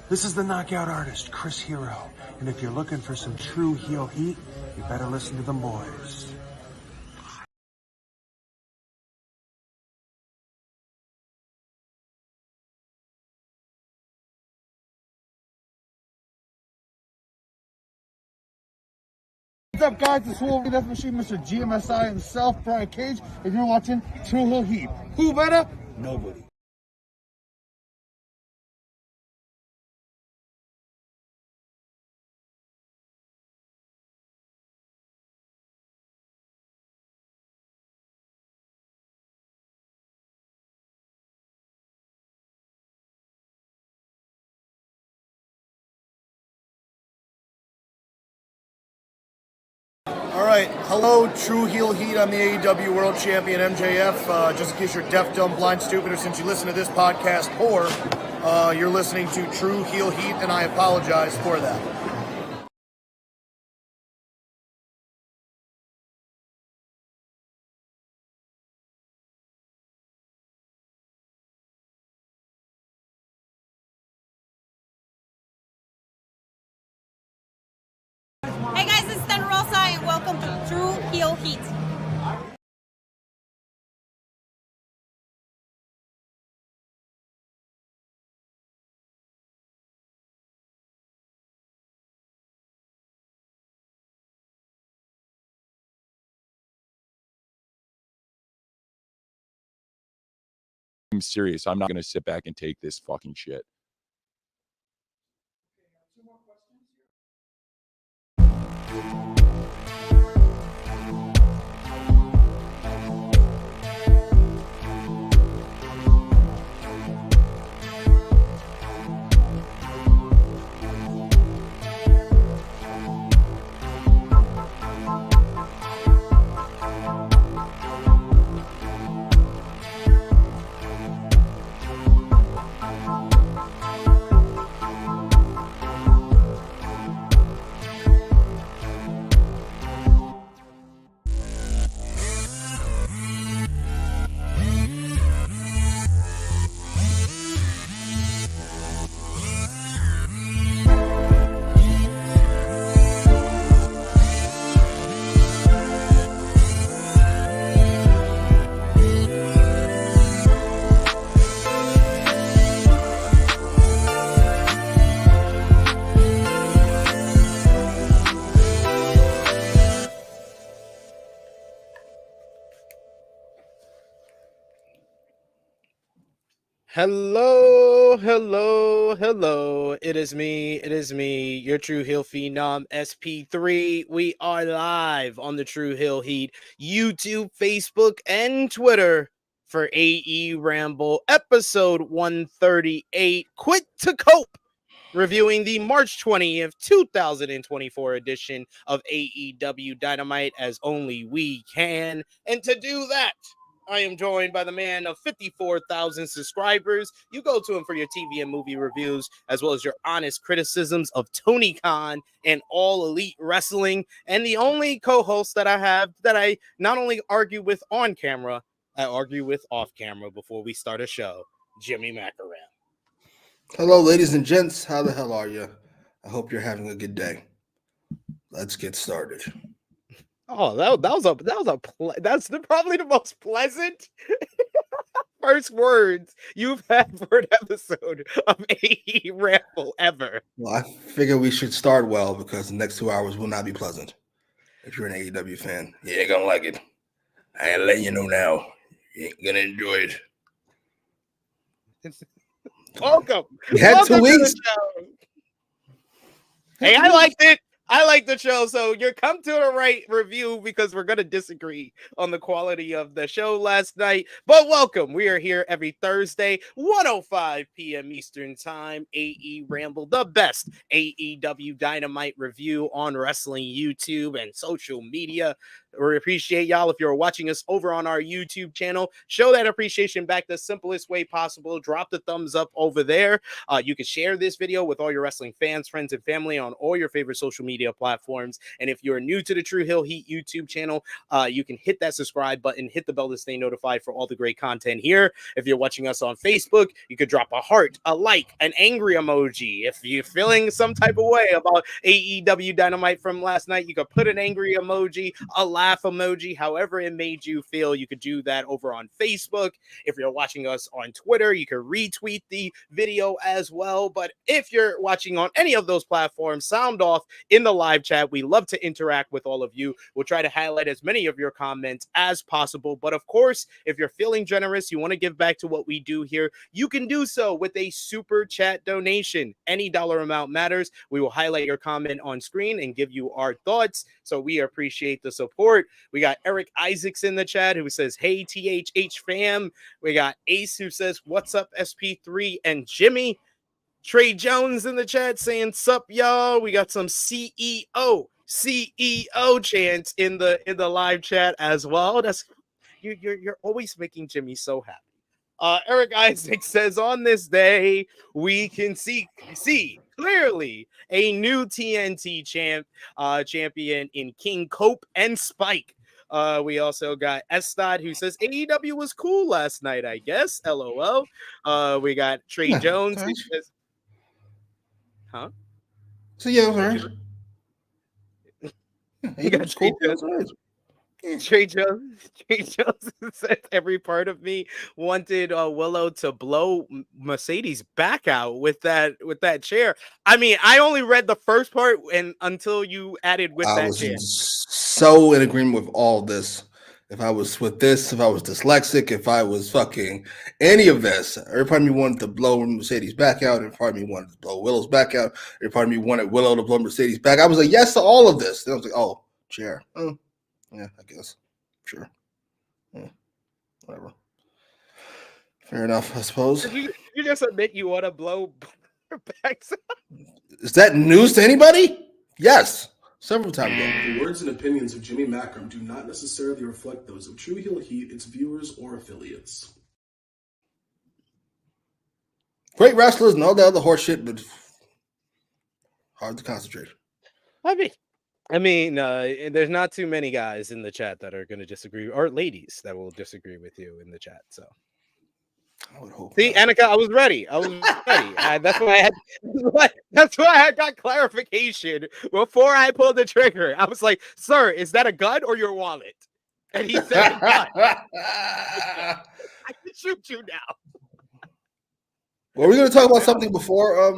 This is the knockout artist, Chris Hero. And if you're looking for some true heel heat, you better listen to them boys. What's up, guys? It's Willow, Death Machine, Mr. GMSI himself, Brian Cage, and you're watching True Heel Heat. Who better? Nobody. All right, hello, True Heel Heat. I'm the AEW World Champion MJF. Just in case you're deaf, dumb, blind, stupid, or since you listen to this podcast poor, you're listening to True Heel Heat, and I apologize for that. Hey guys, it's Thunder Rosa and welcome to True Heel Heat. I'm serious. I'm not going to sit back and take this fucking shit. Hello, hello, hello. It is me, your True Heel Phenom SP3. We are live on the True Heel Heat YouTube, Facebook, and Twitter for AEWramble episode 138, Quit to Cope, reviewing the March 20th, 2024 edition of AEW Dynamite as only we can. And to do that, I am joined by the man of 54,000 subscribers. You go to him for your TV and movie reviews, as well as your honest criticisms of Tony Khan and All Elite Wrestling. And the only co-host that I have that I not only argue with on camera, I argue with off camera before we start a show, Jimmy Macram. Hello, ladies and gents. How the hell are you? I hope you're having a good day. Let's get started. Oh, that's probably the most pleasant first words you've had for an episode of AEWramble ever. Well, I figure we should start well because the next 2 hours will not be pleasant. If you're an AEW fan, you ain't gonna like it. I ain't letting you know now. You ain't gonna enjoy it. Welcome. We had 2 weeks. Hey, I liked it. I like the show, so you're come to the right review because we're going to disagree on the quality of the show last night. But welcome. We are here every Thursday, 1:05 p.m. Eastern Time. AEWramble, the best AEW Dynamite review on wrestling, YouTube, and social media. We appreciate y'all. If you're watching us over on our YouTube channel, show that appreciation back the simplest way possible. Drop the thumbs up over there. You can share this video with all your wrestling fans, friends, and family on all your favorite social media platforms. And if you're new to the True Hill Heat YouTube channel, you can hit that subscribe button, hit the bell to stay notified for all the great content here. If you're watching us on Facebook, you could drop a heart, a like, an angry emoji. If you're feeling some type of way about AEW Dynamite from last night, you could put an angry emoji, a laugh emoji, however it made you feel. You could do that over on Facebook. If you're watching us on Twitter, you can retweet the video as well. But if you're watching on any of those platforms, sound off in the live chat. We love to interact with all of you. We'll try to highlight as many of your comments as possible. But of course, if you're feeling generous, you want to give back to what we do here, you can do so with a super chat donation. Any dollar amount matters. We will highlight your comment on screen and give you our thoughts. So we appreciate the support. We got Eric Isaacs in the chat who says, hey, THH fam. We got Ace who says, what's up, SP3 and Jimmy. Trey Jones in the chat saying, sup, y'all. We got some CEO chants in the live chat as well. That's you're always making Jimmy so happy. Eric Isaac says, on this day, we can see clearly a new TNT champion in King Cope and Spike. We also got Estad who says AEW was cool last night, I guess. LOL. We got Trey Jones who says, huh? So yeah, right. You got Trey Jones. Trey Jones says every part of me wanted Willow to blow Mercedes back out with that chair. I mean, I only read the first part and until you added with that chair. I was so in agreement with all this. If I was with this, if I was dyslexic, if I was fucking any of this, every part of me wanted to blow Mercedes back out. Every part of me wanted to blow Willow's back out. Every part of me wanted Willow to blow Mercedes back. I was like, yes to all of this. Then I was like, oh, chair. Oh, yeah, I guess. Sure. Yeah, whatever. Fair enough, I suppose. Did you just admit you want to blow her back out? Is that news to anybody? Yes. Several times ago. The words and opinions of Jimmy Macram do not necessarily reflect those of True Heel Heat, its viewers, or affiliates. Great wrestlers and all the other horse shit, but hard to concentrate. I mean, there's not too many guys in the chat that are going to disagree, or ladies that will disagree with you in the chat. So, I would hope. See, Annika, I was ready. That's why I got clarification before I pulled the trigger. I was like, "Sir, is that a gun or your wallet?" And he said, "Gun." I can shoot you now. Were we going to talk about something before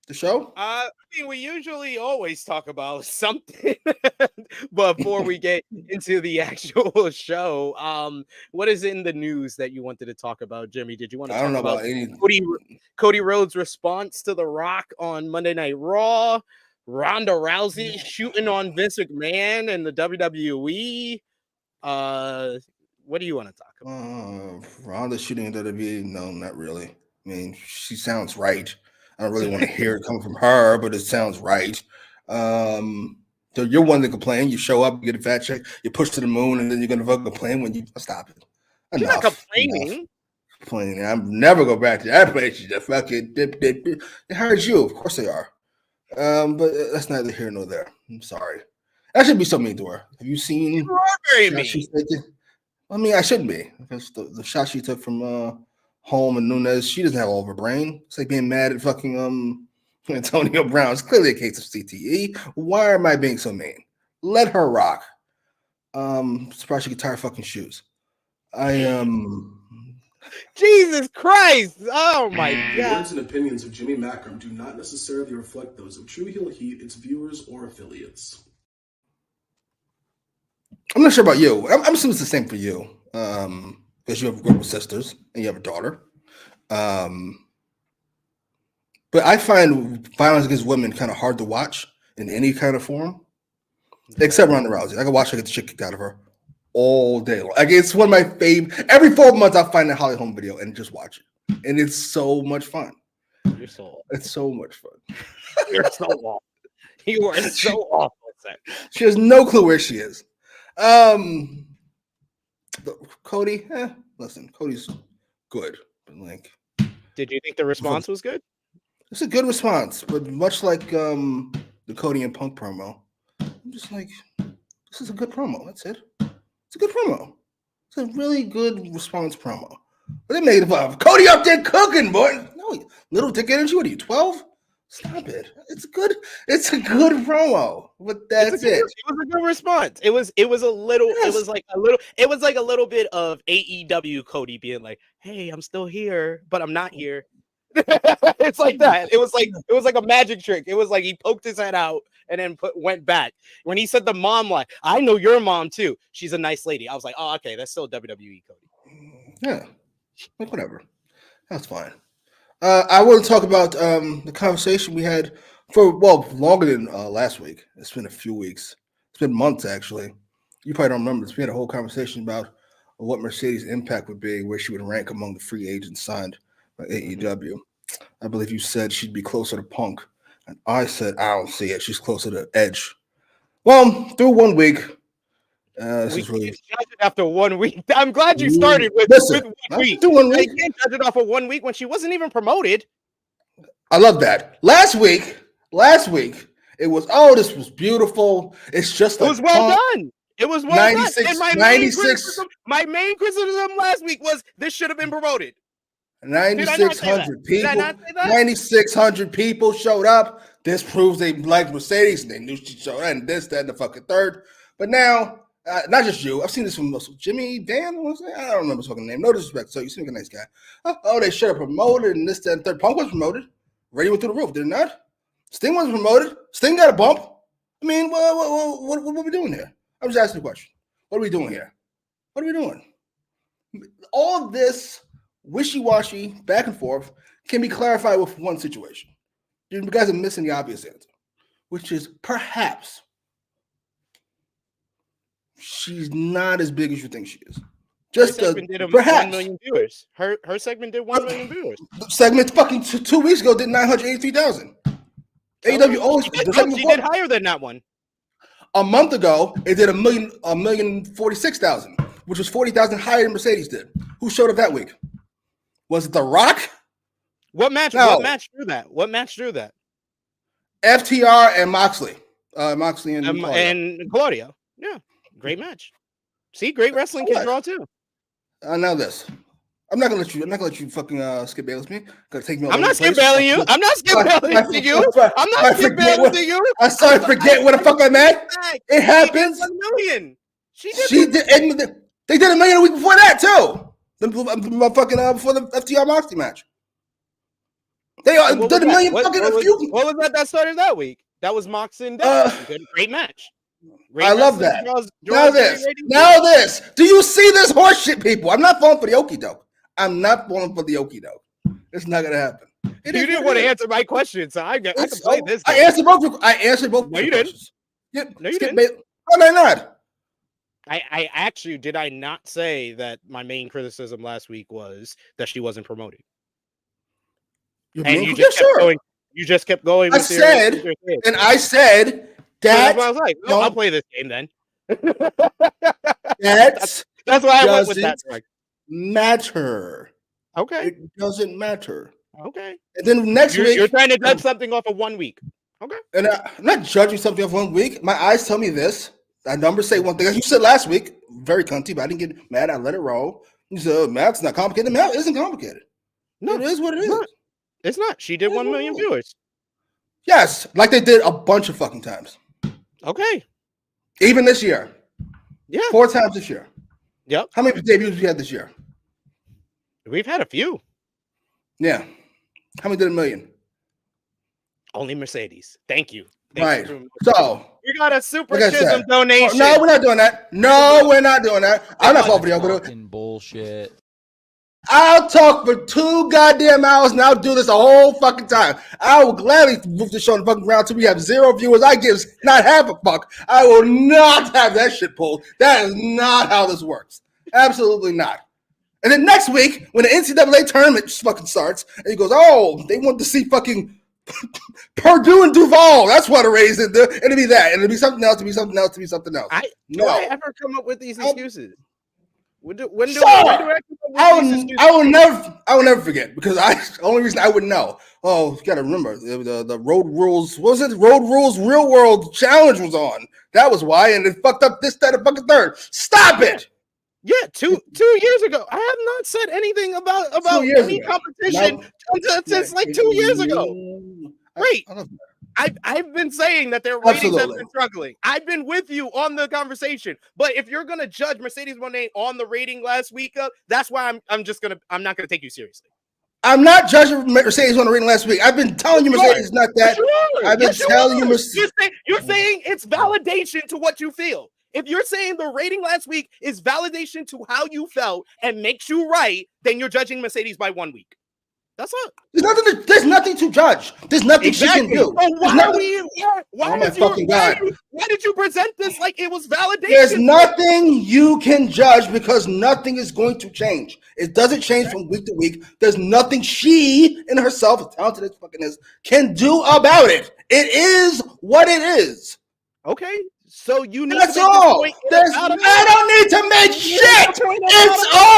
the show? I mean, we usually always talk about something before we get into the actual show. What is in the news that you wanted to talk about, Jimmy? Did you want to talk about Cody Rhodes' response to The Rock on Monday Night Raw? Ronda Rousey shooting on Vince McMahon and the WWE? What do you want to talk about? Ronda shooting at WWE? No, not really. I mean, she sounds right. I don't really want to hear it coming from her, but it sounds right. So you're one to complain. You show up, you get a fat check, you push to the moon, and then you're going to fucking complain when you stop it. You're not complaining. Complaining. I'm never go back to that place. You just fucking it hurts you. Of course they are. But that's neither here nor there. I'm sorry. I should be so mean to her. Have you seen? You are very mean. I mean, I shouldn't be because the shot she took from Home and Nunes, she doesn't have all of her brain. It's like being mad at fucking Antonio Brown. It's clearly a case of CTE. Why am I being so mean? Let her rock. Surprised she could tie her fucking shoes. Jesus Christ! Oh my God! The words and opinions of Jimmy Macram do not necessarily reflect those of True Heel Heat, its viewers, or affiliates. I'm not sure about you. I'm assuming it's the same for you. Because you have a group of sisters and you have a daughter. But I find violence against women kind of hard to watch in any kind of form, except Ronda Rousey. I can watch her get the shit kicked out of her all day long. Like, it's one of my favorite. Every 4 months, I'll find a Holly Holm video and just watch it. And it's so much fun. It's so much fun. You're so awful. You are so awful. She has no clue where she is. Cody, listen, Cody's good, but like, Did you think the response was good? it's a good response, but much like the Cody and Punk promo, I'm just like, this is a good promo. That's it. It's a good promo. It's a really good response promo. But they made it up. Cody up there cooking, boy. No, little dick energy. What are you, 12? Stop it. It's good. It's a good promo. But that's it. It was a good response. It was a little. Yes. It was like a little. It was like a little bit of AEW Cody being like, "Hey, I'm still here, but I'm not here." It's like that. It was like a magic trick. It was like he poked his head out and then went back. When he said the mom line, I know your mom too. She's a nice lady. I was like, oh, okay, that's still WWE Cody. Yeah, like whatever. That's fine. I want to talk about the conversation we had for longer than last week. It's been a few weeks. It's been months actually. You probably don't remember this. We had a whole conversation about what Mercedes' impact would be, where she would rank among the free agents signed by AEW. I believe you said she'd be closer to Punk, and I said I don't see it. She's closer to Edge. Well, through 1 week, this is really after 1 week. I'm glad you started with 1 week. I can't judge it off of 1 week when she wasn't even promoted. I love that. Last week, it was this was beautiful. It's just it was well done. It was well 96, done. And my main criticism last week was this should have been promoted. 9,600 people. 9,600 people showed up. This proves they liked Mercedes and they knew she showed up and this, that, and the fucking third. But now, not just you. I've seen this from Jimmy Dan. I don't remember his fucking name. No disrespect. So you seem like a nice guy. They should have promoted and this, that, and third. Punk was promoted. Brady went through the roof, did it not? Sting was promoted. Sting got a bump. I mean, what are we doing here? I'm just asking a question. What are we doing here? What are we doing? All this wishy-washy, back and forth, can be clarified with one situation. You guys are missing the obvious answer, which is perhaps she's not as big as you think she is. Just perhaps 1 million viewers. Her segment did 1 million viewers. The segment fucking 2 weeks ago did 983,000. AEW always she did higher than that one. A month ago, it did 1,046,000, which was 40,000 higher than Mercedes did. Who showed up that week? Was it The Rock? What match? No. What match drew that? What match drew that? FTR and Moxley. Moxley and Claudio. And Claudio. Yeah, great match. See, great wrestling can draw too. Now this. I'm not gonna let you fucking skip Bayless me. Gonna take me. I'm not skip bailing you. I'm not skip bailing to you. I'm not skip bailing to you. I started to forget what the fuck I'm at. It happens. 1 million. She did. And they did 1 million a week before that too. Before the FTR Moxley match. They did 1 million fucking a few. What was that started that week? That was Mox and great match. Great I love that. Now this. Do you see this horse shit, people? I'm not falling for the okie doke. I'm not falling for the okie doke. It's not gonna happen. You didn't want to answer my question, so I can play this game. I answered both. No, you didn't. Yeah, no, you didn't. Why did I not? I actually did. I not say that my main criticism last week was that she wasn't promoted. And you just kept going. You just kept going. I said that. That's what I was like. No, I'll play this game then. That's why I went with that. Matter. Okay. It doesn't matter. Okay. And then next week, you're trying to judge something off of 1 week. Okay. And I'm not judging something off 1 week. My eyes tell me this. That numbers say one thing. You said last week, very cunty, but I didn't get mad. I let it roll. You said math's not complicated. Math isn't complicated. No, it is what it is. It's not. She did 1 million viewers. Yes, like they did a bunch of fucking times. Okay. Even this year. Yeah. 4 times this year. Yep. How many debuts we had this year? We've had a few. Yeah. How many did 1 million? Only Mercedes. Thank you. Right. So we got a super chism donation. No, we're not doing that. No, we're not doing that. I'm not falling for the fucking bullshit. I'll talk for 2 goddamn hours and I'll do this a whole fucking time. I will gladly move the show on the fucking ground till we have 0 viewers. I give not half a fuck. I will not have that shit pulled. That is not how this works. Absolutely not. And then next week, when the NCAA tournament fucking starts, and he goes, oh, they want to see fucking Purdue and Duval. That's what it raised it. It'll be that. It'll be something else. To be something else. To be something else. Do I ever come up with these excuses? When do I come up with these excuses? I will never forget because the only reason I would know. Oh, you got to remember the Road Rules. What was it? Road Rules Real World Challenge was on. That was why, and it fucked up this, that, and fucking third. Stop it. Yeah, two years ago. I have not said anything about any competition since like 2 years ago. Great. I've been saying that their ratings have been struggling. I've been with you on the conversation. But if you're gonna judge Mercedes Moné on the rating last week, that's why I'm not gonna take you seriously. I'm not judging Mercedes on the rating last week. I've been telling you Mercedes is not that. I've been telling you Mercedes. You're saying it's validation to what you feel. If you're saying the rating last week is validation to how you felt and makes you right, then you're judging Mercedes by 1 week. That's all. There's nothing to judge. There's nothing she can do. So why did you present this like it was validation? There's nothing you can judge because nothing is going to change. It doesn't change from week to week. There's nothing she in herself, as talented as fucking is, can do about it. It is what it is. Okay. So you need That's to all. I don't need to make shit. It's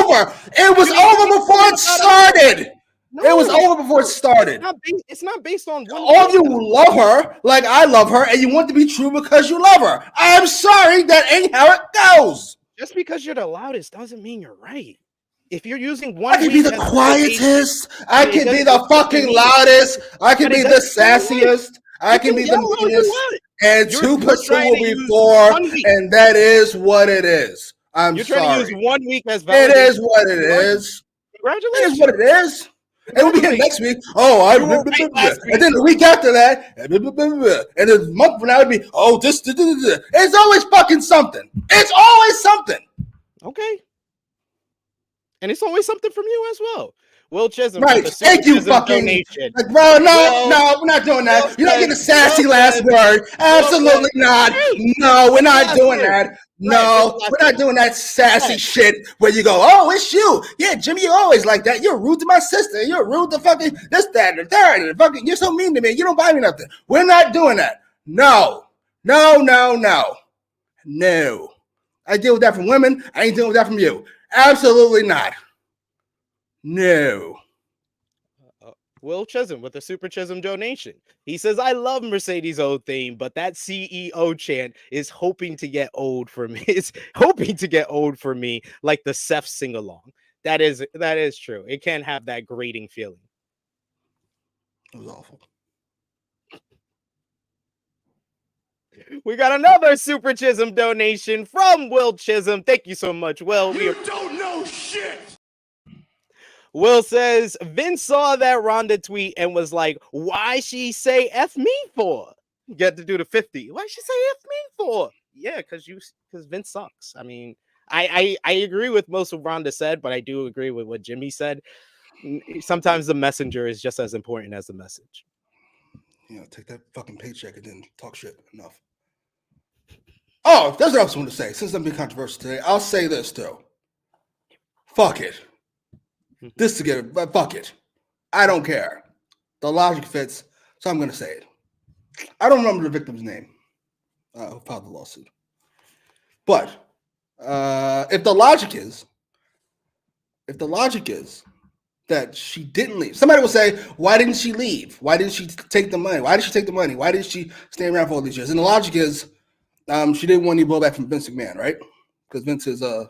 over. It was over before it started. It was over before it started. It's not based on one. All of you love her like I love her, and you want to be true because you love her. I'm sorry, that ain't how it goes. Just because you're the loudest doesn't mean you're right. If you're using one, I can be the quietest. I can be the fucking loudest. I can be the sassiest. I can be the meanest. And 2 plus 2 will be 4, and that is what it is. You're sorry. Trying to use 1 week as validation. It is what it is. Congratulations. It is what it is. And we'll be here next week. And then the week after that, and the month from now it'd be this. It's always fucking something. It's always something. Okay. And it's always something from you as well. Will Chisholm. Right. Thank you, fucking. Like, bro, no, we're not doing that. You're not getting a sassy last word. Absolutely not. No, we're not doing that. No, we're not doing that sassy shit where you go, oh, it's you. Yeah, Jimmy, you're always like that. You're rude to my sister. You're rude to fucking this, that, and the third. And fucking, you're so mean to me. You don't buy me nothing. We're not doing that. No. I deal with that from women. I ain't dealing with that from you. Absolutely not. No. Will Chisholm with the Super Chisholm donation. He says, I love Mercedes' old theme, but that CEO chant is hoping to get old for me. It's hoping to get old for me, like the Seth sing-along. That is true. It can have that grating feeling. It was awful. We got another Super Chisholm donation from Will Chisholm. Thank you so much, Will. You don't know shit! Will says, Vince saw that Ronda tweet and was like, why she say F me for? Get to do the 50. Why she say F me for? Yeah, because Vince sucks. I mean, I agree with most of Ronda said, but I do agree with what Jimmy said. Sometimes the messenger is just as important as the message. Take that fucking paycheck and then talk shit. Enough. Oh, that's what I was going to say. Since I'm being controversial today, I'll say this too. Fuck it. This together, but fuck it. I don't care. The logic fits, so I'm going to say it. I don't remember the victim's name who filed the lawsuit. But if the logic is that she didn't leave, somebody will say, why didn't she leave? Why didn't she take the money? Why did she take the money? Why did she stay around for all these years? And the logic is she didn't want any blowback from Vince McMahon, right? Because Vince is a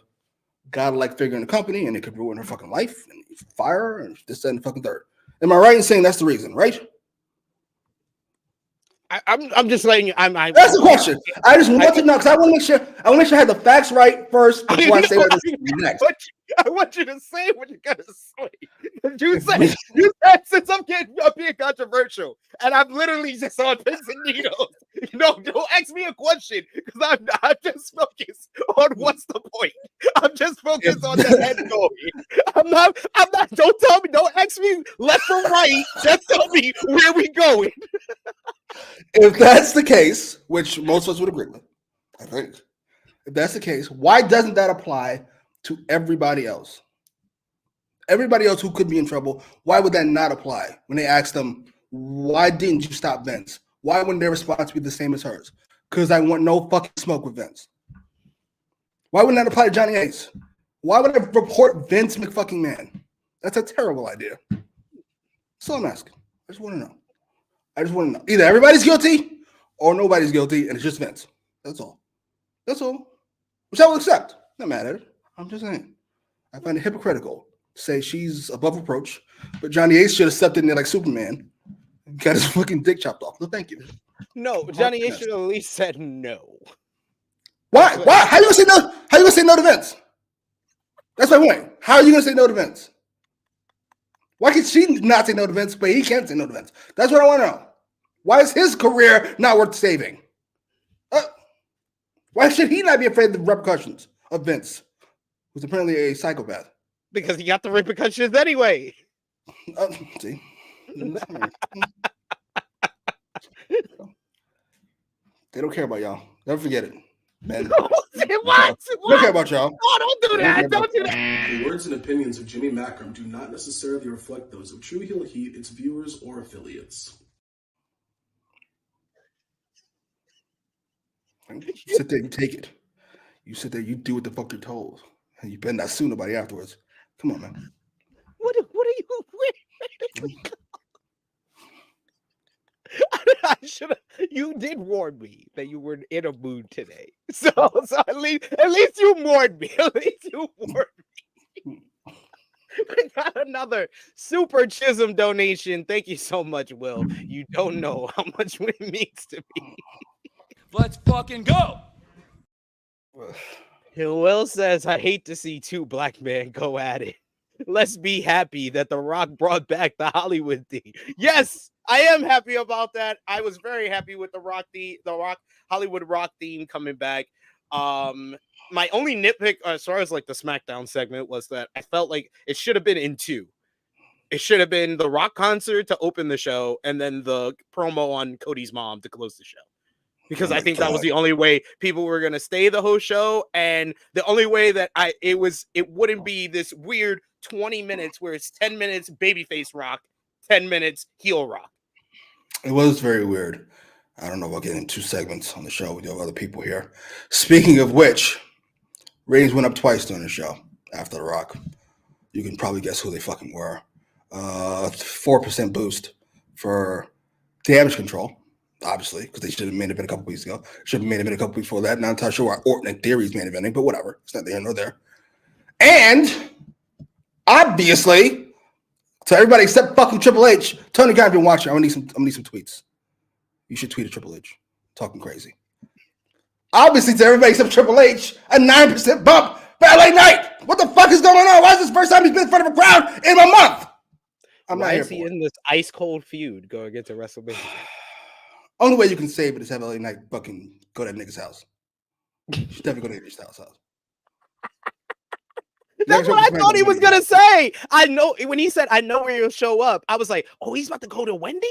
godlike figure in the company, and it could ruin her fucking life and fire her and this, that, and the fucking third. Am I right in saying that's the reason, right? I'm just letting you. That's the question. I just want to know because I want to make sure I had the facts right first before I say what next. I want you to say what you gotta say. You said since I'm being controversial, and I'm literally just on pins and needles. Don't ask me a question because I'm just focused on what's the point. I'm just focused on the end goal. I'm not. Don't tell me. Don't ask me left or right. Just tell me where we going. If that's the case, which most of us would agree with, I think, if that's the case, why doesn't that apply to everybody else? Everybody else who could be in trouble, why would that not apply when they ask them, Why didn't you stop Vince? Why wouldn't their response be the same as hers? Because I want no fucking smoke with Vince. Why wouldn't that apply to Johnny Ace? Why would I report Vince McFucking Man? That's a terrible idea. That's all I'm asking. I just want to know. Either everybody's guilty or nobody's guilty, and it's just Vince. That's all. Which I will accept. Not mad at it. I'm just saying. I find it hypocritical to say she's above reproach, but Johnny Ace should have stepped in there like Superman and got his fucking dick chopped off. No, thank you. No, Johnny Ace should have at least said no. Why? How you gonna say no? How you gonna say no to Vince? That's my point. How are you gonna say no to Vince? Why can she not say no to Vince, but he can't say no to Vince? That's what I want to know. Why is his career not worth saving? Why should he not be afraid of the repercussions of Vince, who's apparently a psychopath? Because he got the repercussions anyway. See? They don't care about y'all. Never forget it, man. What? They don't care about y'all. Oh, don't do that. Don't do that. The words and opinions of Jimmy Macram do not necessarily reflect those of True Heel Heat, its viewers, or affiliates. You sit there, you take it. You sit there, you do what the fuck you're told. And you better not sue nobody afterwards. Come on, man. What are you? Where did we go? You did warn me that you were in a mood today. So at least you warned me. At least you warned me. We got another Super Chisholm donation. Thank you so much, Will. You don't know how much it means to me. Let's fucking go. Will says, I hate to see two black men go at it. Let's be happy that The Rock brought back the Hollywood theme. Yes, I am happy about that. I was very happy with the Rock Hollywood Rock theme coming back. My only nitpick as far as like the SmackDown segment was that I felt like it should have been in two. It should have been the Rock concert to open the show and then the promo on Cody's mom to close the show. Because I think that was the only way people were going to stay the whole show. And the only way that it wouldn't be this weird 20 minutes where it's 10 minutes babyface Rock, 10 minutes heel Rock. It was very weird. I don't know about getting 2 segments on the show with the other people here. Speaking of which, ratings went up twice during the show after The Rock. You can probably guess who they fucking were. 4% boost for Damage Control. Obviously, because they should have made it a couple weeks ago. Should have made it a couple weeks before that. Not entirely sure why Orton and Theory's main eventing, but whatever. It's not there nor there. And obviously, to everybody except fucking Triple H, Tony Khan been watching. I'm gonna need some tweets. You should tweet at Triple H. Talking crazy. Obviously, to everybody except Triple H, a 9% bump for LA Knight. What the fuck is going on? Why is this the first time he's been in front of a crowd in a month? Why is he in this ice cold feud going against a WrestleMania? Only way you can save it is have LA Knight fucking go to that nigga's house. You should definitely go to Adrian Styles' house. That's what I thought he was gonna say. I know when he said, "I know where you'll show up." I was like, "Oh, he's about to go to Wendy.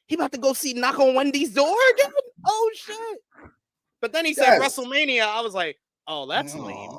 He about to go knock on Wendy's door again." Oh shit! But then he said WrestleMania. I was like, "Oh, that's lame."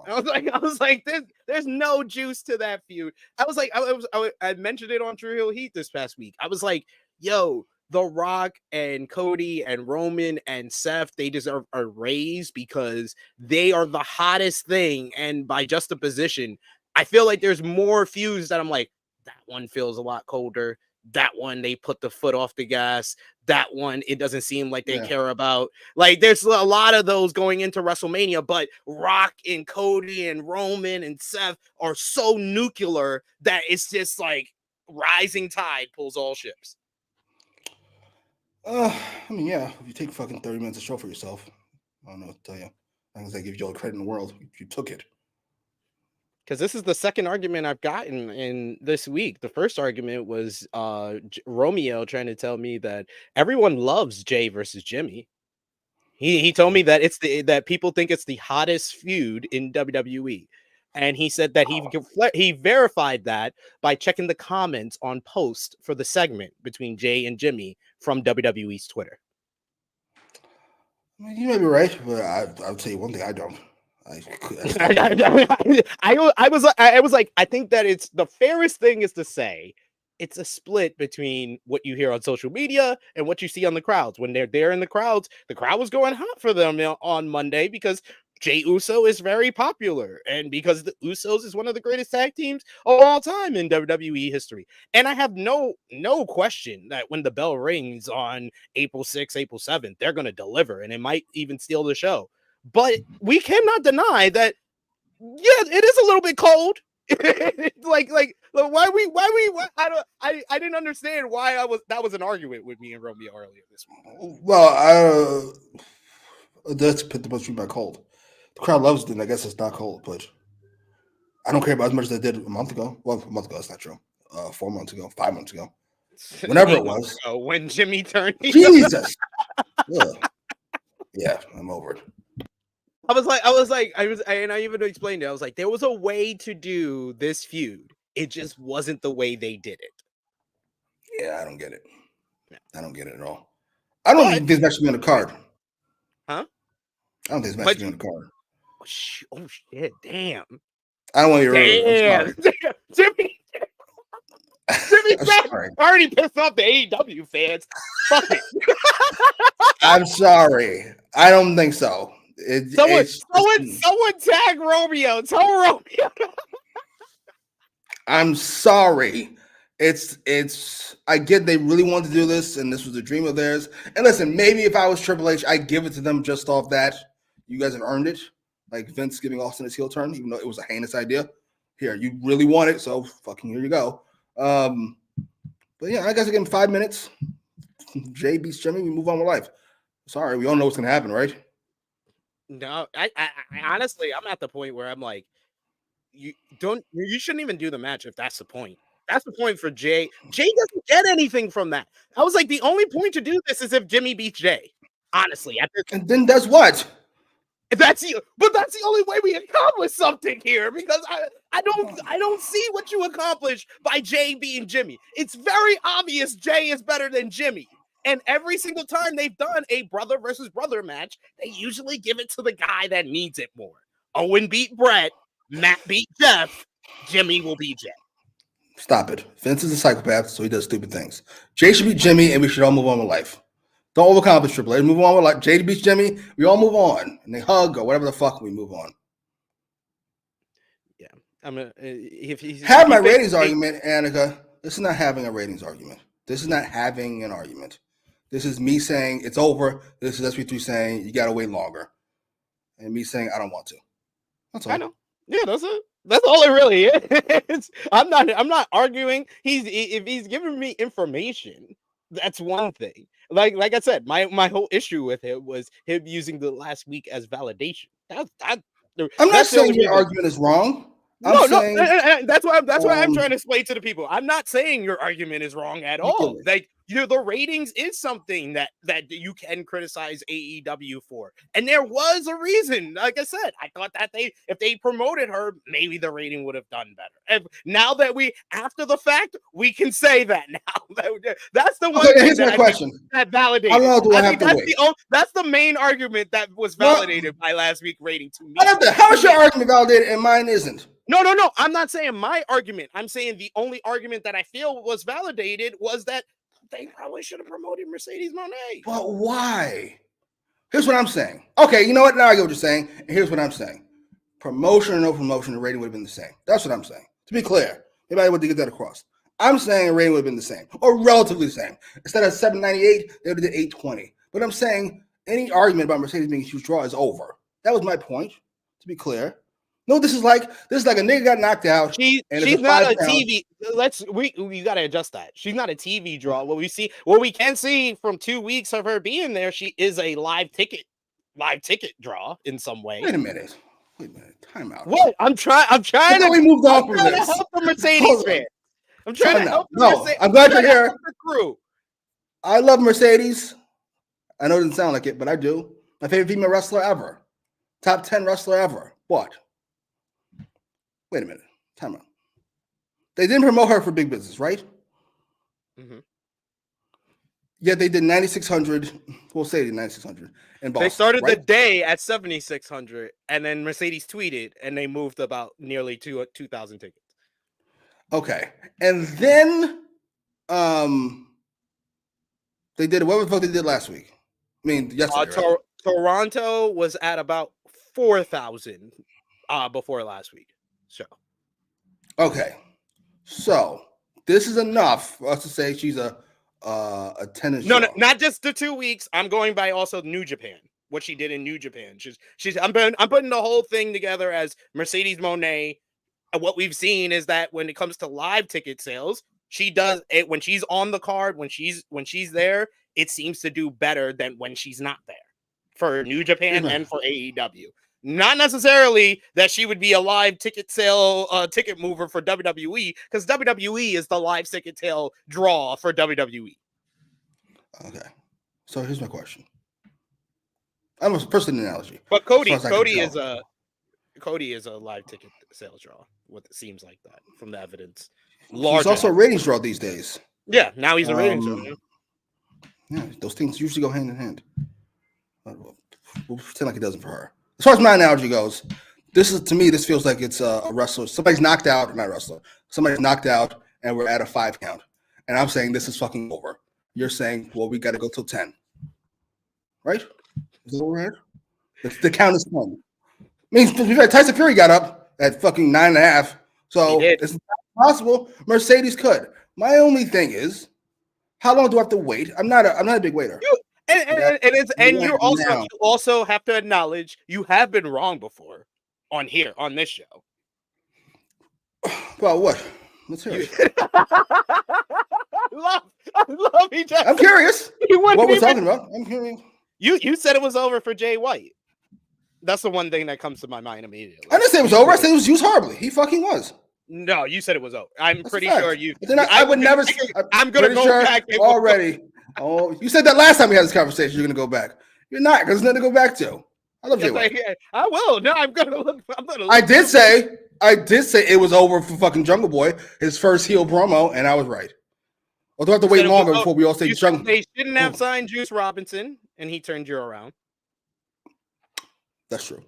I was like, there's no juice to that feud. I mentioned it on True Heel Heat this past week. I was like, "Yo, The Rock and Cody and Roman and Seth, they deserve a raise because they are the hottest thing. And by juxtaposition, I feel like there's more feuds that I'm like, that one feels a lot colder. That one, they put the foot off the gas. That one, it doesn't seem like they care about. Like, there's a lot of those going into WrestleMania, but Rock and Cody and Roman and Seth are so nuclear that it's just like rising tide pulls all ships. I mean, yeah, if you take fucking 30 minutes to show for yourself, I don't know what to tell you. As long as they give you all the credit in the world, you took it. Because this is the second argument I've gotten in this week. The first argument was Romeo trying to tell me that everyone loves Jay versus Jimmy. He told me that that people think it's the hottest feud in WWE. And he said that he verified that by checking the comments on posts for the segment between Jay and Jimmy from WWE's Twitter. I mean, you may be right, but I'll tell you one thing: I don't. I was like, I think that it's the fairest thing is to say it's a split between what you hear on social media and what you see on the crowds. When they're there in the crowd was going hot for them on Monday because Jey Uso is very popular and because the Usos is one of the greatest tag teams of all time in WWE history. And I have no question that when the bell rings on April 6th, April 7th, they're going to deliver, and it might even steal the show. But we cannot deny that, yeah, it is a little bit cold. like I didn't understand why that was an argument with me and Romeo earlier this week. Well, that's put the most by cold. The crowd loves it, and I guess it's not cold, but I don't care about as much as I did a month ago. Well, a month ago, that's not true. 4 months ago, 5 months ago, whenever it was. When Jimmy turned. Jesus. Yeah, I'm over it. And I even explained it. I was like, there was a way to do this feud. It just wasn't the way they did it. Yeah, I don't get it. I don't get it at all. I don't think this match should be on the card. Huh? I don't think this match should be on the card. Oh shit! Damn. I don't want to hear it. Jimmy already pissed off the AEW fans. Fuck it. I'm sorry. I don't think so. Someone tag Romeo. Tell Romeo. I'm sorry. It's I get they really wanted to do this, and this was a dream of theirs. And listen, maybe if I was Triple H, I'd give it to them just off that. You guys have earned it. Like Vince giving Austin his heel turn, even though it was a heinous idea. Here, you really want it, so fucking here you go. But yeah, I guess I give him 5 minutes. Jay beats Jimmy, we move on with life. Sorry, we all know what's gonna happen, right? No, I honestly, I'm at the point where I'm like, you shouldn't even do the match if that's the point. That's the point for Jay. Jay doesn't get anything from that. I was like, the only point to do this is if Jimmy beats Jay. Honestly, and then does what? But that's the only way we accomplish something here, because I don't see what you accomplish by Jay beating Jimmy. It's very obvious Jay is better than Jimmy. And every single time they've done a brother versus brother match, they usually give it to the guy that needs it more. Owen beat Brett, Matt beat Jeff, Jimmy will beat Jay. Stop it. Vince is a psychopath, so he does stupid things. Jay should beat Jimmy, and we should all move on with life. Don't overcomplicate Triple H. Move on with life. Jay beats Jimmy, we all move on. And they hug or whatever the fuck, we move on. Yeah. I'm a, have my ratings argument, Annika. This is not having a ratings argument. This is not having an argument. This is me saying it's over. This is SP3 saying you got to wait longer. And me saying I don't want to. That's all. I know. Yeah, that's it. That's all it really is. I'm not arguing. If he's giving me information, that's one thing. Like I said, my whole issue with it was him using the last week as validation. I'm not saying your argument is wrong. That's why I'm trying to explain to the people. I'm not saying your argument is wrong at all. Like, the ratings is something that you can criticize AEW for, and there was a reason. Like I said, I thought that if they promoted her, maybe the rating would have done better. Now that after the fact, we can say that now. That's the one. Here's my question. That validated. How long do I have to wait? That's the main argument that was validated by last week rating to me. How is your argument validated and mine isn't? No. I'm not saying my argument. I'm saying the only argument that I feel was validated was that they probably should have promoted Mercedes Mone. But why? Here's what I'm saying. Okay, you know what? Now I get what you're saying. And here's what I'm saying. Promotion or no promotion, the rating would have been the same. That's what I'm saying. To be clear, maybe I would get that across. I'm saying the rating would have been the same, or relatively the same. Instead of 798, they would have did 820. But I'm saying any argument about Mercedes being a huge draw is over. That was my point, to be clear. No, this is like a nigga got knocked out. She's not a TV. We gotta adjust that. She's not a TV draw. What we can see from 2 weeks of her being there, she is a live ticket draw in some way. Wait a minute. Time out. What? I'm trying. We moved on from this. Help the Mercedes fan. I'm trying to help. I'm glad you're here. The crew. I love Mercedes. I know it doesn't sound like it, but I do. My favorite female wrestler ever. Top 10 wrestler ever. What? Wait a minute. Time out. They didn't promote her for big business, right? Mm-hmm. Yeah, they did 9,600. We'll say 9,600 in Boston. They started right? the day at 7,600, and then Mercedes tweeted, and they moved about nearly 2,000 tickets. Okay. And then They did whatever the fuck they did last week. I mean, yesterday. Right? Toronto was at about 4,000 before last week. So, okay, so this is enough for us to say she's a tennis. No, not just the 2 weeks. I'm going by also New Japan. What she did in New Japan. I'm putting the whole thing together as Mercedes Moné. What we've seen is that when it comes to live ticket sales, she does it when she's on the card, when she's there, it seems to do better than when she's not there for New Japan and for AEW. Not necessarily that she would be a live ticket sale ticket mover for WWE, because WWE is the live ticket sale draw for WWE. Okay, so here's my question. I'm a person analogy, but Cody is a live ticket sales draw. What it seems like that from the evidence. He's also a ratings draw these days. Yeah, now he's a ratings draw. Yeah, those things usually go hand in hand. We'll pretend like it doesn't for her. As far as my analogy goes, to me, this feels like it's a wrestler. Somebody's knocked out, not a wrestler. Somebody's knocked out, and we're at a 5 count. And I'm saying this is fucking over. You're saying, well, we got to go till 10. Right? Is that what we're at? The count is 10. Means Tyson Fury got up at fucking 9.5. So it's not possible. Mercedes could. My only thing is, how long do I have to wait? I'm not a big waiter. You also have to acknowledge you have been wrong before on this show. Well, what? Let's hear it. I love each other. I'm curious what we're talking about. I'm curious. You said it was over for Jay White. That's the one thing that comes to my mind immediately. I didn't say it was over. I said it was used horribly. He fucking was. No, you said it was over. I'm pretty sure you. I would never. I'm gonna go back already. Oh, you said that last time we had this conversation. You're gonna go back. You're not, because there's nothing to go back to. I love Jay White. I will. No, I'm gonna look. I did say it was over for fucking Jungle Boy, his first heel promo, and I was right. We'll have to wait longer before we all say Jungle. They shouldn't have signed Juice Robinson, and he turned you around. That's true.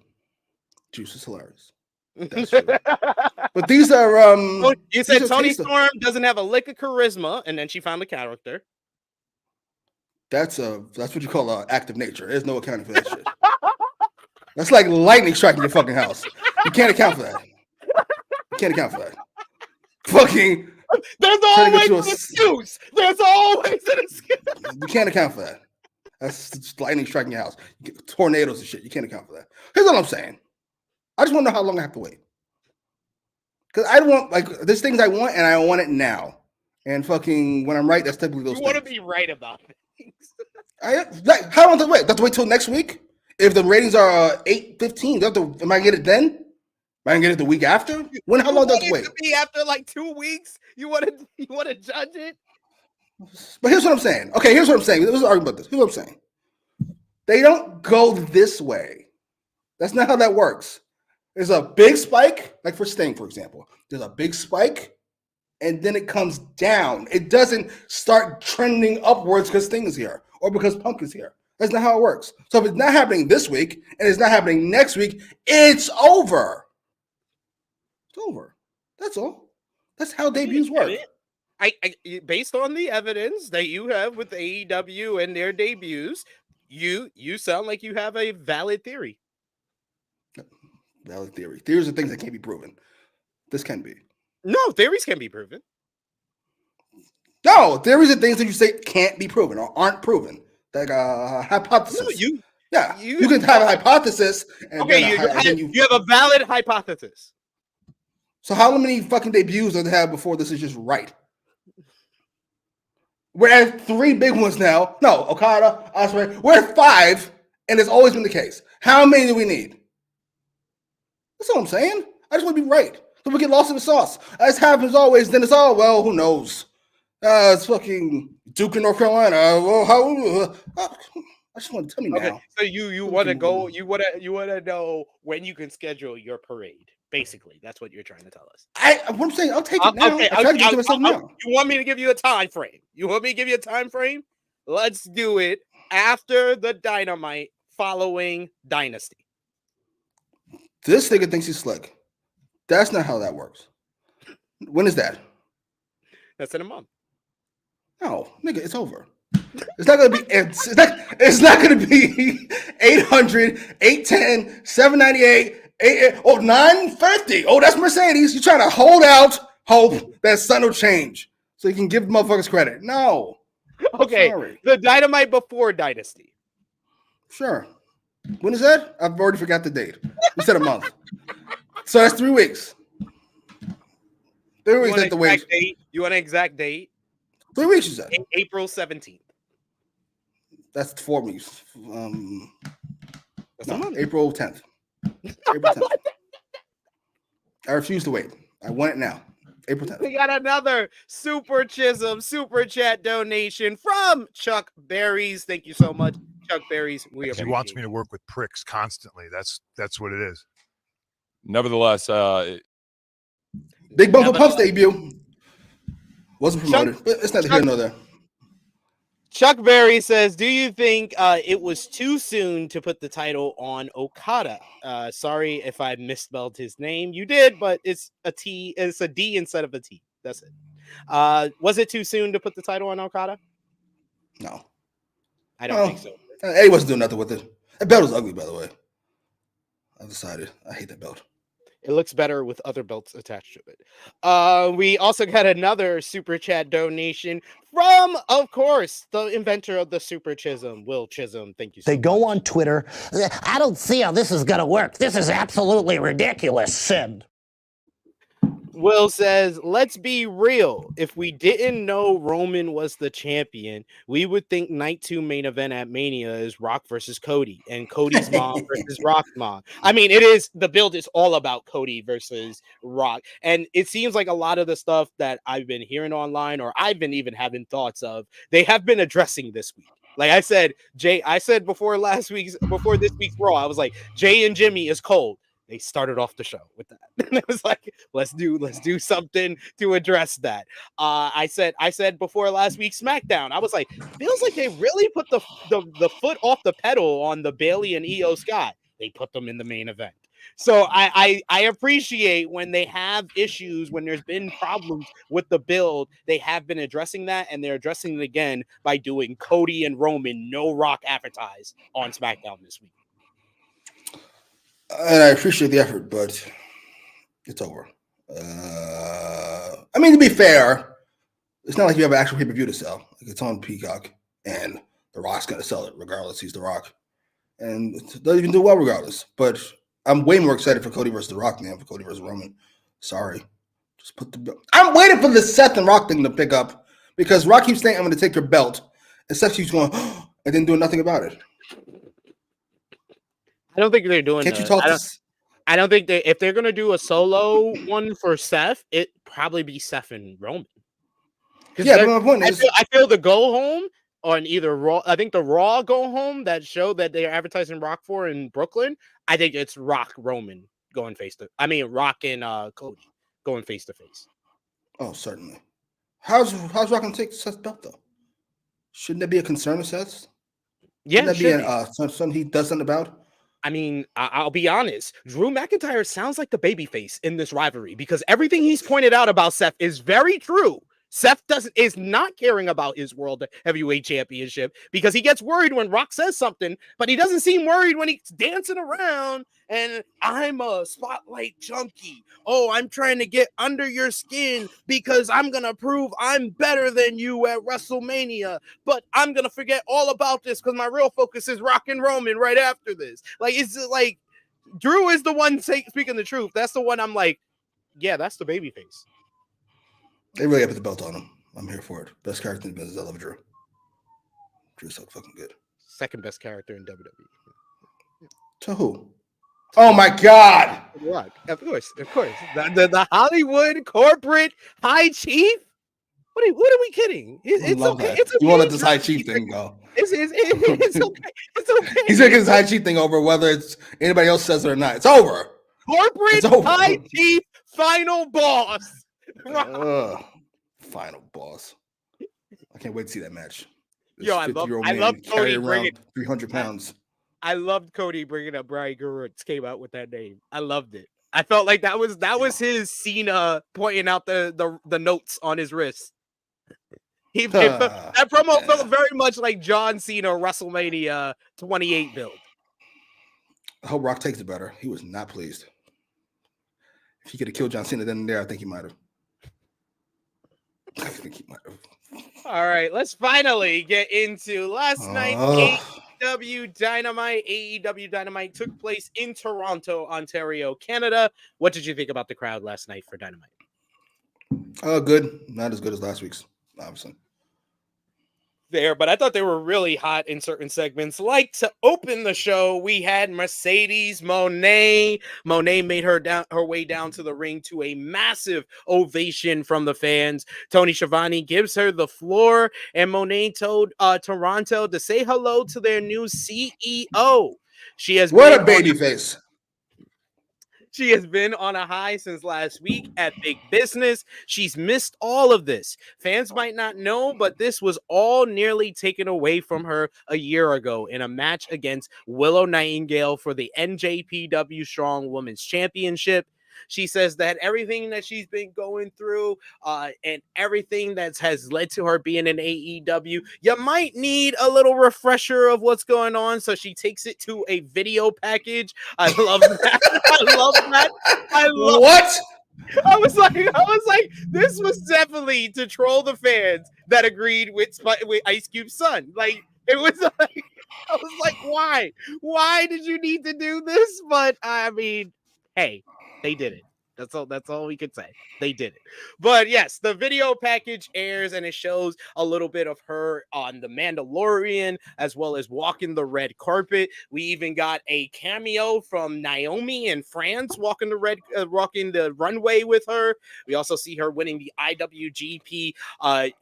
Juice is hilarious. That's true. But these are you said Toni Storm doesn't have a lick of charisma, and then she found the character. That's what you call an act of nature. There's no accounting for that shit. That's like lightning striking your fucking house. You can't account for that. You can't account for that. Fucking. There's always an excuse. There's always an excuse. You can't account for that. That's just lightning striking your house. You get tornadoes and shit. You can't account for that. Here's what I'm saying. I just want to know how long I have to wait. Because I want, there's things I want, and I want it now. And fucking, when I'm right, that's typically those things. You want to be right about things. How long do I wait? Do I have to wait till next week? If the ratings are 8:15, am I going to get it then? Am I going to get it the week after? How long do I have to wait? Be after like 2 weeks? You want to judge it? But here's what I'm saying. Okay, here's what I'm saying. Let's argue about this. Here's what I'm saying. They don't go this way. That's not how that works. There's a big spike, like for Sting, for example. There's a big spike, and then it comes down. It doesn't start trending upwards because Sting is here or because Punk is here. That's not how it works. So if it's not happening this week and it's not happening next week, it's over. It's over. That's all. That's how debuts work. I based on the evidence that you have with AEW and their debuts, you sound like you have a valid theory. Valid theory. Theories are things that can't be proven. This can be. No, theories can be proven. No, theories are things that you say can't be proven or aren't proven. Like a hypothesis. No, you can have a hypothesis. And you have a valid hypothesis. So how many fucking debuts do they have before this is just right? We're at 3 big ones now. No, Okada, Ospreay. We're at 5, and it's always been the case. How many do we need? That's all I'm saying. I just want to be right. So we get lost in the sauce. As happens always, then it's all, well, who knows? It's fucking Duke in North Carolina. Well, I just want to tell me now. So you want to go? You want to know when you can schedule your parade? Basically, that's what you're trying to tell us. What I'm saying, I'll take it now. You want me to give you a time frame? You want me to give you a time frame? Let's do it after the Dynamite, following Dynasty. This nigga thinks he's slick. That's not how that works. When is that? That's in a month. No, nigga, it's over. It's not gonna be. It's not gonna be 800, 810, 798, 950. Oh, that's Mercedes. You're trying to hold out hope that something will change so you can give motherfuckers credit. No. Okay, Sorry. the Dynamite before Dynasty. Sure. When is that? I've already forgot the date. We said a month. So that's 3 weeks. 3 weeks at the wait. You want an exact date? 3 weeks, you said. April 17th. That's 4 weeks. That's a month. April 10th. April 10th. I refuse to wait. I want it now. April 10th. We got another Super Chisholm Super Chat donation from Chuck Berries. Thank you so much, Chuck Berries. We He wants me to work with pricks constantly. That's what it is. Nevertheless, Big Bumper Pump's debut. Wasn't promoted, but it's neither here nor there. Chuck Berry says, do you think it was too soon to put the title on Okada? Sorry if I misspelled his name. You did, but it's a T. It's a D instead of a T. That's it. Was it too soon to put the title on Okada? No. I don't think so. Eddie wasn't doing nothing with it. That belt was ugly, by the way. I decided. I hate that belt. It looks better with other belts attached to it. We also got another Super Chat donation from, of course, the inventor of the Super Chisholm, Will Chisholm. Thank you so much. They go on Twitter. I don't see how this is going to work. This is absolutely ridiculous, Sid. Will says, let's be real. If we didn't know Roman was the champion, we would think night 2 main event at Mania is Rock versus Cody and Cody's mom versus Rock's mom. I mean, the build is all about Cody versus Rock. And it seems like a lot of the stuff that I've been hearing online, or I've been even having thoughts of, they have been addressing this week. Like I said, before this week's Raw, I was like, Jay and Jimmy is cold. They started off the show with that. And it was like, let's do something to address that. I said before last week's SmackDown, I was like, feels like they really put the foot off the pedal on the Bayley and Io Sky. They put them in the main event. So I appreciate when they have issues, when there's been problems with the build, they have been addressing that, and they're addressing it again by doing Cody and Roman no Rock advertise on SmackDown this week. And I appreciate the effort, but it's over. I mean, to be fair, it's not like you have an actual pay-per-view to sell. Like, it's on Peacock, and The Rock's going to sell it regardless. He's The Rock. And it doesn't even do well regardless. But I'm way more excited for Cody versus The Rock than for Cody versus Roman. Sorry. Just put the belt. I'm waiting for the Seth and Rock thing to pick up because Rock keeps saying, I'm going to take your belt. And Seth keeps going, and then doing nothing about it. I don't think they're doing that. I don't think if they're gonna do a solo one for Seth, it probably be Seth and Roman. Yeah, but my point is, I feel the go home on either Raw. I think the Raw go home, that show that they are advertising Rock for in Brooklyn. I think it's Rock Roman going Rock and Cody going face to face. Oh, certainly. How's Rock gonna take Seth's belt though? Shouldn't that be a concern of Seth's? Yeah, shouldn't that be something he does something about? I mean, I'll be honest. Drew McIntyre sounds like the babyface in this rivalry because everything he's pointed out about Seth is very true. Seth is not caring about his World Heavyweight Championship because he gets worried when Rock says something, but he doesn't seem worried when he's dancing around and I'm a spotlight junkie. Oh, I'm trying to get under your skin because I'm going to prove I'm better than you at WrestleMania, but I'm going to forget all about this because my real focus is Rock and Roman right after this. Like, it's like Drew is the one speaking the truth. That's the one I'm like, yeah, that's the babyface. They really got to put the belt on him. I'm here for it. Best character in the business. I love Drew. Drew's so fucking good. Second best character in WWE. To who? Oh my God! Rock. Of course. The Hollywood corporate high chief. What are we kidding? It's okay. That. It's okay. You won't let this high chief thing go. It's okay. It's okay. He's gonna get his high chief thing over whether it's anybody else says it or not. It's over. Corporate high chief final boss. Final boss. I can't wait to see that match. Yo, I love Cody bringing 300 pounds. I loved Cody bringing up Brian Gerrits came out with that name. I loved it. I felt like that was his Cena pointing out the notes on his wrist. That promo felt very much like John Cena WrestleMania 28 build. I hope Rock takes it better. He was not pleased. If he could have killed John Cena then and there, I think he might have. All right, let's finally get into last night's AEW Dynamite. AEW Dynamite took place in Toronto, Ontario, Canada. What did you think about the crowd last night for Dynamite? Good. Not as good as last week's, obviously. But I thought they were really hot in certain segments. Like to open the show, we had Mercedes Mone. Mone made her way down to the ring to a massive ovation from the fans. Tony Schiavone gives her the floor, and Mone told Toronto to say hello to their new CEO. She has what a baby face. She has been on a high since last week at Big Business. She's missed all of this. Fans might not know, but this was all nearly taken away from her a year ago in a match against Willow Nightingale for the NJPW Strong Women's Championship. She says that everything that she's been going through and everything that has led to her being in AEW, you might need a little refresher of what's going on. So she takes it to a video package. I love that. I love that. I love what? I was like, this was definitely to troll the fans that agreed with Ice Cube's son. Like, it was like, I was like, why? Why did you need to do this? But I mean, hey, they did it. That's all we could say. They did it. But yes, the video package airs and it shows a little bit of her on The Mandalorian as well as walking the red carpet. We even got a cameo from Naomi in France walking the runway with her. We also see her winning the IWGP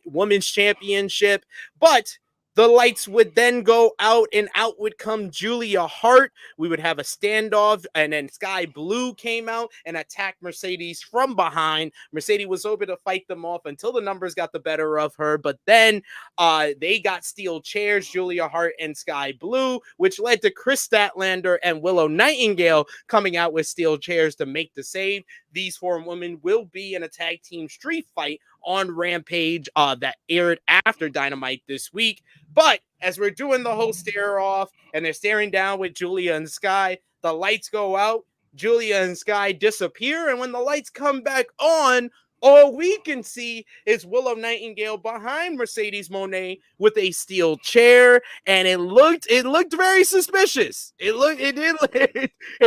Women's Championship. But the lights would then go out, and out would come Julia Hart. We would have a standoff, and then Sky Blue came out and attacked Mercedes from behind. Mercedes was able to fight them off until the numbers got the better of her, but then they got steel chairs, Julia Hart and Sky Blue, which led to Chris Statlander and Willow Nightingale coming out with steel chairs to make the save. These four women will be in a tag team street fight on Rampage that aired after Dynamite this week. But as we're doing the whole stare off and they're staring down with Julia and Sky, the lights go out, Julia and Sky disappear, and when the lights come back on, all we can see is Willow Nightingale behind Mercedes Mone with a steel chair, and it looked very suspicious. It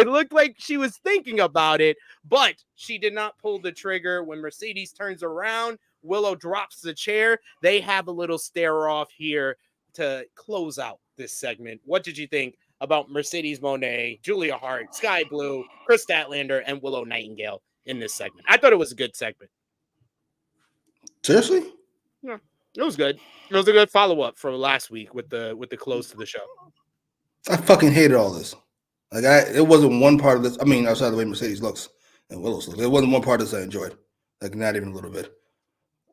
looked like she was thinking about it, but she did not pull the trigger. When Mercedes turns around, Willow drops the chair. They have a little stare off here to close out this segment. What did you think about Mercedes Mone, Julia Hart, Sky Blue, Chris Statlander, and Willow Nightingale in this segment? I thought it was a good segment. Seriously? Yeah, it was good. It was a good follow-up from last week with the close to the show. I fucking hated all this. Like, it wasn't one part of this. I mean, outside the way Mercedes looks and Willow's looks, it wasn't one part of this I enjoyed. Like, not even a little bit.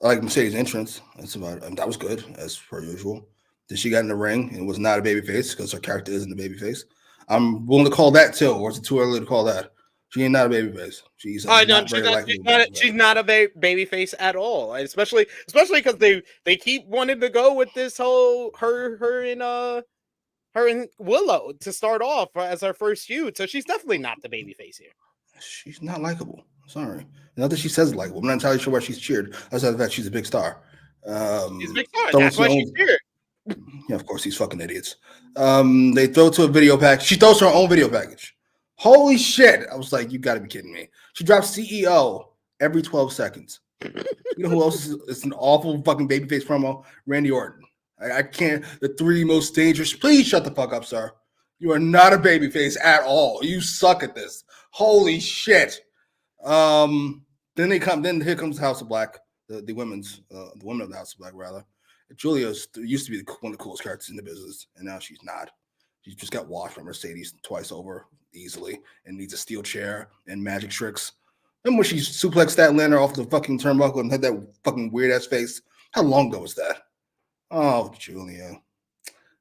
I like Mercedes' entrance. That's about it. That was good, as per usual. Then she got in the ring and was not a babyface because her character isn't a babyface. I'm willing to call that too, or is it too early to call that? She ain't not a babyface. She's not a babyface at all, especially because they keep wanting to go with this whole her and Willow to start off as her first feud. So she's definitely not the babyface here. She's not likable. Sorry. Not that she says likable. I'm not entirely sure why she's cheered. Outside of the fact she's a big star. She's a big star. That's why she's cheered. Yeah, of course, these fucking idiots. They throw to a video package. She throws her own video package. Holy shit. I was like, you got to be kidding me. She drops CEO every 12 seconds. You know who else is an awful fucking babyface promo? Randy Orton. I can't. The three most dangerous. Please shut the fuck up, sir. You are not a babyface at all. You suck at this. Holy shit. Then here comes House of Black, the women of the House of Black, rather. Julia used to be one of the coolest characters in the business, and now she's not. She just got washed by Mercedes twice over easily and needs a steel chair and magic tricks. Remember when she suplexed that Statlander off the fucking turnbuckle and had that fucking weird-ass face? How long ago was that? Oh, Julia.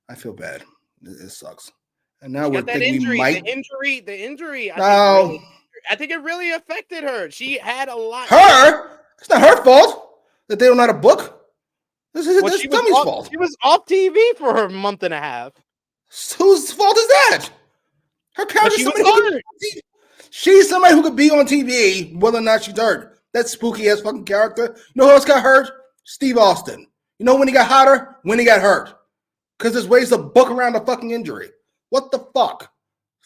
I feel bad. It sucks. And now we're thinking we might... The injury. I think it really affected her. She had a lot... Her? It's not her fault that they don't know how to book. This is Well, this dummy's fault. She was off TV for a month and a half. Whose fault is that? Her character. She's somebody who could be on TV, whether or not she's hurt. That spooky ass fucking character. You know who else got hurt? Steve Austin. You know when he got hotter? When he got hurt. Because there's ways to book around a fucking injury. What the fuck?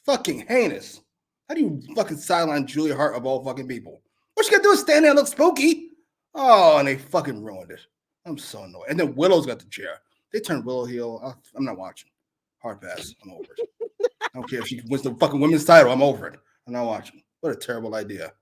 Fucking heinous. How do you fucking sideline Julia Hart of all fucking people? What she gotta do is stand there and look spooky. Oh, and they fucking ruined it. I'm so annoyed. And then Willow's got the chair. They turned Willow heel. I'm not watching. Hard pass. I'm over it. I don't care if she wins the fucking women's title. I'm over it. I'm not watching. What a terrible idea.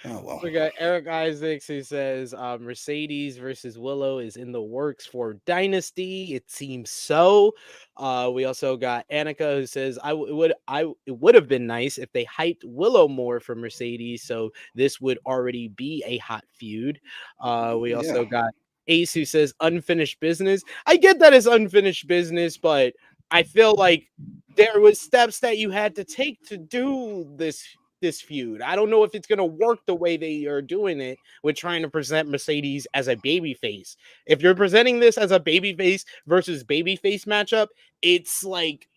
Oh, well. We got Eric Isaacs who says Mercedes versus Willow is in the works for Dynasty. It seems so. We also got Annika who says it would have been nice if they hyped Willow more for Mercedes, so this would already be a hot feud. We also got Ace who says unfinished business. I get that it's unfinished business, but I feel like there was steps that you had to take to do this feud. I don't know if it's going to work the way they are doing it with trying to present Mercedes as a babyface. If you're presenting this as a babyface versus babyface matchup, it's like,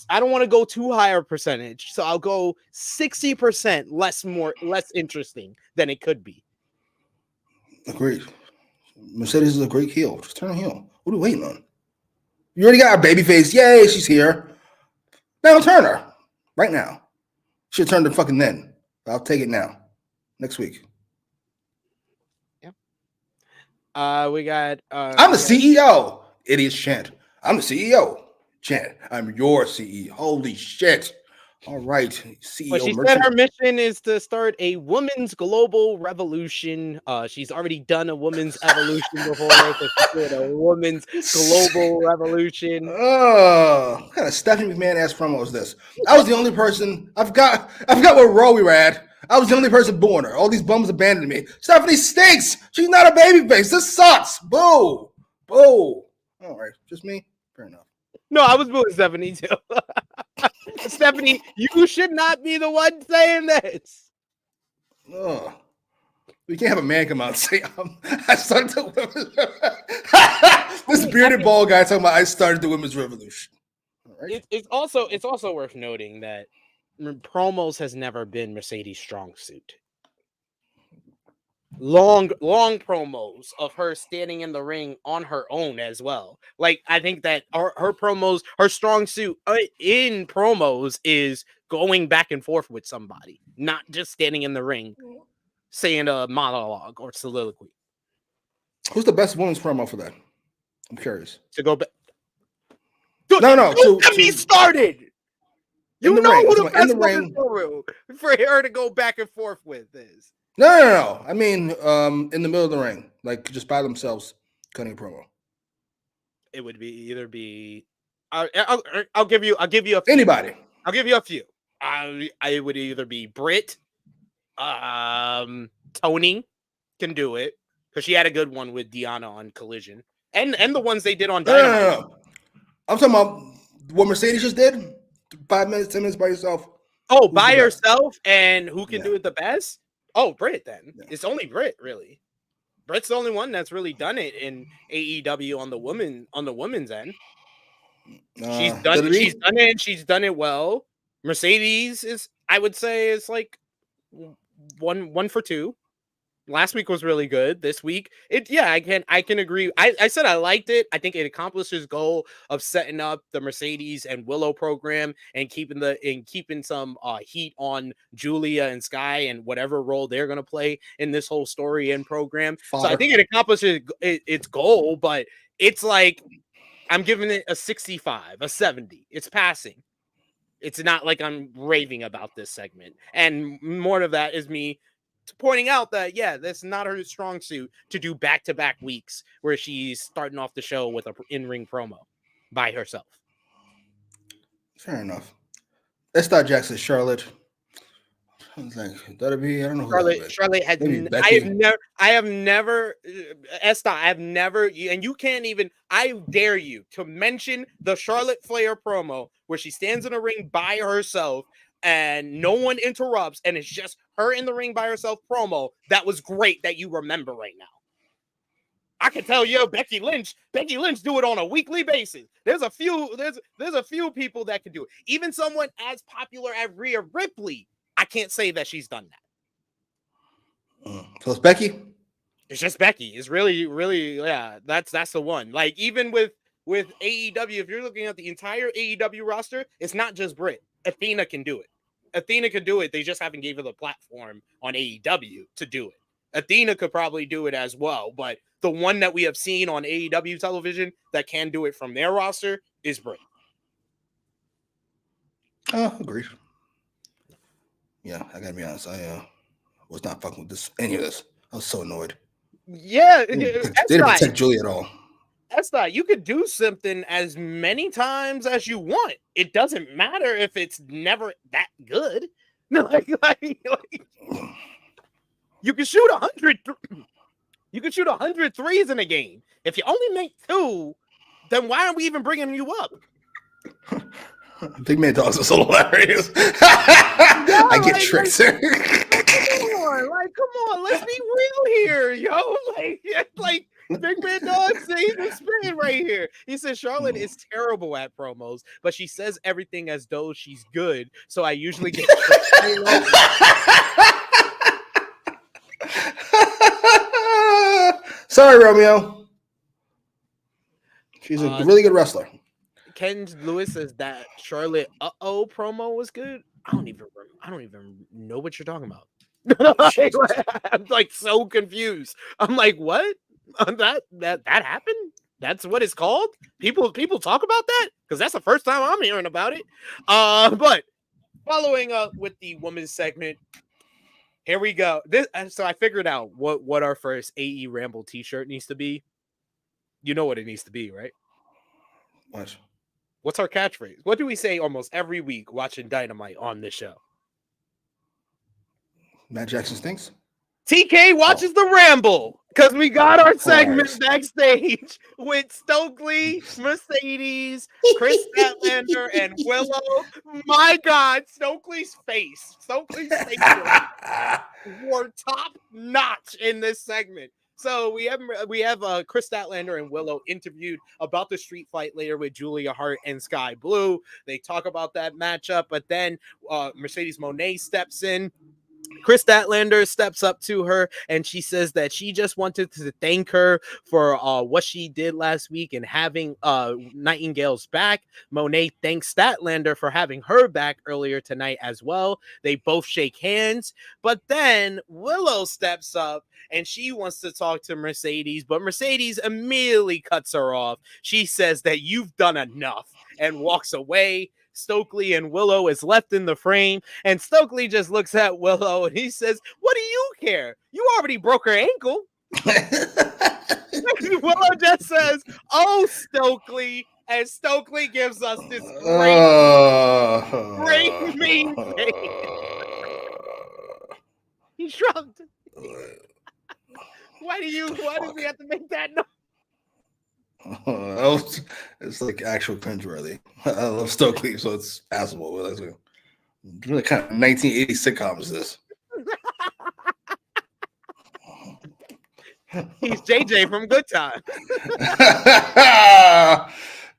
I don't want to go too high a percentage. So I'll go 60% less interesting than it could be. Agreed. Mercedes is a great heel. Just turn her heel. What are we waiting on? You already got our babyface. Yay, she's here. Now turn her. Right now. Should turn the fucking then. I'll take it now. Next week. Yeah. We got I'm the CEO. Idiots chant. I'm the CEO. Chant. I'm your CEO. Holy shit. All right. CEO. Well, she said her mission is to start a women's global revolution. She's already done a women's evolution before. So she did a women's global revolution. Oh, what kind of Stephanie McMahon ass promo is this? I was the only person. I forgot what row we were at. I was the only person born her. All these bums abandoned me. Stephanie stinks. She's not a babyface. This sucks. Boo. Boo. All right. Just me? Fair enough. No, I was booing Stephanie too. Stephanie, you should not be the one saying this. Oh, we can't have a man come out and say I started the women's. This bearded bald guy talking about I started the women's revolution. All right. It's also worth noting that promos has never been Mercedes' strong suit. Long promos of her standing in the ring on her own as well. Like, I think that her promos, her strong suit in promos is going back and forth with somebody, not just standing in the ring saying a monologue or soliloquy. Who's the best women's promo for that? I'm curious. To go back. No. Get me started. You know who the best in the ring for her to go back and forth with is. No. I mean, in the middle of the ring, like just by themselves, cutting a promo. It would be. I'll give you a few. Anybody. I'll give you a few. I would either be Britt. Tony can do it because she had a good one with Deanna on Collision, and the ones they did on Dynamite. No. I'm talking about what Mercedes just did. 5 minutes, 10 minutes by yourself. Oh, by herself, and who can do it the best? Oh, Britt. Then it's only Britt, really. Britt's the only one that's really done it in AEW on the women's end. She's done it, and she's done it well. Mercedes is, I would say, is like one for two. Last week was really good. This week, I can agree. I said I liked it. I think it accomplished its goal of setting up the Mercedes and Willow program and keeping some heat on Julia and Sky and whatever role they're gonna play in this whole story and program. So I think it accomplished its goal, but it's like I'm giving it a 65, a 70. It's passing. It's not like I'm raving about this segment, and more of that is me pointing out that, that's not her strong suit to do back-to-back weeks where she's starting off the show with an in-ring promo by herself. Fair enough. Let's start Jackson Charlotte. I was like, that'll be, I don't know. Charlotte had, I have never, and you can't even, I dare you to mention the Charlotte Flair promo where she stands in a ring by herself and no one interrupts, and it's just her in the ring by herself promo. That was great that you remember right now. I can tell you, Becky Lynch do it on a weekly basis. There's a few people that can do it. Even someone as popular as Rhea Ripley, I can't say that she's done that. So it's Becky. It's just Becky. It's really, really, yeah. That's the one. Like even with AEW, if you're looking at the entire AEW roster, it's not just Britt. Athena can do it. Athena could do it. They just haven't gave her the platform on AEW to do it. Athena could probably do it as well, but the one that we have seen on AEW television that can do it from their roster is Britt. Agreed. Yeah, I gotta be honest. I was not fucking with any of this. I was so annoyed. Yeah, they didn't protect Julie at all. That's not. You could do something as many times as you want. It doesn't matter if it's never that good. No, like you can shoot 100. You can shoot 100 threes in a game. If you only make 2, then why are we even bringing you up? Big Man Dogs is so hilarious. I get tricks. Come on, let's be real here, yo. Like Big Man Dog saying the spin right here. He says Charlotte is terrible at promos, but she says everything as though she's good. So I usually get. Sorry, Romeo. She's a really good wrestler. Ken Lewis says that Charlotte promo was good. I don't even know what you're talking about. I'm like so confused. I'm like, what? That happened? That's what it's called? People talk about that? Because that's the first time I'm hearing about it. But following up with the women's segment, here we go. So I figured out what our first AEWramble t-shirt needs to be. You know what it needs to be, right? What? What's our catchphrase? What do we say almost every week watching Dynamite on this show? Matt Jackson stinks? TK watches the Ramble because we got our segment backstage with Stokely, Mercedes, Chris Statlander, and Willow. My God, Stokely's face were top notch in this segment. So we have Chris Statlander and Willow interviewed about the street fight later with Julia Hart and Sky Blue. They talk about that matchup, but then Mercedes Mone steps in. Chris Statlander steps up to her and she says that she just wanted to thank her for what she did last week and having Nightingale's back. Monet thanks Statlander for having her back earlier tonight as well. They both shake hands, but then Willow steps up and she wants to talk to Mercedes, but Mercedes immediately cuts her off. She says that you've done enough and walks away. Stokely and Willow is left in the frame, and Stokely just looks at Willow and he says, "What do you care? You already broke her ankle." Willow just says, "Oh, Stokely," and Stokely gives us this great mean face. He shrugged. Why did we have to make that noise? It's like actual cringeworthy. I love Stokely, so it's passable. It's really kind of 1980s sitcom is this? He's JJ from Good Time.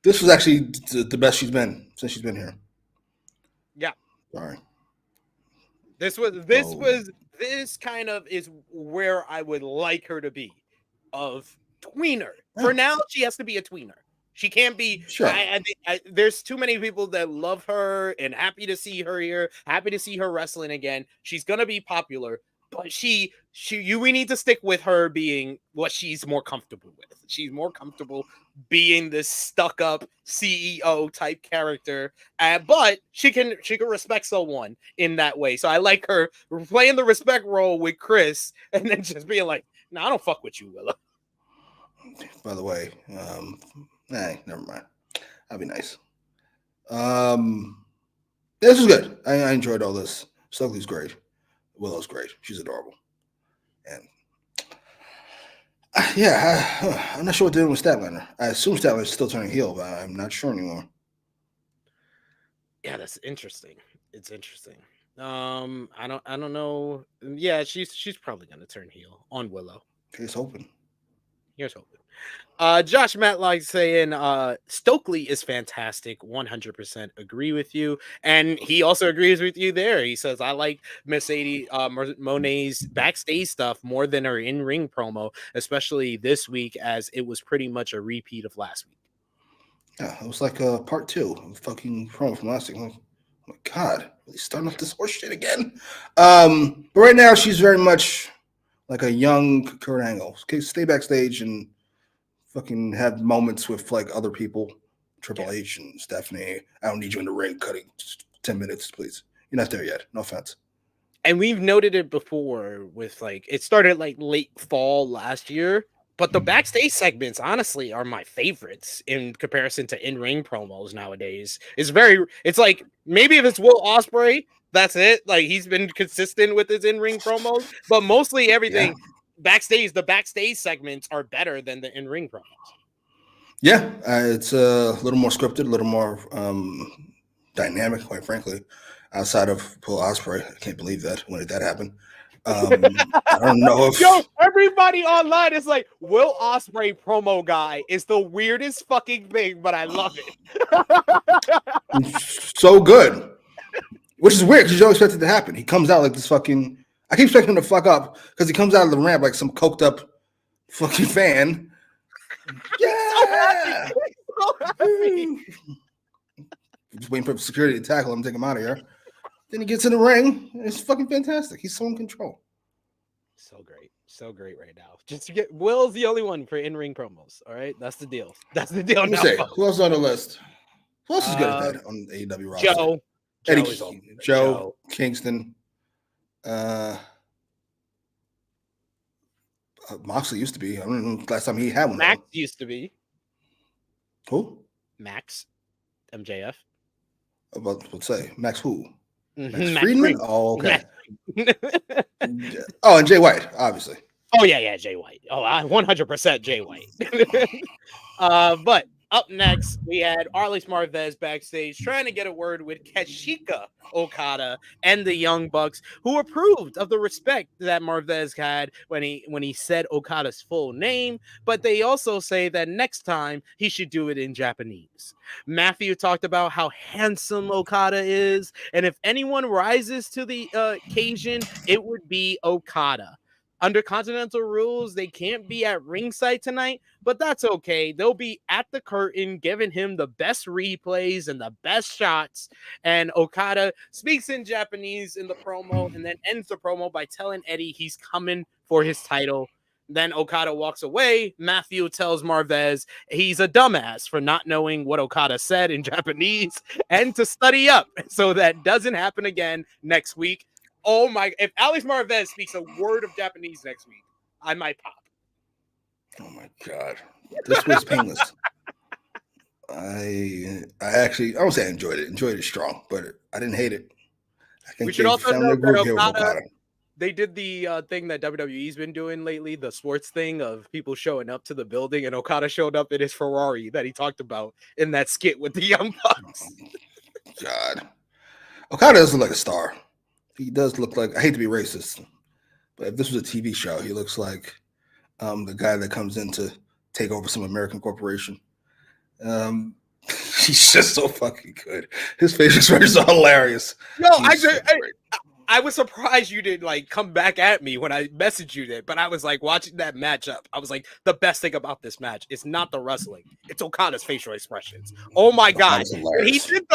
This was actually the best she's been since she's been here. Yeah. Sorry. This kind of is where I would like her to be. Of tweener. For now, she has to be a tweener. She can't be. Sure. I think there's too many people that love her and happy to see her here, happy to see her wrestling again. She's gonna be popular, but we need to stick with her being what she's more comfortable with. She's more comfortable being this stuck-up CEO type character, but she can respect someone in that way. So I like her playing the respect role with Chris, and then just being like, "No, I don't fuck with you, Willow." By the way, never mind. That'd be nice. This was good. I enjoyed all this. Stokely's great. Willow's great. She's adorable. And I'm not sure what they're doing with Statlander. I assume Statlander's still turning heel, but I'm not sure anymore. Yeah, that's interesting. It's interesting. I don't know. Yeah, she's probably gonna turn heel on Willow. She's hoping. Here's hoping. Josh Matlock saying Stokely is fantastic. 100% agree with you. And he also agrees with you there. He says, I like Mercedes Monet's backstage stuff more than her in-ring promo, especially this week as it was pretty much a repeat of last week. Yeah, it was like part 2 of fucking promo from last week. Oh my God, really starting off this horse shit again. But right now she's very much like a young Kurt Angle. Okay, stay backstage and fucking have moments with like other people, Triple H and Stephanie. I don't need you in the ring cutting 10 minutes, please. You're not there yet. No offense. And we've noted it before with like it started like late fall last year, but the backstage segments honestly are my favorites in comparison to in-ring promos nowadays. It's like maybe if it's Will Ospreay, that's it. Like he's been consistent with his in-ring promos, but mostly everything backstage, the backstage segments are better than the in-ring promos. Yeah, it's a little more scripted, a little more dynamic, quite frankly, outside of Will Ospreay. I can't believe that. When did that happen? I don't know if... Yo, everybody online is like, Will Ospreay promo guy is the weirdest fucking thing, but I love it. So good. Which is weird because you don't expect it to happen. He comes out like this fucking... I keep expecting him to fuck up because he comes out of the ramp like some coked up fucking fan. Yeah! So happy. Just waiting for security to tackle him, take him out of here. Then he gets in the ring. And it's fucking fantastic. He's so in control. So great right now. Just to get Will's the only one for in-ring promos. All right, that's the deal. That's the deal. Let me say, who else on the list? Who else is good at that on the AEW roster? Joe Kingston. Moxley used to be. I don't know last time he had one. Max used to be. Who? Max. MJF. Let's say Max who? Max Max Friedman? Oh, okay. Oh, and Jay White, obviously. Oh, yeah, Jay White. Oh, 100% Jay White. But up next, we had Arlis Marvez backstage trying to get a word with Kazuchika Okada and the Young Bucks, who approved of the respect that Marvez had when he said Okada's full name, but they also say that next time he should do it in Japanese. Matthew talked about how handsome Okada is, and if anyone rises to the occasion, it would be Okada. Under Continental rules, they can't be at ringside tonight, but that's okay. They'll be at the curtain, giving him the best replays and the best shots. And Okada speaks in Japanese in the promo and then ends the promo by telling Eddie he's coming for his title. Then Okada walks away. Matthew tells Marvez he's a dumbass for not knowing what Okada said in Japanese and to study up so that doesn't happen again next week. Oh my, if Alex Marvez speaks a word of Japanese next week, I might pop. Oh my God. This was painless. I won't say I enjoyed it. Enjoyed it strong, but I didn't hate it. I think we should also know that Okada, they did the thing that WWE's been doing lately, the sports thing of people showing up to the building, and Okada showed up in his Ferrari that he talked about in that skit with the Young Bucks. Oh, God. Okada does look like a star. He does look like, I hate to be racist, but if this was a TV show, he looks like the guy that comes in to take over some American corporation. He's just so fucking good. His facial expressions are hilarious. No, I was surprised you didn't like come back at me when I messaged you that, but I was like watching that matchup. I was like, the best thing about this match is not the wrestling, it's Okada's facial expressions. Oh my God. He did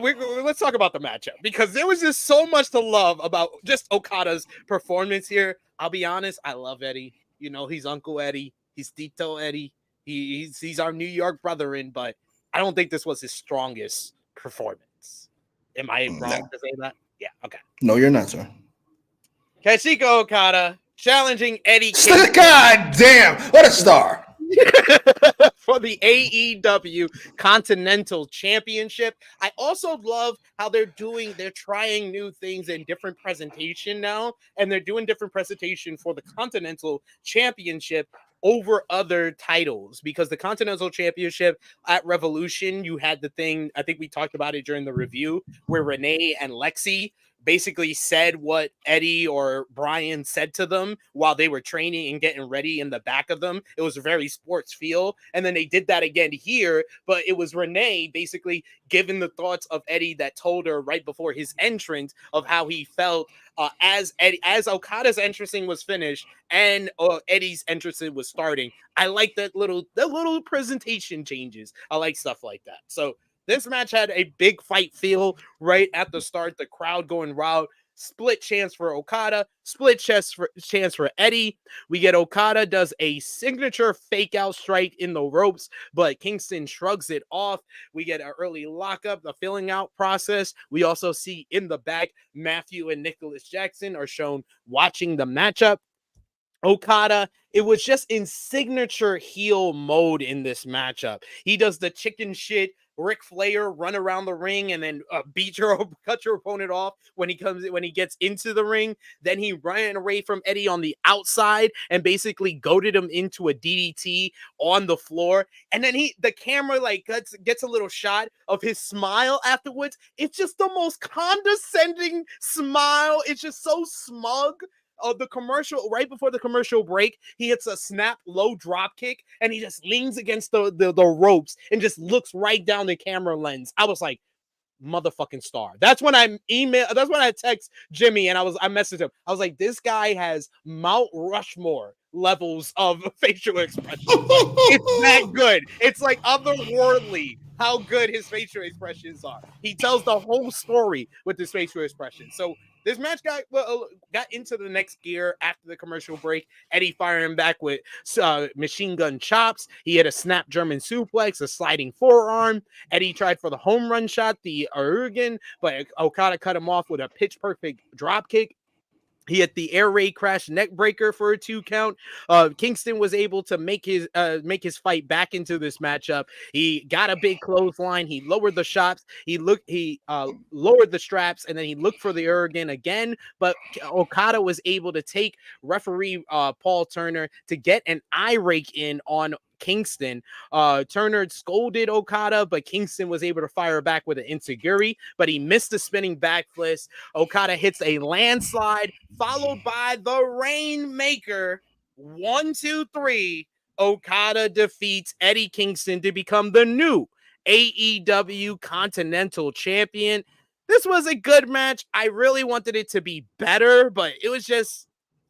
let's talk about the matchup because there was just so much to love about just Okada's performance here. I'll be honest, I love Eddie. You know, he's Uncle Eddie. He's Tito Eddie. He's our New York brethren, but I don't think this was his strongest performance. Am I wrong to say that? Yeah, okay. No, you're not, sir. Kazuchika Okada challenging Eddie King. God damn, what a star. For the AEW Continental Championship. I also love how they're trying new things in different presentation now, and they're doing different presentation for the Continental Championship over other titles, because the Continental Championship at Revolution, you had the thing, I think we talked about it during the review, where Renee and Lexi basically said what Eddie or Brian said to them while they were training and getting ready in the back of them. It was a very sports feel. And then they did that again here, but it was Renee basically giving the thoughts of Eddie that told her right before his entrance of how he felt as Okada's entrance was finished and Eddie's entrance was starting. I like the little presentation changes. I like stuff like that. So this match had a big fight feel right at the start. The crowd going wild. Split chance for Okada. Split chance for Eddie. We get Okada does a signature fake out strike in the ropes, but Kingston shrugs it off. We get an early lockup, the filling out process. We also see in the back, Matthew and Nicholas Jackson are shown watching the matchup. Okada, it was just in signature heel mode in this matchup. He does the chicken shit, Ric Flair run around the ring and then cut your opponent off when he gets into the ring. Then he ran away from Eddie on the outside and basically goaded him into a DDT on the floor. And then the camera like gets a little shot of his smile afterwards. It's just the most condescending smile. It's just so smug. The commercial, right before the commercial break, he hits a snap low drop kick and he just leans against the ropes and just looks right down the camera lens. I was like, motherfucking star. That's when I text Jimmy and I messaged him. I was like, this guy has Mount Rushmore levels of facial expression. It's that good. It's like otherworldly how good his facial expressions are. He tells the whole story with his facial expressions. So this match got into the next gear after the commercial break. Eddie firing back with machine gun chops. He had a snap German suplex, a sliding forearm. Eddie tried for the home run shot, the Urugan, but Okada cut him off with a pitch perfect drop kick. He hit the air raid crash neck breaker for a 2 count. Kingston was able to make his fight back into this matchup. He got a big clothesline. He lowered the shots. He lowered the straps, and then he looked for the Urugan again. But Okada was able to take referee Paul Turner to get an eye rake in on Kingston. Turner scolded Okada, but Kingston was able to fire back with an enziguri, but he missed the spinning back fist. Okada hits a landslide, followed by the Rainmaker. 1, 2, 3. Okada defeats Eddie Kingston to become the new AEW Continental Champion. This was a good match. I really wanted it to be better, but it was just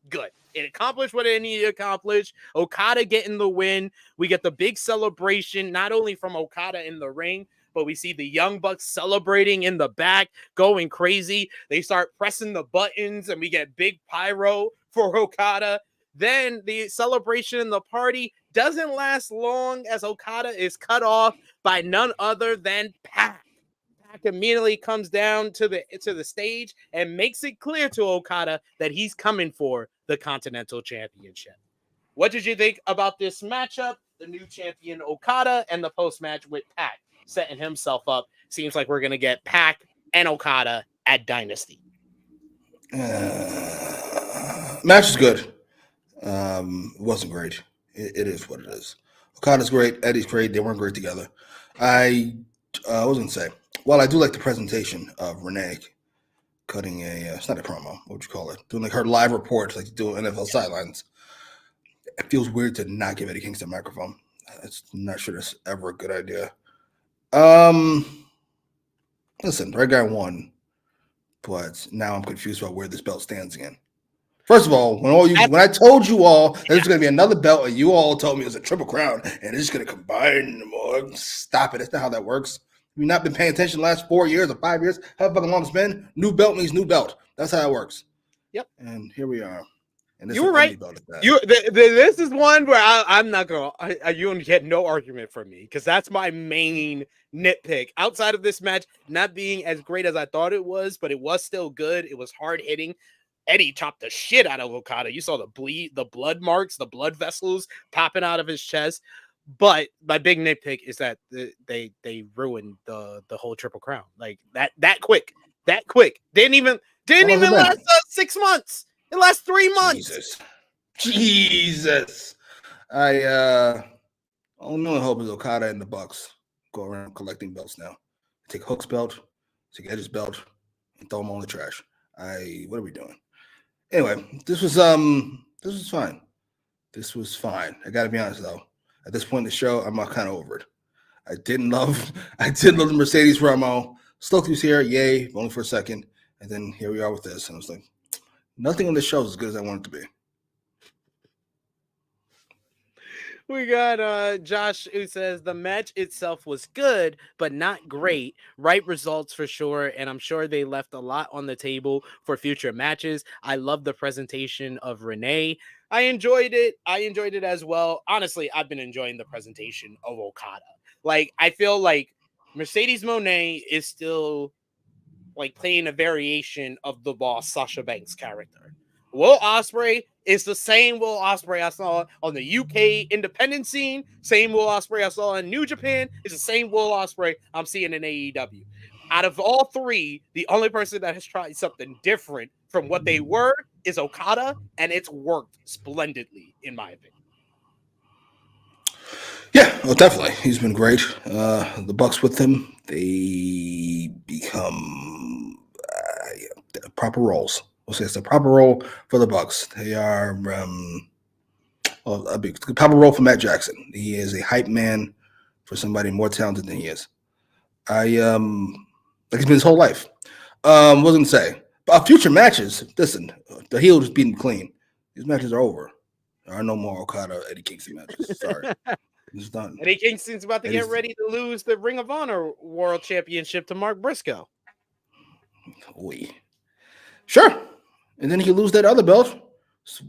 good. It accomplished what it needed to accomplish. Okada getting the win. We get the big celebration, not only from Okada in the ring, but we see the Young Bucks celebrating in the back, going crazy. They start pressing the buttons, and we get big pyro for Okada. Then the celebration and the party doesn't last long as Okada is cut off by none other than Pac. Pac immediately comes down to the stage and makes it clear to Okada that he's coming for the Continental Championship. What did you think about this matchup? The new champion Okada and the post-match with Pac setting himself up. Seems like we're going to get Pac and Okada at Dynasty. Match is good. It wasn't great. It is what it is. Okada's great. Eddie's great. They weren't great together. I was going to say, well, I do like the presentation of Renee cutting it's not a promo. What would you call it? Doing like her live reports like you do NFL sidelines. It feels weird to not give Eddie Kingston a microphone. I'm not sure that's ever a good idea. Listen, Red Guy won, but now I'm confused about where this belt stands again. First of all, when I told you all that there's going to be another belt, and you all told me it was a Triple Crown, and it's going to combine them all. Stop it. That's not how that works. You've not been paying attention the last 4 years or 5 years. How fucking long it's been? New belt means new belt. That's how it works. Yep. And here we are. And you were right. This is one where I'm not going to, you get no argument from me because that's my main nitpick. Outside of this match not being as great as I thought it was, but it was still good. It was hard hitting. Eddie chopped the shit out of Okada. You saw the blood marks, the blood vessels popping out of his chest. But my big nitpick is that they ruined the whole Triple Crown like that quick. Didn't even last 6 months. It lasts 3 months. Jesus. I only hope is Okada and the Bucks go around collecting belts now. Take Hook's belt, take Edge's belt, and throw them all in the trash. What are we doing? Anyway, this was fine. This was fine. I got to be honest though. At this point in the show, I'm kind of over it. I did love the Mercedes promo. Stokely was here, yay, only for a second, and then here we are with this, and I was like, nothing on this show is as good as I want it to be. We got Josh who says the match itself was good, but not great. Right results for sure, and I'm sure they left a lot on the table for future matches. I love the presentation of Renee. I enjoyed it. I enjoyed it as well. Honestly, I've been enjoying the presentation of Okada. Like, I feel like Mercedes Moné is still like playing a variation of the boss Sasha Banks character. Will Ospreay is the same Will Ospreay I saw on the UK independent scene. Same Will Ospreay I saw in New Japan. It's the same Will Ospreay I'm seeing in AEW. Out of all three, the only person that has tried something different from what they were is Okada, and it's worked splendidly, in my opinion. Yeah, well, definitely. He's been great. The Bucks with him, they become proper roles. We'll say it's the proper role for the Bucks. They are a big proper role for Matt Jackson. He is a hype man for somebody more talented than he is. Like he's been his whole life. What was I gonna say? But future matches, listen, the heel just beating clean. These matches are over. There are no more Okada Eddie Kingston matches. Sorry. It's done. Eddie Kingston's about to get ready to lose the Ring of Honor World Championship to Mark Briscoe. Sure. And then he can lose that other belt,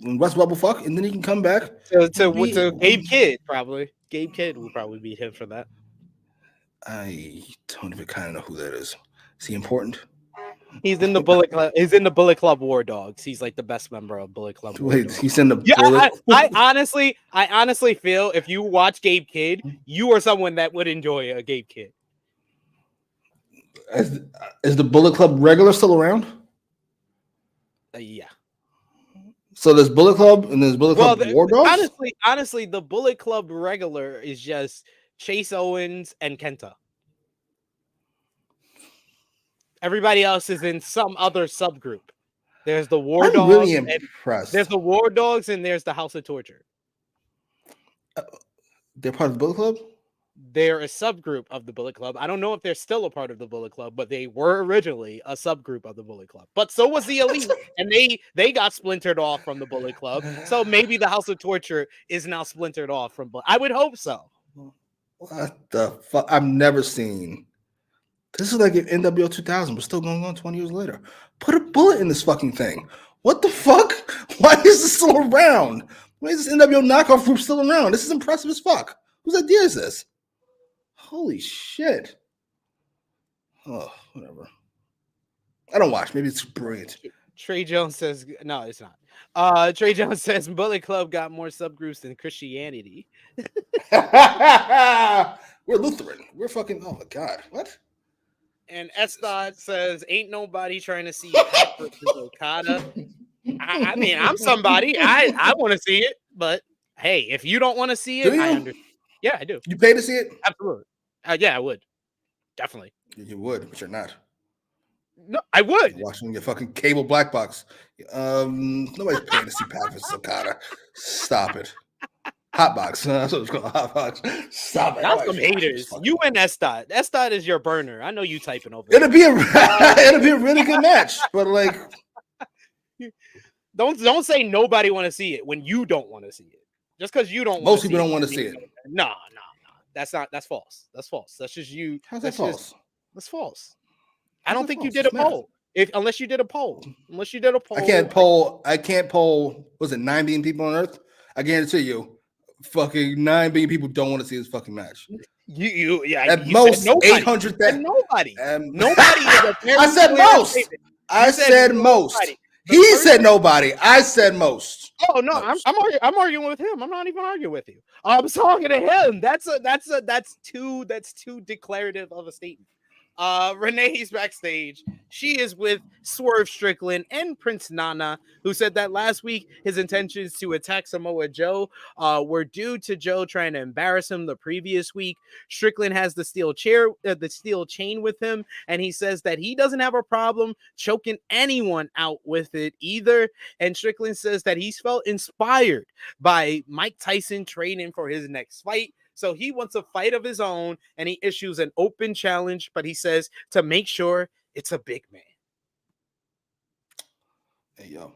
West Bubble Fuck, and then he can come back. To Gabe Kidd, probably. Gabe Kidd will probably beat him for that. I don't even kind of know who that is. Is he important? He's in the Bullet Club. He's in the Bullet Club War Dogs. He's like the best member of Bullet Club. He's in the Bullet. I honestly feel if you watch Gabe Kidd, you are someone that would enjoy a Gabe Kidd. Is the Bullet Club regular still around? Yeah. So there's Bullet Club and there's Bullet Club War Dogs? Honestly, the Bullet Club regular is just Chase Owens and Kenta. Everybody else is in some other subgroup. There's the War Dogs. Really impressed. There's the War Dogs and there's the House of Torture. They're part of the Bullet Club? They're a subgroup of the Bullet Club. I don't know if they're still a part of the Bullet Club, but they were originally a subgroup of the Bullet Club. But so was the Elite, and they got splintered off from the Bullet Club. So maybe the House of Torture is now splintered off from. I would hope so. What the fuck? I've never seen. This is like an NWO 2000, but still going on 20 years later. Put a bullet in this fucking thing. What the fuck? Why is this still around? Why is this NWO knockoff group still around? This is impressive as fuck. Whose idea is this? Holy shit. Oh, whatever. I don't watch. Maybe it's brilliant. Trey Jones says, no, it's not. Trey Jones says Bullet Club got more subgroups than Christianity. We're Lutheran. We're fucking, oh my God. What? And Estad says, ain't nobody trying to see Pat versus Okada. I mean, I'm somebody. I want to see it, but hey, if you don't want to see it, I understand. Yeah, I do. You pay to see it? Absolutely. Yeah, I would. Definitely. You would, but you're not. No, I would. You're watching your fucking cable black box. Nobody's paying to see Pat versus Okada. Stop it. Hotbox. That's what it's called. Hotbox. Stop it. That's some haters. You and Estad. Estad is your burner. I know you typing over. It'll be a really good match, but like, don't say nobody want to see it when you don't want to see it. Just because you don't. Most people don't want to see it. No. That's false. That's false. That's just you. How's that false? That's false. I don't think you did a poll. Unless you did a poll. I can't poll. Was it 9 billion people on Earth? I guarantee you, fucking 9 billion people don't want to see this fucking match. At most 800,000. Nobody. Nobody. I said most. I said most. He said nobody. I said most. Oh no, I'm arguing with him. I'm not even arguing with you. I'm talking to him. That's too declarative of a statement. Renee's backstage. She is with Swerve Strickland and Prince Nana, who said that last week his intentions to attack Samoa Joe were due to Joe trying to embarrass him the previous week. Strickland has the steel chain with him, and he says that he doesn't have a problem choking anyone out with it either. And Strickland says that he's felt inspired by Mike Tyson training for his next fight. So he wants a fight of his own, and he issues an open challenge, but he says to make sure it's a big man. Hey, yo.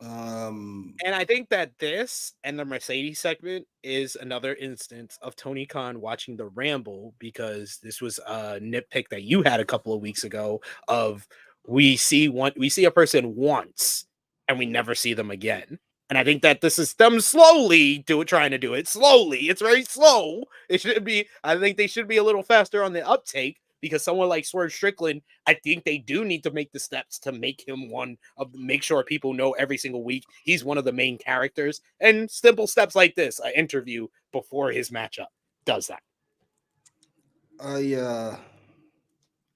And I think that this and the Mercedes segment is another instance of Tony Khan watching the Ramble, because this was a nitpick that you had a couple of weeks ago of we see a person once and we never see them again. And I think that this is them trying to do it slowly. It's very slow. I think they should be a little faster on the uptake, because someone like Swerve Strickland, I think they do need to make the steps to make him make sure people know every single week he's one of the main characters. And simple steps like this, an interview before his matchup, does that.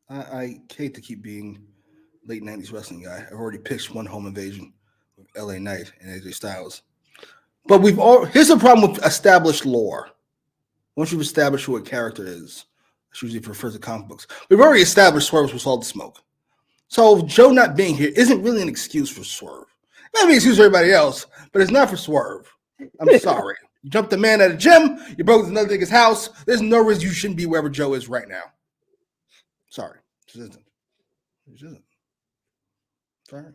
I hate to keep being late 90s wrestling guy. I've already pitched one home invasion with LA Knight and AJ Styles. But here's the problem with established lore. Once you've established who a character is, it's usually refers to comic books. We've already established Swerve was all the smoke. So Joe not being here isn't really an excuse for Swerve. It might be an excuse for everybody else, but it's not for Swerve. I'm sorry. You jumped a man at a gym, you broke another nigga's house. There's no reason you shouldn't be wherever Joe is right now. Sorry. It isn't. Sorry.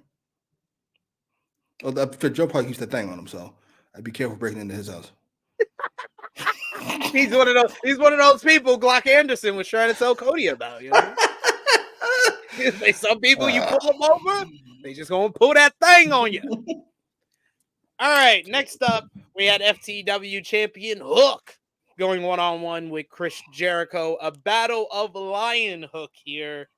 Well, Joe probably keeps that thing on him, so I'd be careful breaking into his house. He's one of those people Glock Anderson was trying to tell Cody about, you know? Some people you pull them over, they just gonna pull that thing on you. All right, next up, we had FTW champion Hook going one-on-one with Chris Jericho, a battle of Lion Hook here.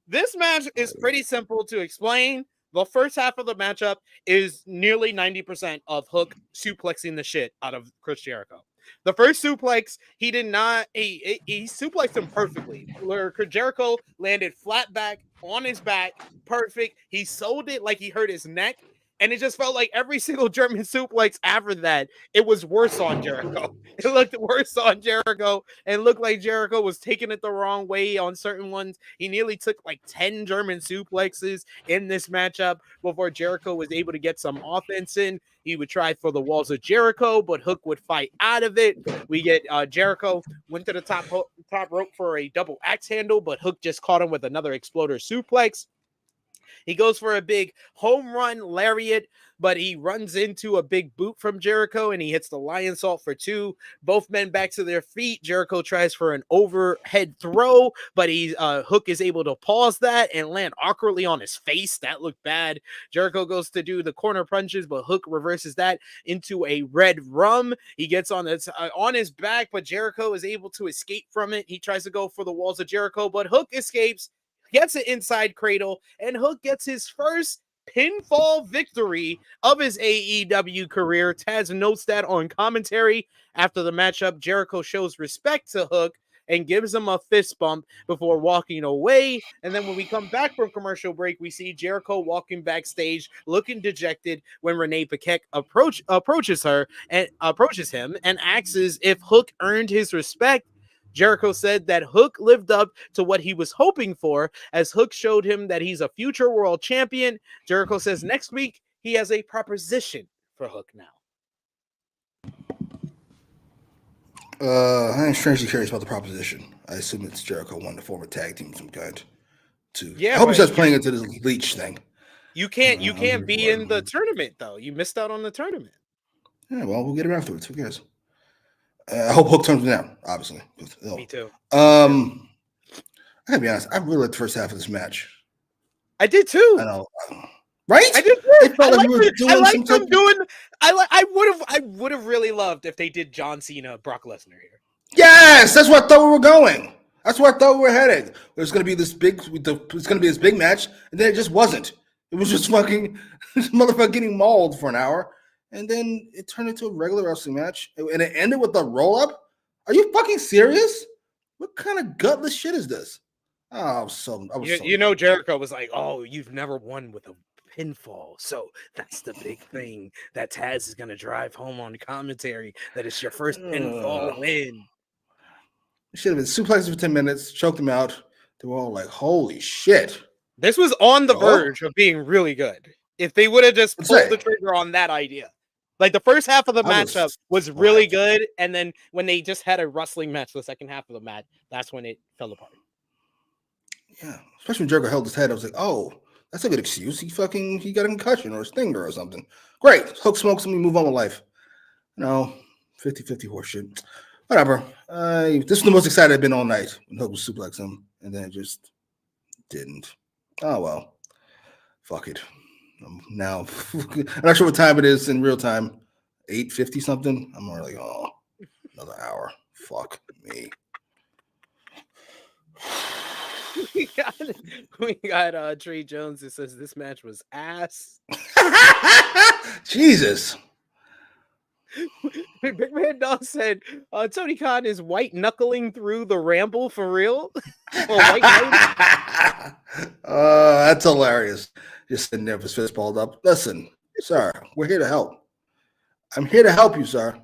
This match is pretty simple to explain. The first half of the matchup is nearly 90% of Hook suplexing the shit out of Chris Jericho. The first suplex, he suplexed him perfectly. Where Jericho landed flat back on his back, perfect. He sold it like he hurt his neck. And it just felt like every single German suplex after that, it was worse on Jericho. It looked worse on Jericho and looked like Jericho was taking it the wrong way on certain ones. He nearly took like 10 German suplexes in this matchup before Jericho was able to get some offense in. He would try for the walls of Jericho, but Hook would fight out of it. We get Jericho went to the top rope for a double axe handle, but Hook just caught him with another exploder suplex. He goes for a big home run lariat, but he runs into a big boot from Jericho, and he hits the lion salt for 2. Both men back to their feet. Jericho tries for an overhead throw, but Hook is able to pause that and land awkwardly on his face. That looked bad. Jericho goes to do the corner punches, but Hook reverses that into a red rum. He gets on his back, but Jericho is able to escape from it. He tries to go for the walls of Jericho, but Hook escapes. Gets an inside cradle, and Hook gets his first pinfall victory of his AEW career. Taz notes that on commentary. After the matchup, Jericho shows respect to Hook and gives him a fist bump before walking away. And then when we come back from commercial break, we see Jericho walking backstage looking dejected when Renee Paquette approaches him and asks if Hook earned his respect. Jericho said that Hook lived up to what he was hoping for, as Hook showed him that he's a future world champion. Jericho says next week he has a proposition for Hook now. I'm strangely curious about the proposition. I assume it's Jericho wanting to form a tag team of some kind. I hope he's just playing into this leech thing. You can't be in the tournament though. You missed out on the tournament. Yeah, well, we'll get him afterwards. Who cares? I hope Hook turns him down, obviously. Me too. I gotta be honest, I really liked the first half of this match. I did too. I know. Right? I did too. I would have really loved if they did John Cena, Brock Lesnar here. Yes, that's where I thought we were going. That's where I thought we were headed. There's gonna be this big match, and then it just wasn't. It was just fucking this motherfucker getting mauled for an hour. And then it turned into a regular wrestling match, and it ended with a roll-up? Are you fucking serious? What kind of gutless shit is this? Oh, you know, Jericho was like, "Oh, you've never won with a pinfall, so that's the big thing that Taz is going to drive home on commentary. That it's your first pinfall win." Should have been suplexed for 10 minutes, choked them out. They were all like, "Holy shit!" This was on the verge of being really good if they would have just pulled the trigger on that idea. Like the first half of the matchup was really good, and then when they just had a wrestling match, the second half of the match, that's when it fell apart. Yeah, especially when Jericho held his head, I was like, "Oh, that's a good excuse. He got a concussion or a stinger or something. Great, hook smokes and we move on with life." No, 50-50 horseshit. Whatever. This was the most excited I've been all night when Hook was suplex him, and then it just didn't. Oh well, fuck it. Now I'm not sure what time it is in real time. 8:50 something. I'm already like, oh, another hour. Fuck me. we got Trey Jones that says this match was ass. Jesus. Big Man Dog said Tony Khan is white knuckling through the Ramble for real. That's hilarious. Just sitting there with his fist balled up. Listen, sir, we're here to help. I'm here to help you, sir.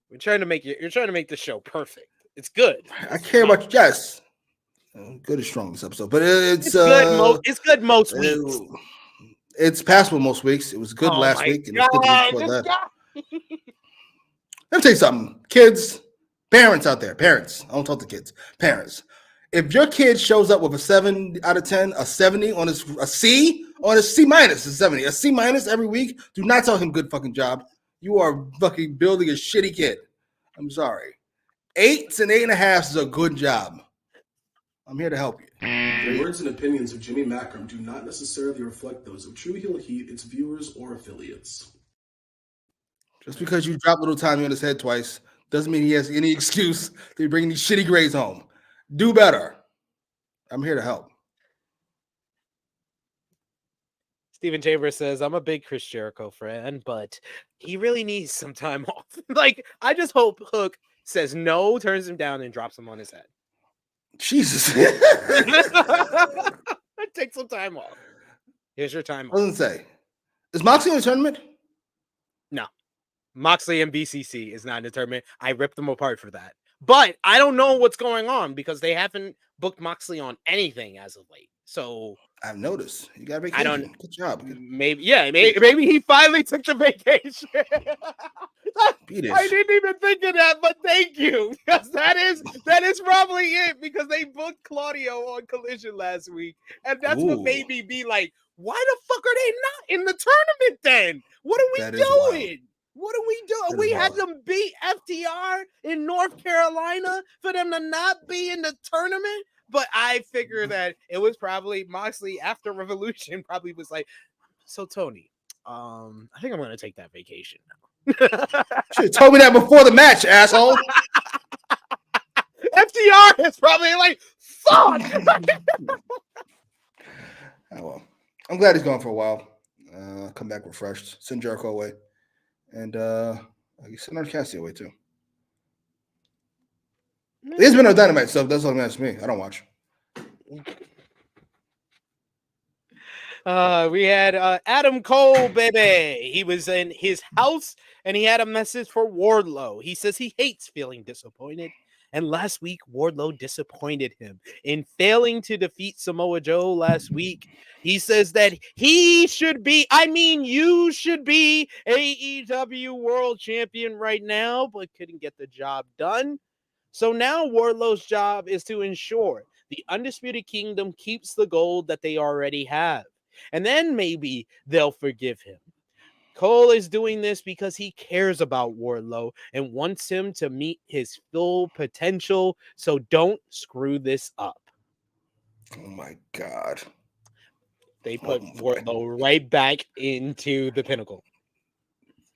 You're trying to make the show perfect. It's good. I care about you. Yes. Good is strong this episode, but it's good. It's good most weeks. It's passable most weeks. It was good last week, and it's good before that. Let me tell you something, kids, parents out there, parents. I don't talk to kids. Parents, if your kid shows up with a 7 out of 10, a 70 on a C, on a C minus, a 70, a C minus every week, do not tell him good fucking job. You are fucking building a shitty kid. I'm sorry. 8s and 8.5s is a good job. I'm here to help you. The words and opinions of Jimmy Macram do not necessarily reflect those of True Heel Heat, its viewers, or affiliates. Just because you drop little Tommy on his head twice doesn't mean he has any excuse to be bringing these shitty grades home. Do better. I'm here to help. Steven Chambers says, I'm a big Chris Jericho fan, but he really needs some time off. Like, I just hope Hook says no, turns him down, and drops him on his head. Jesus. Take some time off. Here's your time off. Doesn't say. Is Moxley in the tournament? No. Moxley and BCC is not in the tournament. I ripped them apart for that. But I don't know what's going on because they haven't booked Moxley on anything as of late. So I've noticed. You got vacation. Good job. Maybe he finally took the vacation. I didn't even think of that, but thank you. Because that is probably it, because they booked Claudio on Collision last week. And that's what made me be like, why the fuck are they not in the tournament then? What are we doing? What are we doing? We had them beat FTR in North Carolina for them to not be in the tournament. But I figure that it was probably Moxley after Revolution probably was like, so Tony, I think I'm going to take that vacation now. Should have told me that before the match, asshole. FTR is probably like, fuck. Oh, well. I'm glad he's gone for a while. Come back refreshed. Send Jericho away. And send our Cassie away too. He's been on Dynamite stuff. That's all that matters to me. I don't watch. We had Adam Cole, baby. He was in his house and he had a message for Wardlow. He says he hates feeling disappointed. And last week, Wardlow disappointed him in failing to defeat Samoa Joe last week. He says that you should be AEW World Champion right now, but couldn't get the job done. So now Wardlow's job is to ensure the Undisputed Kingdom keeps the gold that they already have. And then maybe they'll forgive him. Cole is doing this because he cares about Wardlow and wants him to meet his full potential. So don't screw this up. Oh my God. They put Wardlow right back into the pinnacle.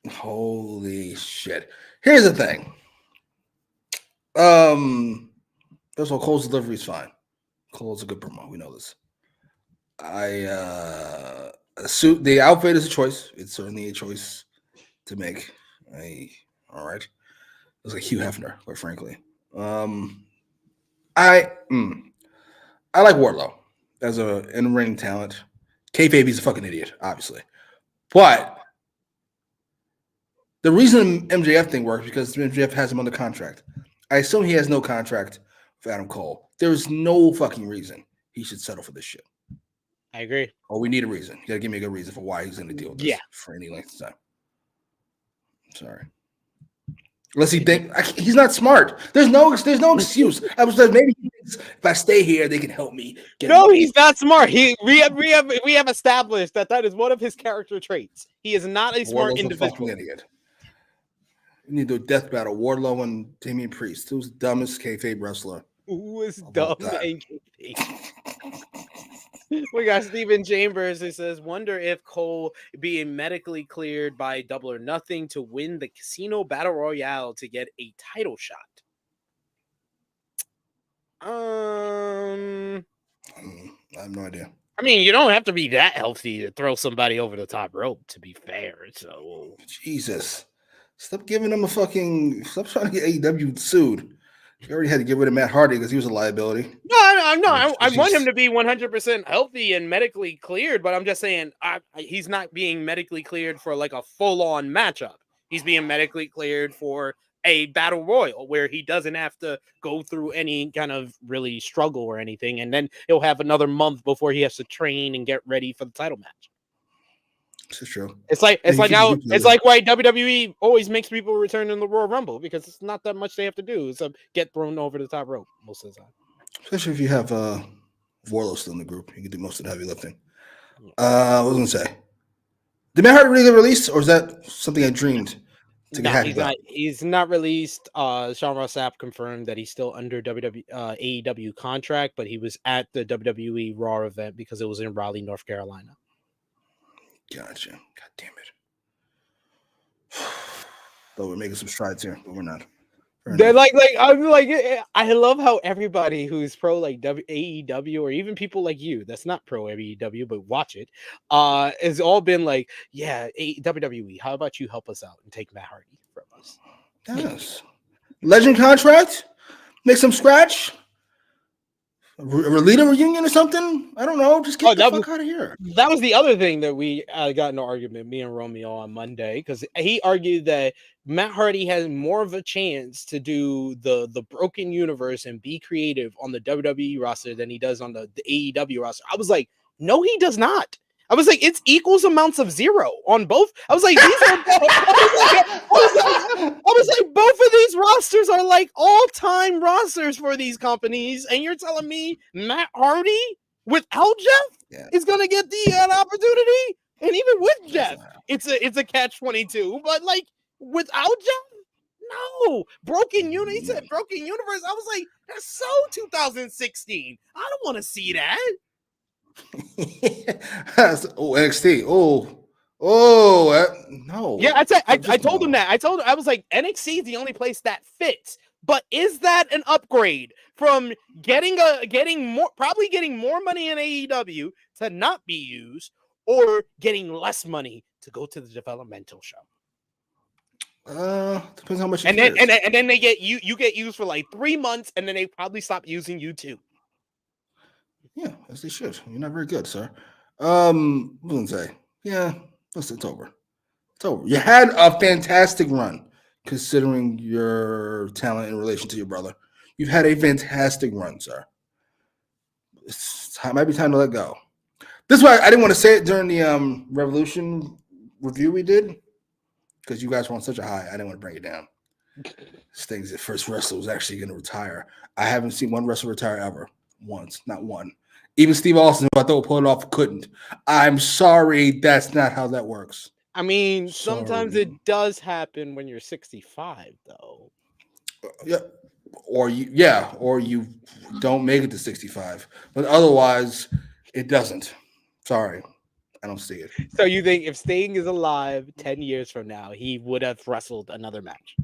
Holy shit. Here's the thing. First of all, Cole's delivery is fine. Cole's a good promo. We know this. The outfit is a choice. It's certainly a choice to make. All right. It was like Hugh Hefner, quite frankly. I I like Wardlow as a in-ring talent. Kayfabe, he's a fucking idiot, obviously. But the reason the MJF thing works because MJF has him under contract. I assume he has no contract with Adam Cole. There is no fucking reason he should settle for this shit. I agree. Oh, we need a reason. You gotta give me a good reason for why he's gonna deal with this for any length of time. Sorry. Unless he think he's not smart. There's no excuse. I was like, maybe he thinks if I stay here, they can help me. No, he's not smart. We have established that is one of his character traits. He is not a smart individual. Idiot. You need to do a death battle. Wardlow and Damian Priest. Who's the dumbest kayfabe wrestler? Who is dumb and kayfabe? We got Steven Chambers who says, wonder if Cole being medically cleared by Double or Nothing to win the Casino Battle Royale to get a title shot. I have no idea. I mean, you don't have to be that healthy to throw somebody over the top rope, to be fair. So Jesus. Stop giving him stop trying to get AEW sued. You already had to get rid of Matt Hardy because he was a liability. No. I want him to be 100% healthy and medically cleared, but I'm just saying he's not being medically cleared for like a full-on matchup. He's being medically cleared for a battle royal where he doesn't have to go through any kind of really struggle or anything, and then he'll have another month before he has to train and get ready for the title match. This is true. It's like why WWE always makes people return in the Royal Rumble because it's not that much they have to do. It's get thrown over the top rope most of the time. Especially if you have Wardlow still in the group, you can do most of the heavy lifting. What was I gonna say? Did Matt Hardy really get released, or is that something I dreamed? He's not released. Sean Ross Sapp confirmed that he's still under AEW contract, but he was at the WWE Raw event because it was in Raleigh, North Carolina. Gotcha. God damn it. Though we're making some strides here, but we're not. They're I love how everybody who's pro like AEW or even people like you that's not pro AEW but watch it has all been like, yeah, WWE, how about you help us out and take Matt Hardy from us? Yes. Legend contract? Make some scratch? A Relita reunion or something? I don't know. Just get the fuck out of here. That was the other thing that we got in an argument, me and Romeo, on Monday, because he argued that Matt Hardy has more of a chance to do the Broken Universe and be creative on the WWE roster than he does on the AEW roster. I was like, no, he does not. I was like, it's equals amounts of zero on both. I was like, both of these rosters are like all-time rosters for these companies, and you're telling me Matt Hardy without Jeff is gonna get the opportunity, and even with Jeff, it's a catch-22. But like without Jeff, no. Broken Universe. He said Broken Universe. I was like, that's so 2016. I don't want to see that. NXT. No. Yeah, I told him that. I was like, NXT is the only place that fits. But is that an upgrade from getting more money in AEW to not be used, or getting less money to go to the developmental show? Depends how much. And then they get you get used for like 3 months, and then they probably stop using you too. Yeah, as they should. You're not very good, sir. What was I say? Yeah, it's over. It's over. You had a fantastic run, considering your talent in relation to your brother. You've had a fantastic run, sir. It might be time to let go. This is why I didn't want to say it during the Revolution review we did, because you guys were on such a high. I didn't want to bring it down. Sting's the first wrestler was actually going to retire. I haven't seen one wrestler retire ever. Once, not one. Even Steve Austin, who I thought would pull it off, couldn't. I'm sorry, that's not how that works. I mean, sometimes it does happen when you're 65, though. Yeah, or you don't make it to 65, but otherwise, it doesn't. Sorry, I don't see it. So you think if Sting is alive 10 years from now, he would have wrestled another match?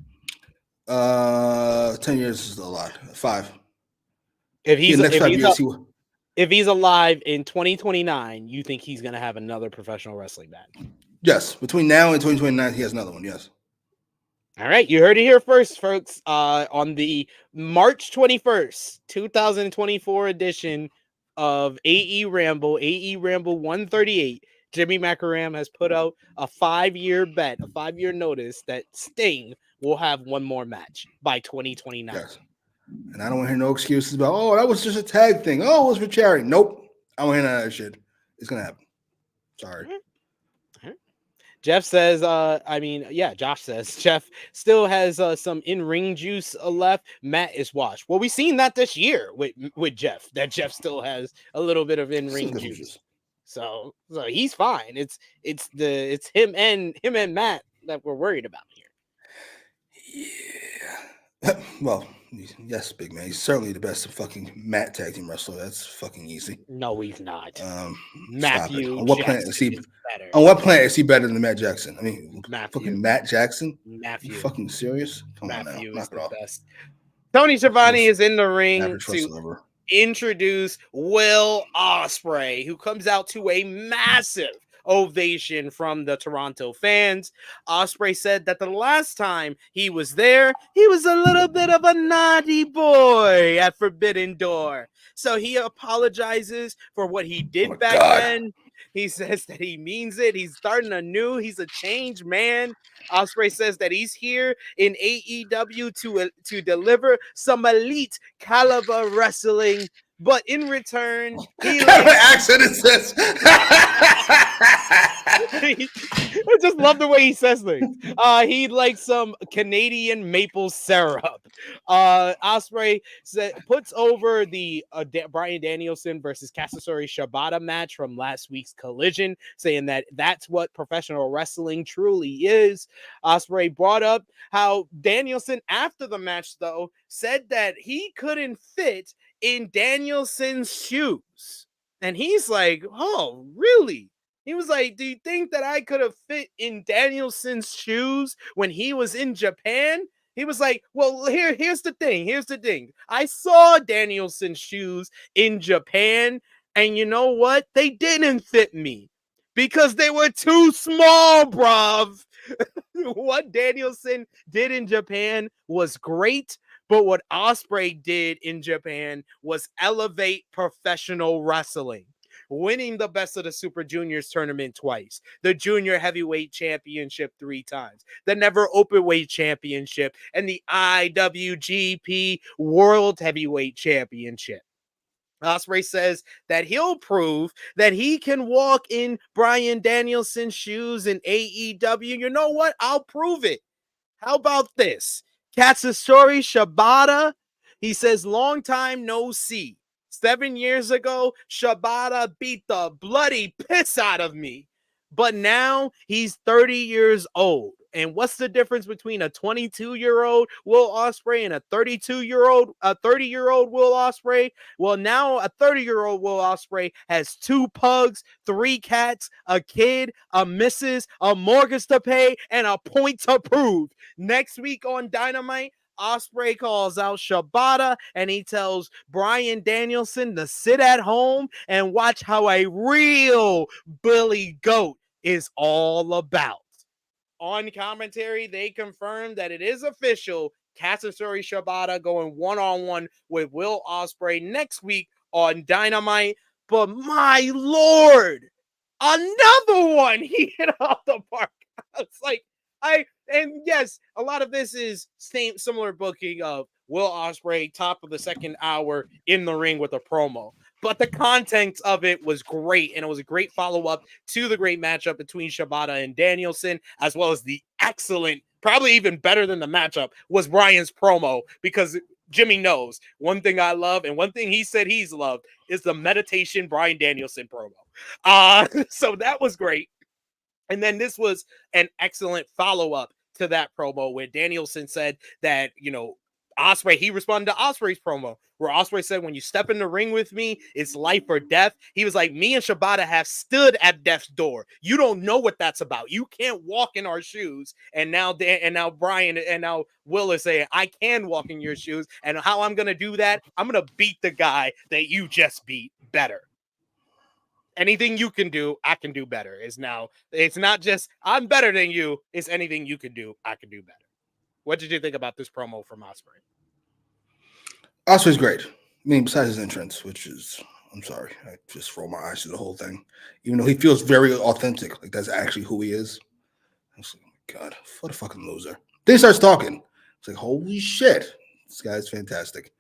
10 years is a lot. 5. If he's alive in 2029, you think he's going to have another professional wrestling match? Yes. Between now and 2029, he has another one. Yes. All right. You heard it here first, folks. On the March 21st, 2024 edition of AEWramble 138, Jimmy Macram has put out a 5-year bet, a 5-year notice that Sting will have one more match by 2029. Yes. And I don't want to hear no excuses about, oh, that was just a tag thing. Oh, it was for charity. Nope. I don't want to hear none of that shit. It's going to happen. Sorry. Jeff says, Josh says Jeff still has some in-ring juice left. Matt is washed. Well, we've seen that this year with Jeff, that Jeff still has a little bit of in-ring juice. So he's fine. It's him and Matt that we're worried about here. Yeah. Well, yes, big man. He's certainly the best fucking Matt tag team wrestler. That's fucking easy. No, he's not. Matthew. On what planet is he better? On what planet is he better than Matt Jackson? I mean, fucking Matt Jackson. Matthew. You fucking serious? Come Matthew on now. is the best. Tony Schiavone is in the ring to over. introduce Will Ospreay, who comes out to a massive ovation from the Toronto fans. Ospreay said that the last time he was there, he was a little bit of a naughty boy at Forbidden Door. So he apologizes for what he did back then. He says that he means it. He's starting anew. He's a changed man. Ospreay says that he's here in AEW to deliver some elite caliber wrestling. But in return, he accent is this. I just love the way he says things. He'd like some Canadian maple syrup. Ospreay puts over the Bryan Danielson versus Katsuyori Shibata match from last week's Collision, saying that that's what professional wrestling truly is. Ospreay brought up how Danielson, after the match, though, said that he couldn't fit in Danielson's shoes. And he's like, oh, really? He was like, do you think that I could have fit in Danielson's shoes when he was in Japan? He was like, well, here's the thing. I saw Danielson's shoes in Japan, and you know what? They didn't fit me because they were too small, bruv. What Danielson did in Japan was great, but what Ospreay did in Japan was elevate professional wrestling, winning the Best of the Super Juniors tournament twice, the Junior Heavyweight Championship 3 times, the Never Openweight Championship, and the IWGP World Heavyweight Championship. Ospreay says that he'll prove that he can walk in Bryan Danielson's shoes in AEW. You know what? I'll prove it. How about this? Katsuyori Shibata, he says, long time no see. 7 years ago, Shibata beat the bloody piss out of me. But now he's 30 years old. And what's the difference between a 22-year-old Will Ospreay and a 30-year-old Will Ospreay? Well, now a 30-year-old Will Ospreay has 2 pugs, 3 cats, a kid, a missus, a mortgage to pay, and a point to prove. Next week on Dynamite, Ospreay calls out Shibata and he tells Bryan Danielson to sit at home and watch how a real Billy Goat is all about. On commentary, they confirmed that it is official. Katsuyori Shibata going one-on-one with Will Ospreay next week on Dynamite. But my Lord, another one he hit out the park. It's like, and yes, a lot of this is similar booking of Will Ospreay, top of the second hour in the ring with a promo. But the content of it was great, and it was a great follow-up to the great matchup between Shibata and Danielson, as well as the excellent, probably even better than the matchup, was Bryan's promo, because Jimmy knows one thing I love, and one thing he said he's loved, is the meditation Bryan Danielson promo. So that was great. And then this was an excellent follow-up to that promo where Danielson said that, Ospreay, he responded to Ospreay's promo where Ospreay said, when you step in the ring with me, it's life or death. He was like, me and Shibata have stood at death's door. You don't know what that's about. You can't walk in our shoes. And now Bryan and now Will is saying, I can walk in your shoes. And how I'm going to do that, I'm going to beat the guy that you just beat better. Anything you can do, I can do better. It's not just I'm better than you. It's anything you can do, I can do better. What did you think about this promo from Ospreay? Ospreay's great. I mean, besides his entrance, which is I'm sorry. I just roll my eyes through the whole thing. Even though he feels very authentic. Like, that's actually who he is. I was like, oh my God, what a fucking loser. Then he starts talking. It's like, holy shit. This guy's fantastic.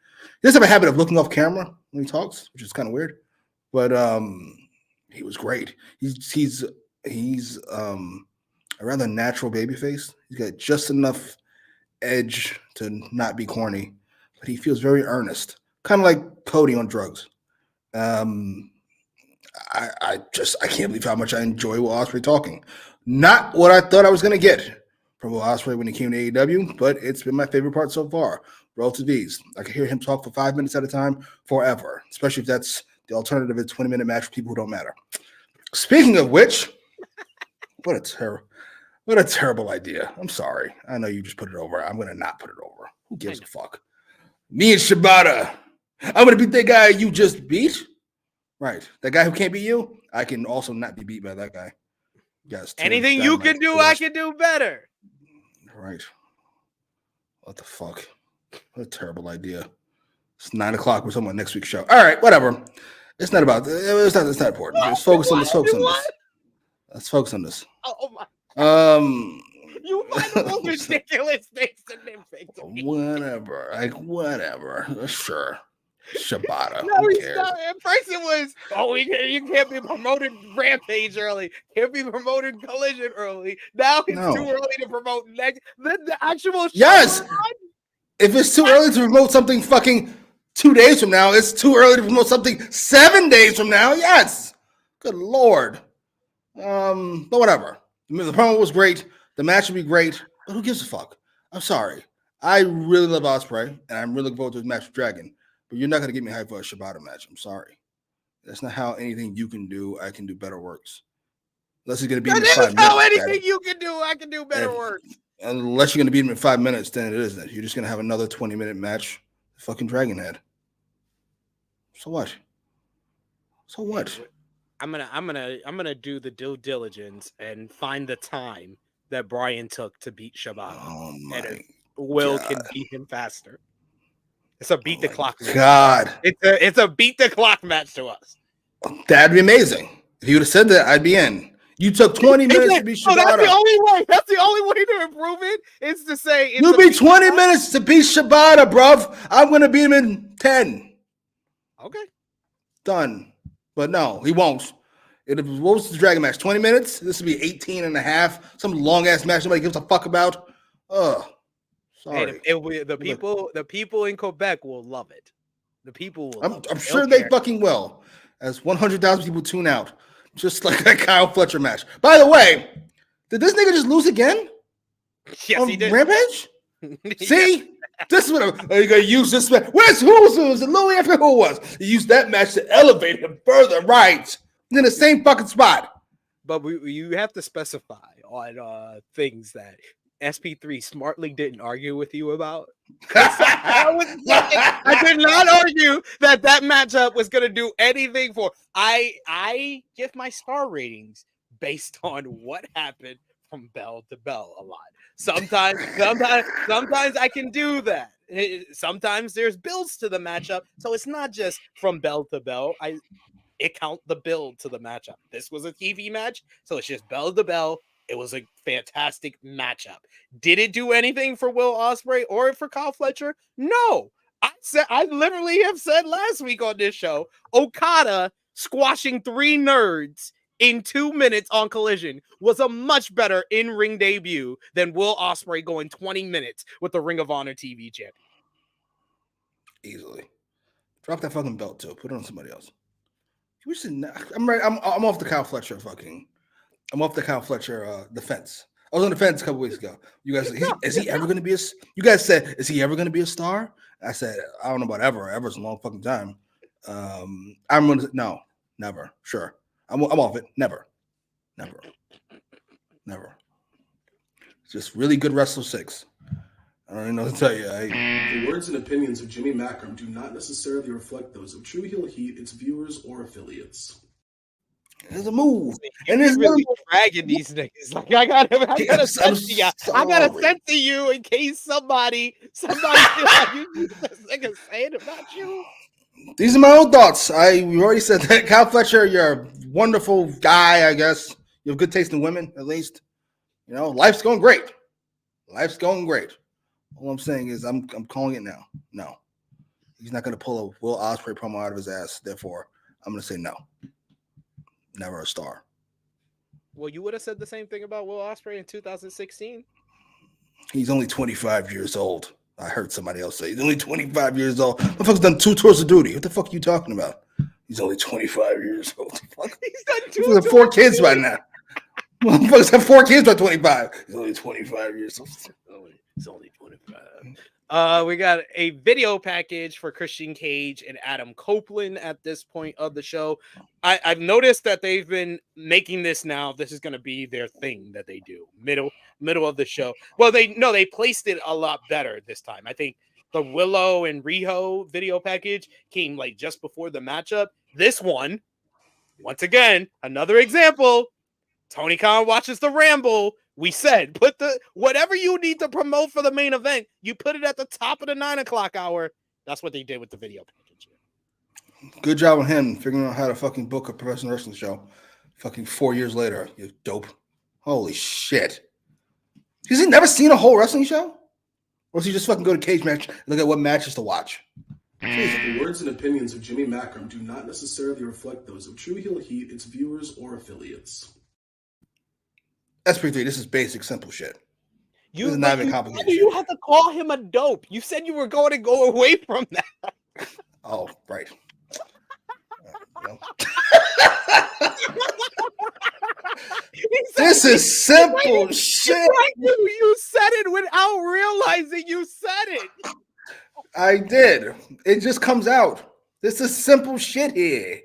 He does have a habit of looking off camera when he talks, which is kind of weird. But he was great. He's a rather natural baby face. He's got just enough edge to not be corny, but he feels very earnest. Kind of like Cody on drugs. I can't believe how much I enjoy Will Ospreay talking. Not what I thought I was going to get from Will Ospreay when he came to AEW, but it's been my favorite part so far. Relative ease. I could hear him talk for 5 minutes at a time forever, especially if that's the alternative of a 20-minute match for people who don't matter. Speaking of which, what a terrible idea. I'm sorry. I know you just put it over. I'm going to not put it over. Who gives a fuck? Me and Shibata. I'm going to beat that guy you just beat? Right. That guy who can't beat you? I can also not be beat by that guy. Yes. Anything you can do, I can do better. Right. What the fuck? What a terrible idea. It's 9:00. We're talking about next week's show. All right, whatever. It's not about. It's not important. Let's focus on this. Let's focus on this. Oh my. You find the most ridiculous things to nitpick. Whatever. Sure. Shibata. No, he's not. At first it was, you can't be promoted Rampage early. Can't be promoted Collision early. Now it's too early to promote the actual show. Yes. If it's too early to promote something fucking 2 days from now, it's too early to promote something 7 days from now. Yes. Good Lord. But whatever. The promo was great. The match would be great. But who gives a fuck? I'm sorry. I really love Ospreay, and I'm really looking forward to his match with Dragon. But you're not going to get me hyped for a Shibata match. I'm sorry. That's not how anything you can do, I can do better works. Unless he's going to beat him in 5 minutes. That's how anything you can do, I can do better works. Unless you're going to beat him in 5 minutes, then it isn't. You're just going to have another 20-minute match. Fucking Dragon Head. So what? I'm gonna do the due diligence and find the time that Brian took to beat Shibata. Oh my and Will can beat him faster. It's a beat the clock match. God. It's a beat the clock match to us. That'd be amazing. If you would have said that, I'd be in. You took 20 minutes to beat Shibata. That's the only way. That's the only way to improve it is to say you beat 20 minutes to beat Shibata, bruv. I'm gonna beat him in 10. Okay. Done. But no, he won't. What was the Dragon match? 20 minutes? This would be 18 and a half. Some long ass match nobody gives a fuck about. Sorry. The people in Quebec will love it. The people will. I'm sure they fucking will. As 100,000 people tune out, just like that Kyle Fletcher match. By the way, did this nigga just lose again? Yes, he did. Rampage? See, this is what you're gonna use this match. Who was it? Louis? I forget who it was. You use that match to elevate him further, right? In the same fucking spot. But you have to specify on things that SP3 smartly didn't argue with you about. I did not argue that matchup was going to do anything for. I give my star ratings based on what happened from bell to bell a lot. Sometimes I can do that. Sometimes there's builds to the matchup, so it's not just from bell to bell. It count the build to the matchup. This was a TV match, so it's just bell to bell. It was a fantastic matchup. Did it do anything for Will Ospreay or for Kyle Fletcher? No. I literally have said last week on this show, Okada squashing 3 nerds in 2 minutes on Collision was a much better in-ring debut than Will Ospreay going 20 minutes with the Ring of Honor TV champion. Easily. Drop that fucking belt too. Put it on somebody else. I'm right. I'm off the Kyle Fletcher I'm off the Kyle Fletcher defense. I was on the fence a couple weeks ago. You guys, is he ever going to be you guys said, is he ever going to be a star? I said, I don't know about ever. Ever's a long fucking time. I'm going to, no, never. Sure. I'm off it. Never. Just really good Wrestle 6. I don't even know what to tell you. The words and opinions of Jimmy Macram do not necessarily reflect those of True Heel Heat, its viewers, or affiliates. There's a move, and there's really dragging these niggas. Like I gotta send to you. I gotta send to you in case somebody feel like you this nigga saying about you. These are my own thoughts. We already said that. Kyle Fletcher, you're a wonderful guy, I guess. You have good taste in women, at least. You know, life's going great. Life's going great. All I'm saying is I'm calling it now. No. He's not going to pull a Will Ospreay promo out of his ass. Therefore, I'm going to say no. Never a star. Well, you would have said the same thing about Will Ospreay in 2016. He's only 25 years old. I heard somebody else say he's only 25 years old. The fuck's done 2 tours of duty. What the fuck are you talking about? He's only 25 years old. He's done 2 tours. 4 kids by now. Motherfuckers have 4 kids by 25. He's only 25 years old. He's only 25. We got a video package for Christian Cage and Adam Copeland at this point of the show. I've noticed that they've been making this now. This is going to be their thing that they do middle of the show. Well, they placed it a lot better this time. I think the Willow and Riho video package came like just before the matchup. This one, once again, another example. Tony Khan watches the Ramble. We said, put whatever you need to promote for the main event, you put it at the top of the 9 o'clock hour. That's what they did with the video package. Good job on him figuring out how to fucking book a professional wrestling show. Fucking 4 years later, you dope. Holy shit. Has he never seen a whole wrestling show? Or does he just fucking go to Cage Match and look at what matches to watch? The words and opinions of Jimmy Macram do not necessarily reflect those of True Heel Heat, its viewers, or affiliates. SP3, this is basic, simple shit. This is not even complicated. You have to call him a dope. You said you were going to go away from that. Oh, right. This is simple shit. You said it without realizing you said it. I did. It just comes out. This is simple shit here.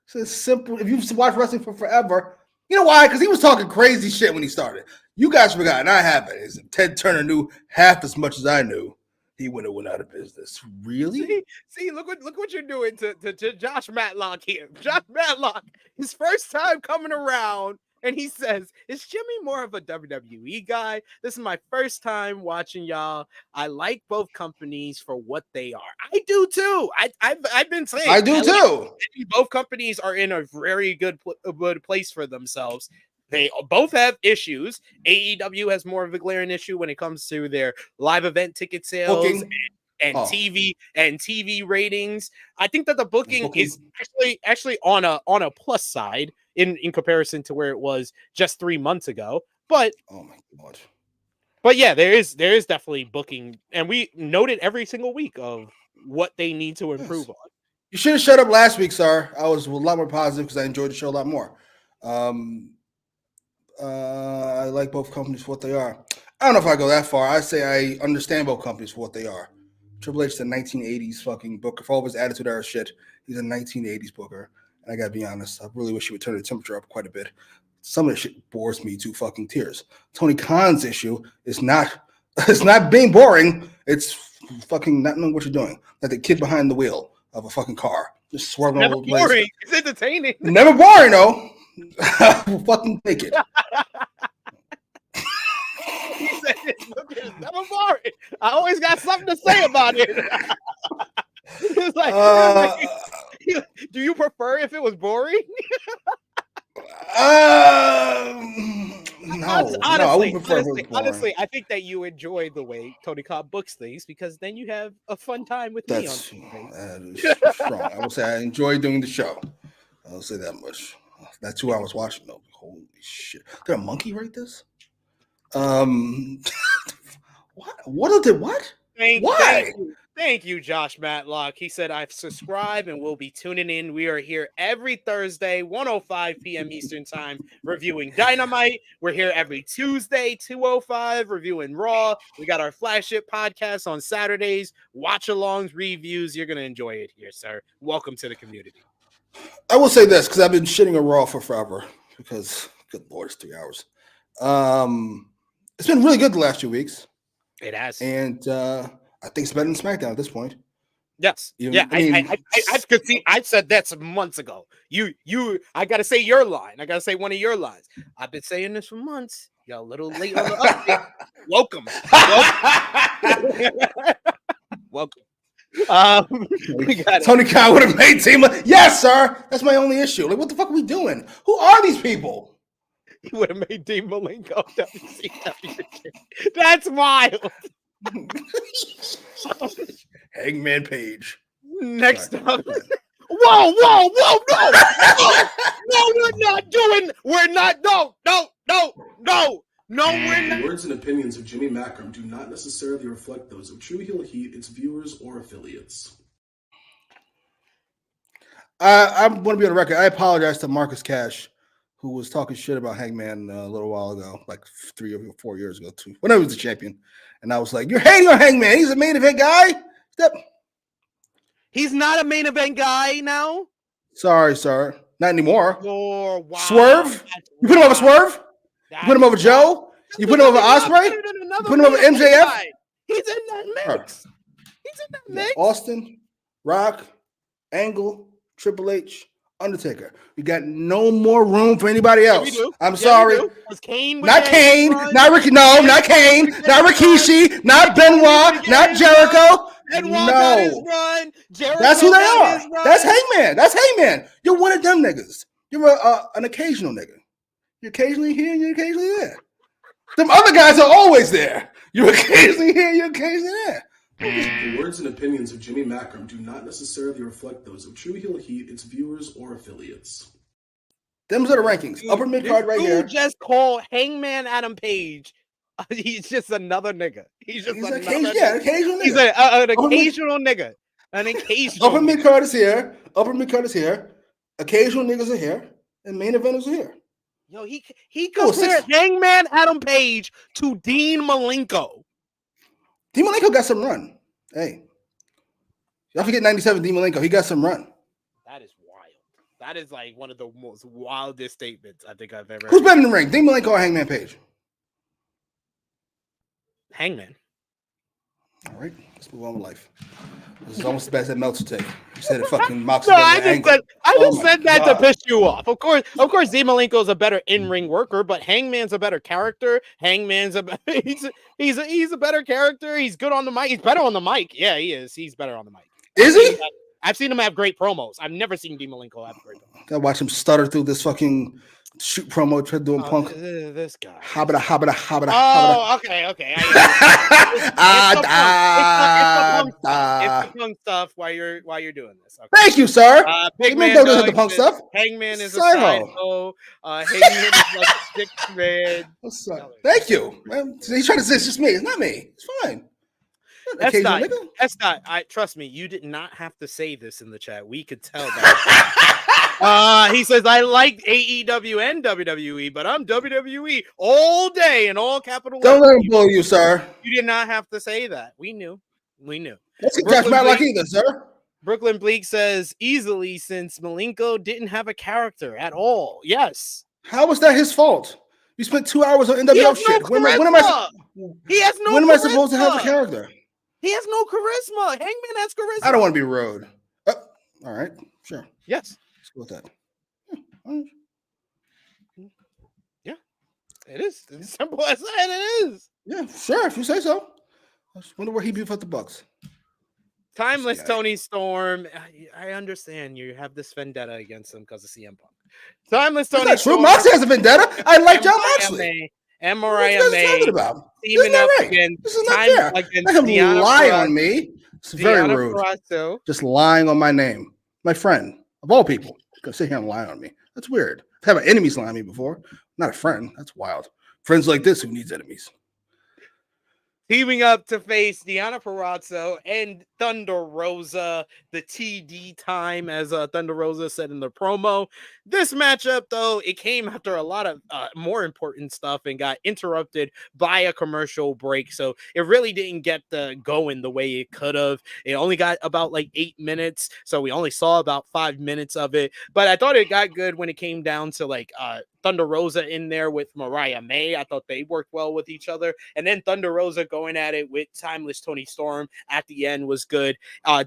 This is simple. If you've watched wrestling for forever, you know why? Because he was talking crazy shit when he started. You guys forgot, and I haven't. Is Ted Turner knew half as much as I knew, he would have went out of business. Really? See, look what you're doing to Josh Matlock here. Josh Matlock, his first time coming around, and he says, "Is Jimmy more of a WWE guy? This is my first time watching y'all. I like both companies for what they are. I do too. I've been saying I do too. Both companies are in a very good place for themselves." They both have issues. AEW has more of a glaring issue when it comes to their live event ticket sales and TV ratings. I think that the booking is actually on a plus side in comparison to where it was just 3 months ago. But oh my god. But yeah, there is definitely booking, and we noted every single week of what they need to improve on. You should have shut up last week, sir. I was a lot more positive because I enjoyed the show a lot more. I like both companies for what they are. I don't know if I go that far. I say I understand both companies for what they are. Triple H is a 1980s fucking booker. For all of his attitude era shit, he's a 1980s booker. And I gotta be honest, I really wish he would turn the temperature up quite a bit. Some of the shit bores me to fucking tears. Tony Khan's issue is not being boring. It's fucking not knowing what you're doing. Like the kid behind the wheel of a fucking car. Just swerving all over the place. Boring. It's entertaining. Never boring, though. Fucking take it. He said it's never boring. I always got something to say about it. It's like, do you prefer if it was boring? Honestly, I think that you enjoy the way Tony Khan books things because then you have a fun time with me on Tuesday. That is strong. I will say I enjoy doing the show. I'll say that much. That 2 hours watching though. Holy shit. Did a monkey write this? What? Thank you, Josh Matlock. He said, I've subscribed and will be tuning in. We are here every Thursday, 1:05 p.m. Eastern Time, reviewing Dynamite. We're here every Tuesday, 2:05, reviewing Raw. We got our flagship podcast on Saturdays, watch-alongs, reviews. You're going to enjoy it here, sir. Welcome to the community. I will say this, because I've been shitting a Raw for forever, because, good Lord, it's 3 hours. It's been really good the last 2 weeks. It has. And I think it's better than SmackDown at this point. Yes. I've said that some months ago. I got to say your line. I got to say one of your lines. I've been saying this for months. You're a little late on the update. Welcome. We got Tony Khan would have made team. Yes, sir. That's my only issue. Like, what the fuck are we doing? Who are these people? He would have made Dean Malenko WCW. That's wild. Hangman Page. Next up. Whoa, no, we're not, no, we're not. The words and opinions of Jimmy Macram do not necessarily reflect those of True Heel Heat, its viewers, or affiliates. I want to be on the record. I apologize to Marcus Cash, who was talking shit about Hangman a little while ago, like 3 or 4 years ago, too, when I was the champion. And I was like, you're hating on Hangman. He's a main event guy. He's not a main event guy now. Sorry, sir. Not anymore. Oh, wow. Swerve? You put him over Swerve? You put him over Joe? You put him over Ospreay? You put him over MJF? He's in that mix. He's in that mix. Austin, Rock, Angle, Triple H, Undertaker. We got no more room for anybody else. I'm sorry. Not Kane, not Ricky. No, not Kane, not Rikishi, not Benoit, not Jericho. No, that's who they are. That's Hangman. That's Hangman. You're one of them niggas. You're an occasional nigga. You're occasionally here, you're occasionally there. Them other guys are always there. You're occasionally here, you're occasionally there. The words and opinions of Jimmy Macram do not necessarily reflect those of True Heel Heat, its viewers, or affiliates. Them's are the rankings. Upper mid card right here. Just call Hangman Adam Page. He's just another nigga. He's another occasional nigga. He's an occasional nigga. An occasional. Upper mid card is here. Upper mid card is here. Occasional niggas are here, and main eventers are here. Yo, he compared Hangman Adam Page to Dean Malenko. Dean Malenko got some run. Hey, y'all forget 97 Dean Malenko. He got some run. That is wild. That is like one of the most wildest statements I think I've ever. Who's better in the ring, Dean Malenko or Hangman Page? Hangman. All right, let's move on with life. This is almost the best that Meltzer take. You said it fucking mocks. No, I just said that to piss you off. Of course, Dean Malenko is a better in-ring worker, but Hangman's a better character. Hangman's he's a better character. He's good on the mic. He's better on the mic. Yeah, he is. He's better on the mic. Is he? I've seen him have great promos. I've never seen Dean Malenko have great promos. Gotta watch him stutter through this fucking shoot promo, try doing Punk. This guy. Hobbita. Oh, okay. It's the Punk stuff while you're doing this. Okay. Thank you, sir. Hangman does the Punk stuff. Hangman is a psycho. Hangman is like a sick man. Thank you. He's trying to say it's just me. It's not me. It's fine. That's not. Trust me. You did not have to say this in the chat. We could tell that. He says, I like AEW and WWE, but I'm WWE all day in all capital letters. Don't let him blow you, sir. You did not have to say that. We knew. Let's get Josh Matlock either, sir. Brooklyn Bleak says, easily, since Malenko didn't have a character at all. Yes. How was that his fault? You spent 2 hours on NWO shit. When am I supposed to have a character? He has no charisma. Hangman has charisma. I don't want to be rude. All right. Sure. Yes. Let's go with that. Yeah. It is. It's as simple as that. It is. Yeah, sure. If you say so. I just wonder where he beat up the Bucks. Timeless Tony Storm. I understand you have this vendetta against him because of CM Punk. Timeless Tony That's Storm. true. Moxley has a vendetta. I like John Moxley. And Mariah May teaming up against this is not fair. Let him lie on me. It's very rude. Just lying on my name. My friend, of all people, gonna sit here and lie on me. That's weird. I've had enemies lie on me before. Not a friend. That's wild. Friends like this, who needs enemies? Teaming up to face Deonna Purrazzo and Thunder Rosa, the TD time, as Thunder Rosa said in the promo. This matchup, though, it came after a lot of more important stuff and got interrupted by a commercial break. So it really didn't get going the way it could have. It only got about like 8 minutes. So we only saw about 5 minutes of it. But I thought it got good when it came down to like Thunder Rosa in there with Mariah May. I thought they worked well with each other. And then Thunder Rosa going at it with Timeless Tony Storm at the end was good.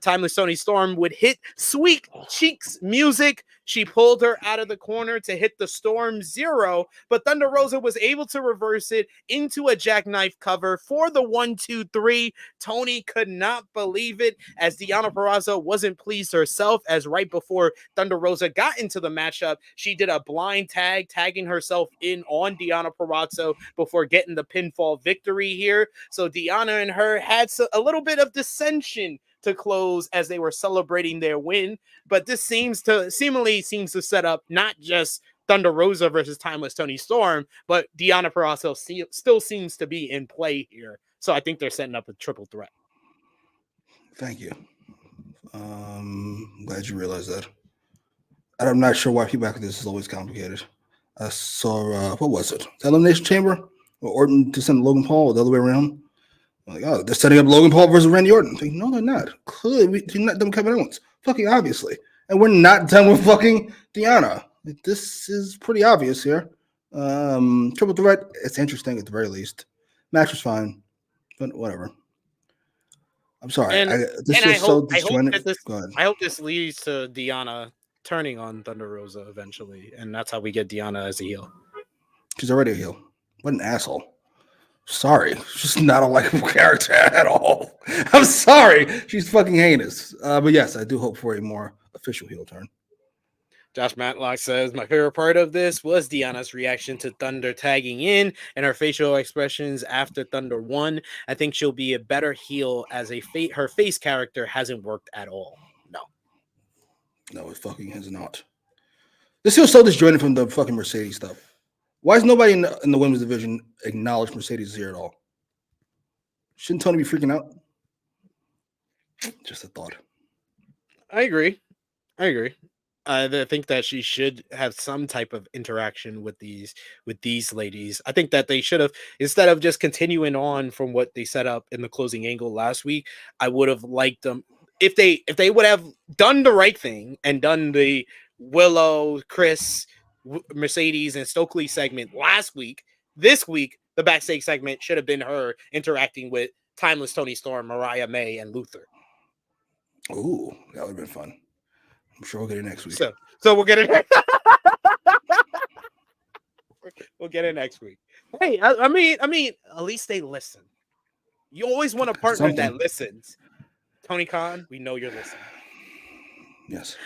Timeless Tony Storm would hit Sweet Cheeks music. She pulled her out of the corner to hit the Storm Zero, but Thunder Rosa was able to reverse it into a jackknife cover for the 1-2-3. Tony could not believe it, as Deonna Purrazzo wasn't pleased herself, as right before Thunder Rosa got into the matchup, she did a blind tag, tagging herself in on Deonna Purrazzo before getting the pinfall victory here. So Deonna and her had a little bit of dissension to close as they were celebrating their win, but this seemingly seems to set up not just Thunder Rosa versus Timeless Toni Storm, but Deonna Purrazzo still seems to be in play here. So I think they're setting up a triple threat. Thank you. I'm glad you realized that. I'm not sure why people act like this is always complicated. I saw, what was it? The Elimination Chamber? Or Orton to send Logan Paul, or the other way around? I'm like, oh, they're setting up Logan Paul versus Randy Orton. Like, no, they're not. Clearly, they're not done with Kevin Owens. Fucking obviously. And we're not done with fucking Deonna. Like, this is pretty obvious here. Triple threat, it's interesting at the very least. Match was fine, but whatever. I'm sorry. And I hope this leads to Deonna turning on Thunder Rosa eventually, and that's how we get Deonna as a heel. She's already a heel. What an asshole. Sorry. She's not a likable character at all. I'm sorry. She's fucking heinous. But yes, I do hope for a more official heel turn. Josh Matlock says, my favorite part of this was Deonna's reaction to Thunder tagging in and her facial expressions after Thunder won. I think she'll be a better heel, as her face character hasn't worked at all. No, it fucking has not. This feels so disjointed from the fucking Mercedes stuff. Why is nobody in the women's division acknowledge Mercedes here at all? Shouldn't Tony be freaking out? Just a thought. I agree. I think that she should have some type of interaction with these ladies. I think that they should have, instead of just continuing on from what they set up in the closing angle last week, I would have liked them if they would have done the right thing and done the Willow, Chris, Mercedes, and Stokely segment last week. This week, the backstage segment should have been her interacting with Timeless Toni Storm, Mariah May, and Luther. Ooh, that would have been fun. I'm sure we'll get it next week. So we'll get it. We'll get it next week. Hey, I mean, at least they listen. You always want a partner that listens. Tony Khan, we know you're listening. Yes.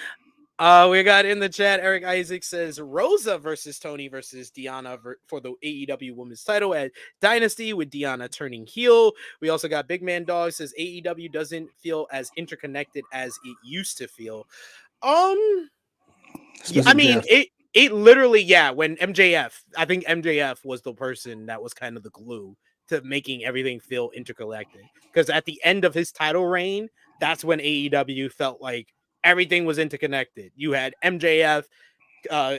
We got in the chat, Eric Isaac says Rosa versus Tony versus Deonna for the AEW Women's title at Dynasty, with Deonna turning heel. We also got Big Man Dog says AEW doesn't feel as interconnected as it used to feel. I mean, it literally, when MJF, I think MJF was the person that was kind of the glue to making everything feel interconnected. Because at the end of his title reign, that's when AEW felt like everything was interconnected. You had MJF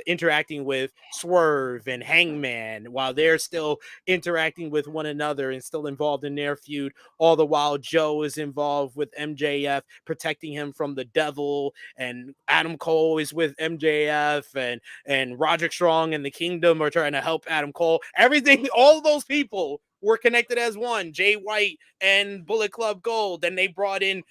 interacting with Swerve and Hangman while they're still interacting with one another and still involved in their feud. All the while, Joe is involved with MJF, protecting him from the devil, and Adam Cole is with MJF, and Roderick Strong and the Kingdom are trying to help Adam Cole. Everything, all of those people were connected as one. Jay White and Bullet Club Gold, and they brought in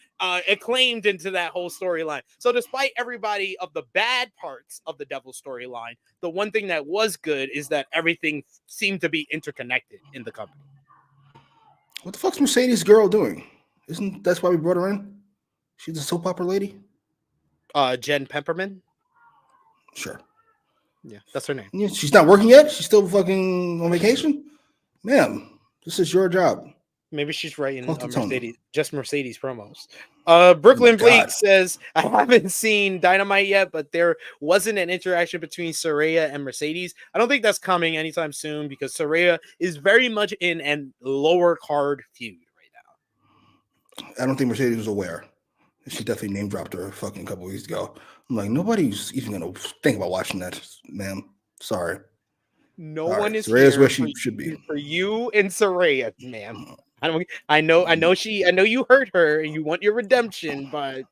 Acclaimed into that whole storyline. So despite everybody of the bad parts of the Devil storyline, the one thing that was good is that everything seemed to be interconnected in the company. What the fuck's Mercedes girl doing? Isn't that's why we brought her in? She's a soap opera lady? Jen Pepperman? Sure. Yeah, that's her name. Yeah, she's not working yet? She's still fucking on vacation? Ma'am, this is your job. Maybe she's writing Mercedes promos. Brooklyn Blake says, I haven't seen Dynamite yet, but there wasn't an interaction between Saraya and Mercedes. I don't think that's coming anytime soon because Saraya is very much in a lower card feud right now. I don't think Mercedes was aware. She definitely name dropped her a fucking couple weeks ago. I'm like, nobody's even going to think about watching that, ma'am. Sorry. No one is Saraya's here where she should be. For you and Saraya, ma'am. I know you hurt her and you want your redemption, but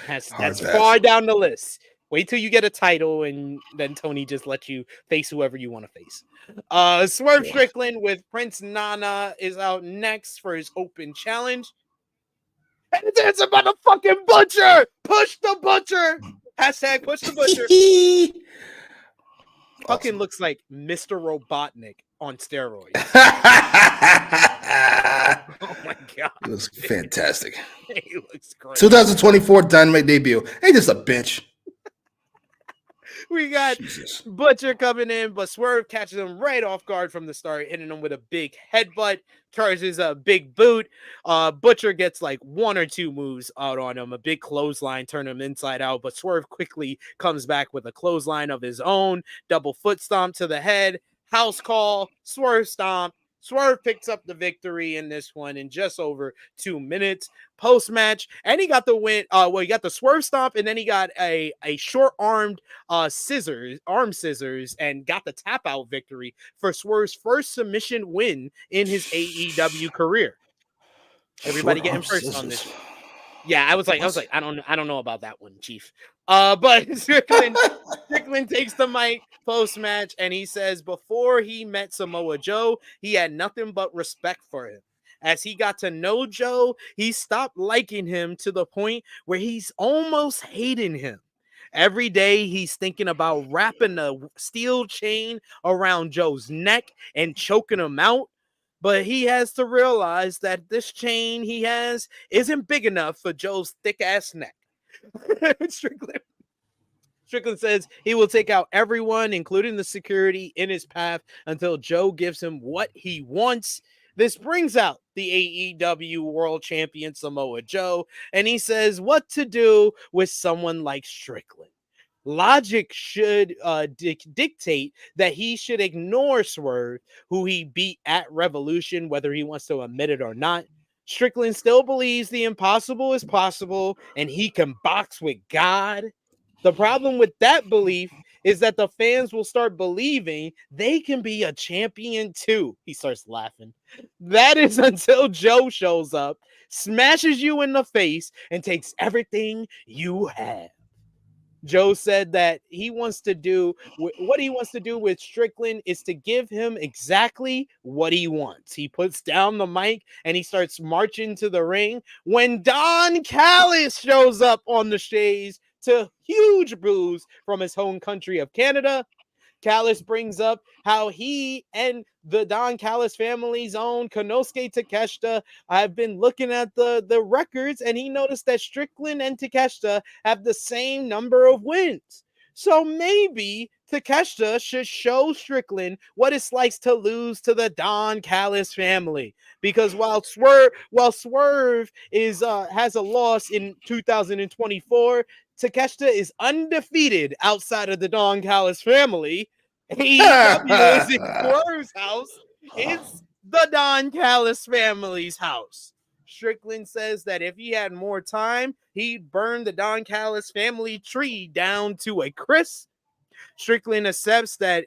that's far down the list. Wait till you get a title and then Tony just lets you face whoever you want to face. Swerve Strickland with Prince Nana is out next for his open challenge. And it's a motherfucking butcher! Push the butcher! Hashtag push the butcher. Fucking Awesome. looks like Mr. Robotnik on steroids. Oh my god. It was fantastic. He looks great. 2024 Dynamite debut. Ain't this a bitch? We got Jesus. Butcher coming in, but Swerve catches him right off guard from the start, hitting him with a big headbutt, charges a big boot. Butcher gets like one or two moves out on him, a big clothesline, turn him inside out, but Swerve quickly comes back with a clothesline of his own, double foot stomp to the head, house call, Swerve stomp. Swerve picks up the victory in this one in just over 2 minutes. Post-match, and he got the win. He got the Swerve stomp, and then he got a short-armed arm scissors, and got the tap-out victory for Swerve's first submission win in his AEW career. Everybody getting first on this. Yeah, I was like, I don't know about that one, Chief. But Strickland takes the mic post-match, and he says before he met Samoa Joe, he had nothing but respect for him. As he got to know Joe, he stopped liking him to the point where he's almost hating him. Every day he's thinking about wrapping a steel chain around Joe's neck and choking him out. But he has to realize that this chain he has isn't big enough for Joe's thick-ass neck. Strickland says he will take out everyone, including the security, in his path until Joe gives him what he wants. This brings out the AEW World Champion Samoa Joe, and he says what to do with someone like Strickland. Logic should dictate that he should ignore Swerve, who he beat at Revolution, whether he wants to admit it or not. Strickland still believes the impossible is possible, and he can box with God. The problem with that belief is that the fans will start believing they can be a champion too. He starts laughing. That is until Joe shows up, smashes you in the face, and takes everything you have. Joe said that he wants to do what he wants to do with Strickland is to give him exactly what he wants. He puts down the mic and he starts marching to the ring when Don Callis shows up on the stage to huge boos from his home country of Canada. Callis brings up how he and the Don Callis family's own Konosuke Takeshita have been looking at the records, and he noticed that Strickland and Takeshita have the same number of wins. So maybe Takeshita should show Strickland what it's like to lose to the Don Callis family. Because while Swerve is has a loss in 2024, Takeshita is undefeated outside of the Don Callis family. AEW is in Swerve's house. It's the Don Callis family's house. Strickland says that if he had more time, he'd burn the Don Callis family tree down to a crisp. Strickland accepts that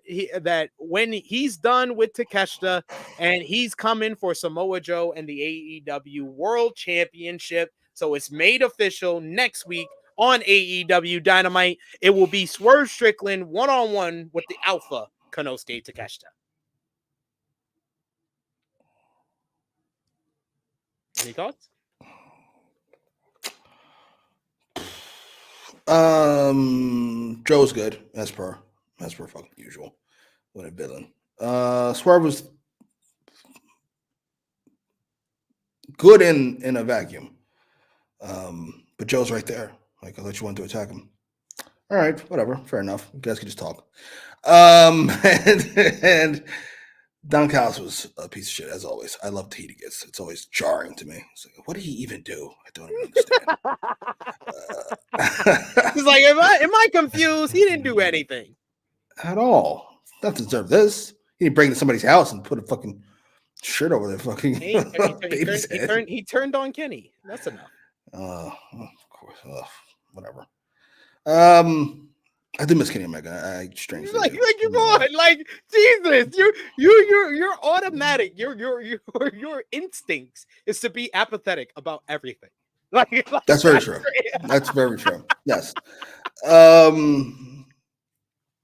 when he's done with Takeshita and he's coming for Samoa Joe and the AEW World Championship. So it's made official next week on AEW Dynamite. It will be Swerve Strickland one-on-one with the Alpha Konosuke Takeshita. Any thoughts? Joe's good, as per fucking usual. What a villain. Swerve was good in a vacuum. But Joe's right there. Like, I let you want to attack him. All right, whatever. Fair enough. You guys can just talk. And Don Callis was a piece of shit, as always. I love the heat he gets. It's always jarring to me. It's like, what did he even do? I don't even understand. He's like, am I confused? He didn't do anything. At all. Not to deserve this. He didn't break into somebody's house and put a fucking shirt over their fucking baby's head. He turned on Kenny. That's enough. Of course. Whatever. I do miss Kenny Omega. I strangely like do. come on, like Jesus, you're automatic. Your instincts is to be apathetic about everything. Like that's very true. That's very true. Yes.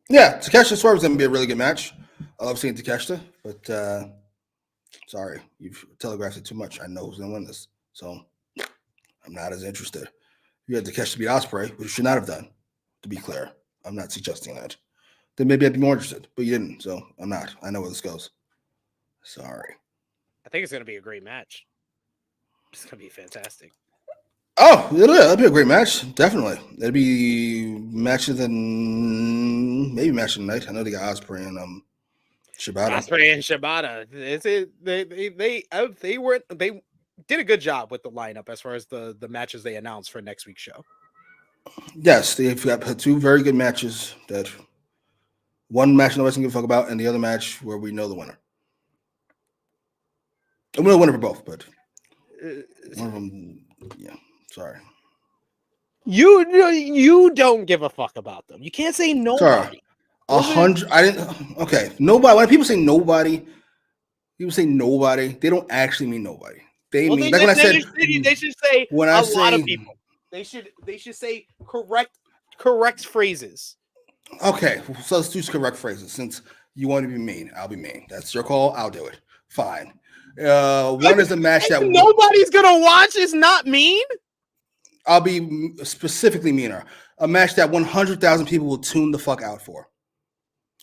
Yeah, Takeshita Swerve is going to be a really good match. I love seeing Takeshita, but sorry, you've telegraphed it too much. I know who's going to win this, so I'm not as interested. You had Takeshita beat Ospreay, which you should not have done. To be clear, I'm not suggesting that. Then maybe I'd be more interested, but you didn't, so I'm not. I know where this goes. Sorry. I think it's going to be a great match. It's going to be fantastic. Oh, it'll be a great match. Definitely. It'll be matches and maybe match of the night. I know they got Ospreay and Shibata. Ospreay and Shibata. They did a good job with the lineup as far as the matches they announced for next week's show. Yes, they've got two very good matches. That one match nobody's gonna give a fuck about, and the other match where we know the winner. And we know the winner for both, but one of them, yeah. Sorry. You don't give a fuck about them. You can't say nobody. Sorry. 100. I didn't. Okay. Nobody. When people say nobody, they don't actually mean nobody. They mean like when I said they should say when a I lot say of people. They should say correct phrases. Okay, so let's do correct phrases. Since you want to be mean, I'll be mean. That's your call. I'll do it. Fine. One is a match that nobody's gonna watch is not mean. I'll be specifically meaner. A match that 100,000 people will tune the fuck out for.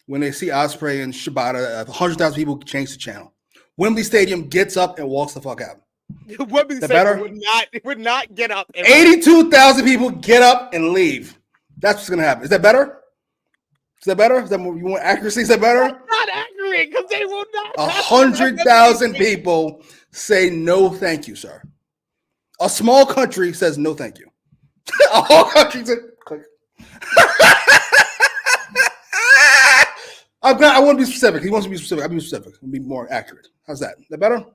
When they see Ospreay and Shibata, 100,000 people change the channel. Wembley Stadium gets up and walks the fuck out. Wembley Stadium would not get up. 82,000 people get up and leave. That's what's gonna happen. Is that better? Is that better? Is that more, you want accuracy? Is that better? That's not accurate because they will not. 100,000 people say no, thank you, sir. A small country says no, thank you. A whole country says click. I want to be specific. He wants to be specific. I'll be specific. I'll be more accurate. How's that? Is that better?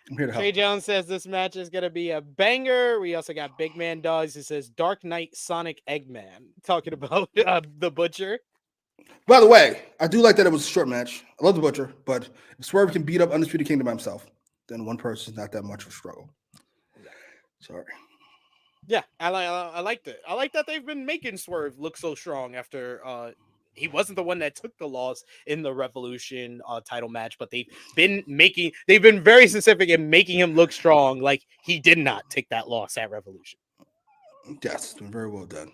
I'm here to help. Trey Jones says this match is going to be a banger. We also got Big Man Dogs who says Dark Knight Sonic Eggman. Talking about the Butcher. By the way, I do like that it was a short match. I love the Butcher, but if Swerve can beat up Undisputed Kingdom by himself, then one person is not that much of a struggle. Sorry. Yeah, I liked it. I like that they've been making Swerve look so strong after he wasn't the one that took the loss in the Revolution title match, but they've been very specific in making him look strong, like he did not take that loss at Revolution. Yes, it's been very well done.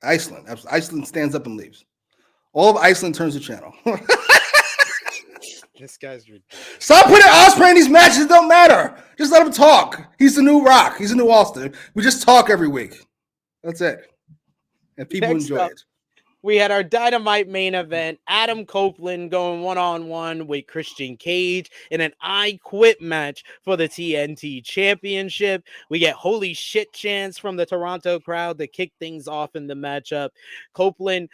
Iceland stands up and leaves. All of Iceland turns the channel. This guy's ridiculous. Stop putting Ospreay in these matches. It don't matter. Just let him talk. He's the new Rock. He's the new Austin. We just talk every week. That's it. And people enjoy it. We had our Dynamite main event. Adam Copeland going one-on-one with Christian Cage in an I Quit match for the TNT Championship. We get holy shit chants from the Toronto crowd to kick things off in the matchup. Copeland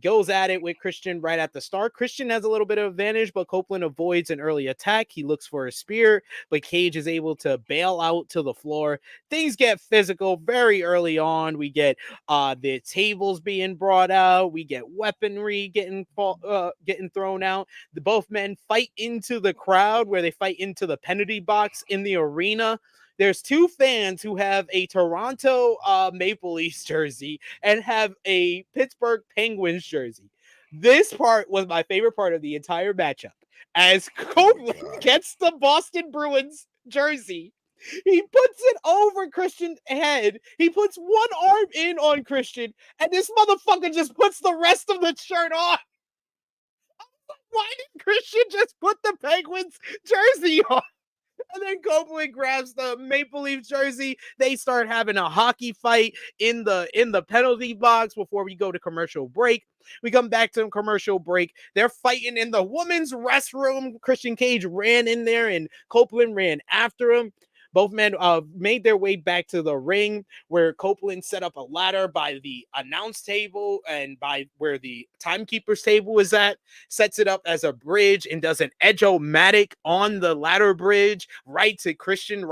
goes at it with Christian right at the start. Christian has a little bit of advantage, but Copeland avoids an early attack. He looks for a spear, but Cage is able to bail out to the floor. Things get physical very early on. We get the tables being brought out. We get weaponry getting thrown out. Both men fight into the crowd where they fight into the penalty box in the arena. There's two fans who have a Toronto Maple Leafs jersey and have a Pittsburgh Penguins jersey. This part was my favorite part of the entire matchup. As Copeland gets the Boston Bruins jersey, he puts it over Christian's head. He puts one arm in on Christian, and this motherfucker just puts the rest of the shirt on. Why did Christian just put the Penguins jersey on? And then Copeland grabs the Maple Leaf jersey. They start having a hockey fight in the penalty box before we go to commercial break. We come back to commercial break. They're fighting in the women's restroom. Christian Cage ran in there and Copeland ran after him. Both men made their way back to the ring where Copeland set up a ladder by the announce table and by where the timekeeper's table is at, sets it up as a bridge and does an edge-o-matic on the ladder bridge right to Christian's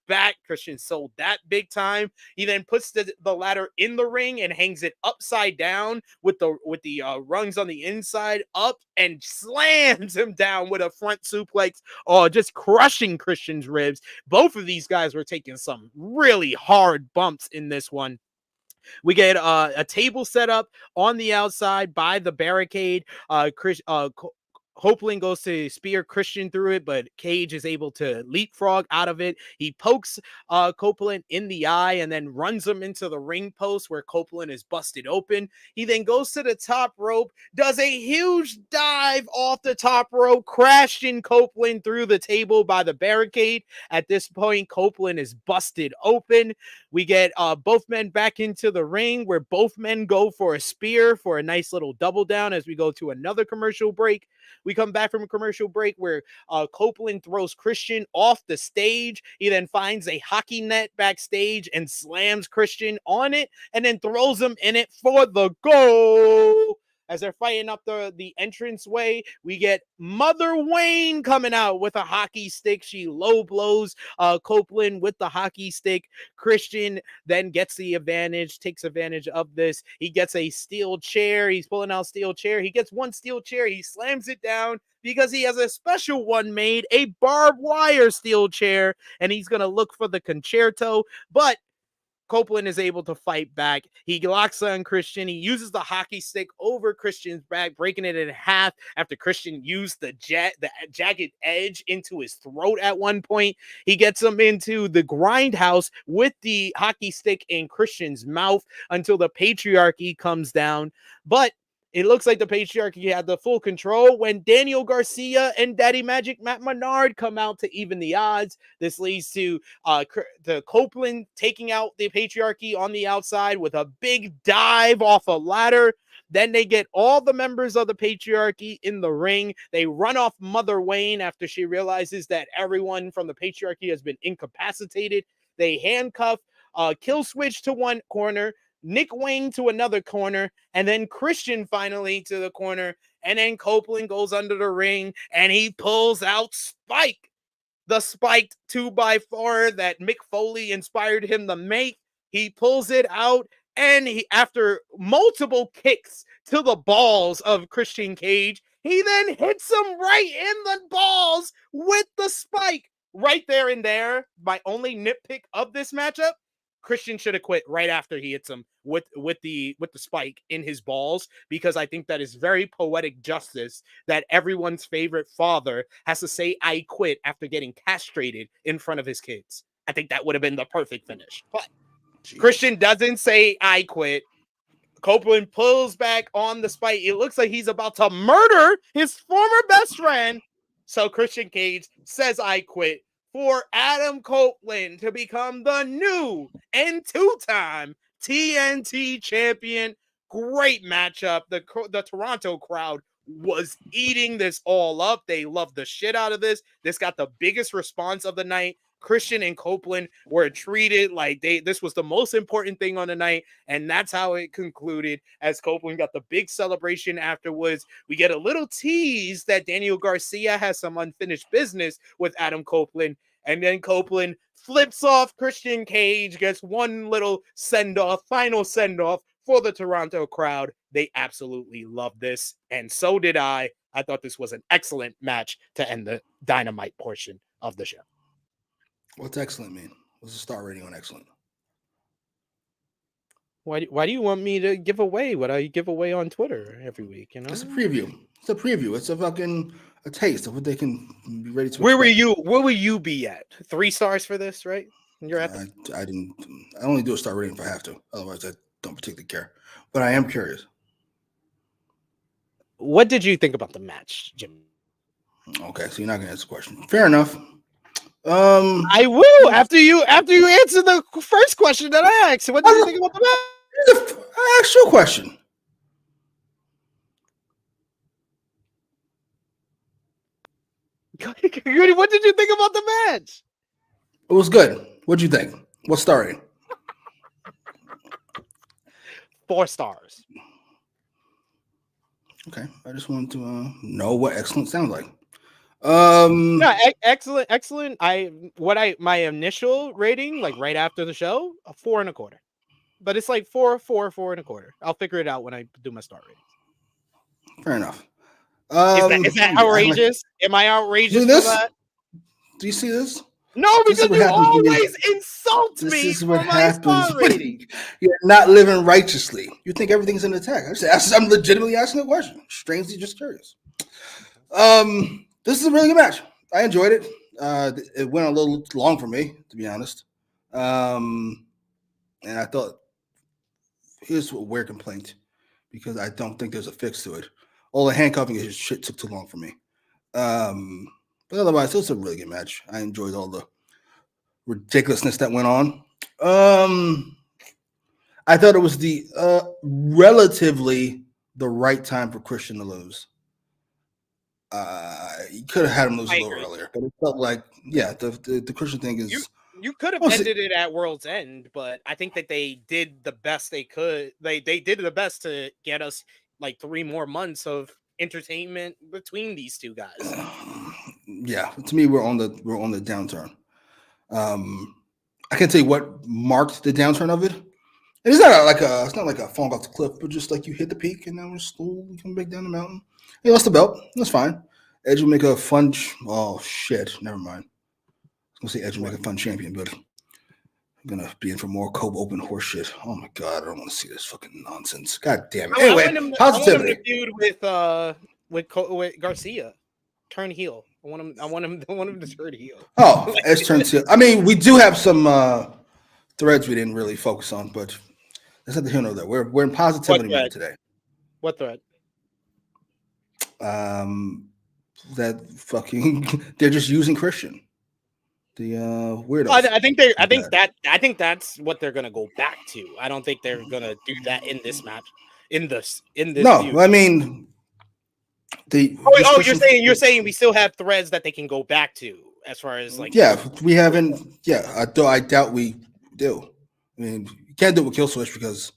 back. Christian sold that big time. He then puts the ladder in the ring and hangs it upside down with the rungs on the inside up and slams him down with a front suplex, just crushing Christian's ribs. Both of these guys were taking some really hard bumps in this one. We get a table set up on the outside by the barricade. Copeland goes to spear Christian through it, but Cage is able to leapfrog out of it. He pokes Copeland in the eye and then runs him into the ring post where Copeland is busted open. He then goes to the top rope, does a huge dive off the top rope, crashing Copeland through the table by the barricade. At this point, Copeland is busted open. We get both men back into the ring where both men go for a spear for a nice little double down as we go to another commercial break. We come back from a commercial break where Copeland throws Christian off the stage. He then finds a hockey net backstage and slams Christian on it and then throws him in it for the goal. As they're fighting up the entranceway, we get Mother Wayne coming out with a hockey stick. She low blows Copeland with the hockey stick. Christian then gets the advantage, takes advantage of this. He gets a steel chair. He's pulling out steel chair. He gets one steel chair. He slams it down because he has a special one made, a barbed wire steel chair, and he's going to look for the concerto. But Copeland is able to fight back. He locks on Christian. He uses the hockey stick over Christian's back, breaking it in half after Christian used the jagged edge into his throat at one point. He gets him into the grindhouse with the hockey stick in Christian's mouth until the patriarchy comes down. But it looks like the patriarchy had the full control when Daniel Garcia and Daddy Magic Matt Menard come out to even the odds. This leads to Copeland taking out the patriarchy on the outside with a big dive off a ladder. Then they get all the members of the patriarchy in the ring. They run off Mother Wayne after she realizes that everyone from the patriarchy has been incapacitated. They handcuff Kill Switch to one corner, Nick Wayne to another corner, and then Christian finally to the corner. And then Copeland goes under the ring and he pulls out Spike, the spiked 2x4 that Mick Foley inspired him to make. He pulls it out, and after multiple kicks to the balls of Christian Cage, he then hits him right in the balls with the spike. Right there and there, my only nitpick of this matchup, Christian should have quit right after he hits him with the spike in his balls, because I think that is very poetic justice that everyone's favorite father has to say I quit after getting castrated in front of his kids. I think that would have been the perfect finish. But Christian doesn't say I quit. Copeland pulls back on the spike. It looks like he's about to murder his former best friend. So Christian Cage says I quit for Adam Copeland to become the new and two-time TNT champion. Great matchup. The Toronto crowd was eating this all up. They loved the shit out of this. This got the biggest response of the night. Christian and Copeland were treated like this was the most important thing on the night, and that's how it concluded, as Copeland got the big celebration afterwards. We get a little tease that Daniel Garcia has some unfinished business with Adam Copeland, and then Copeland flips off Christian Cage, gets one little final send-off for the Toronto crowd. They absolutely loved this, and so did I. I thought this was an excellent match to end the Dynamite portion of the show. What's excellent mean? What's the star rating on excellent? Why do you want me to give away what I give away on Twitter every week? You know, It's a preview. It's a fucking taste of what they can be ready to. Where will you be at? 3 stars for this, right? You're at. I only do a star rating if I have to. Otherwise, I don't particularly care. But I am curious. What did you think about the match, Jim? Okay, so you're not gonna answer the question. Fair enough. I will after you answer the first question that I asked. What did you think about the match? I asked you a question. What did you think about the match? It was good. What'd you think? What star rating? 4 stars. Okay, I just wanted to know what excellent sounds like. No, excellent. My initial rating, like right after the show, a 4.25. But it's like 4.25. I'll figure it out when I do my star rating. Fair enough. Is that outrageous? Am I outrageous for that? Do you see this? No, because you always insult me. This is for what my happens star when rating. you're not living righteously. You think everything's an attack. I'm legitimately asking a question. Strangely just curious. This is a really good match. I enjoyed it. It went a little long for me, to be honest. And I thought, here's a weird complaint, because I don't think there's a fix to it. All the handcuffing is shit took too long for me. But otherwise, it was a really good match. I enjoyed all the ridiculousness that went on. I thought it was the relatively the right time for Christian to lose. You could have had him lose a little earlier, but it felt like, the Christian thing is. You could have ended it at World's End, but I think that they did the best they could. They did the best to get us like 3 more months of entertainment between these two guys. Yeah, to me, we're on the downturn. I can't tell you what marked the downturn of it. It's not like a falling off the cliff, but just like you hit the peak and now we're slowly coming back down the mountain. He lost the belt. That's fine. Edge will make a fun. Oh shit! Never mind. I was gonna say Edge will make a fun champion, but I'm gonna be in for more Cope Open horse shit. Oh my god, I don't want to see this fucking nonsense. God damn it. Anyway, positivity. I want him to feud with Garcia. Turn heel. I want him to turn heel. Oh, Edge turns heel. I mean, we do have some threads we didn't really focus on, but that's not the here nor there. We're in positivity mode today. What thread? That fucking they're just using Christian. The weirdo. I think that's what they're gonna go back to. I don't think they're gonna do that in this match. In this. No, feud. I mean you're saying we still have threads that they can go back to as far as like we haven't. I doubt we do. I mean, you can't do it with Kill Switch because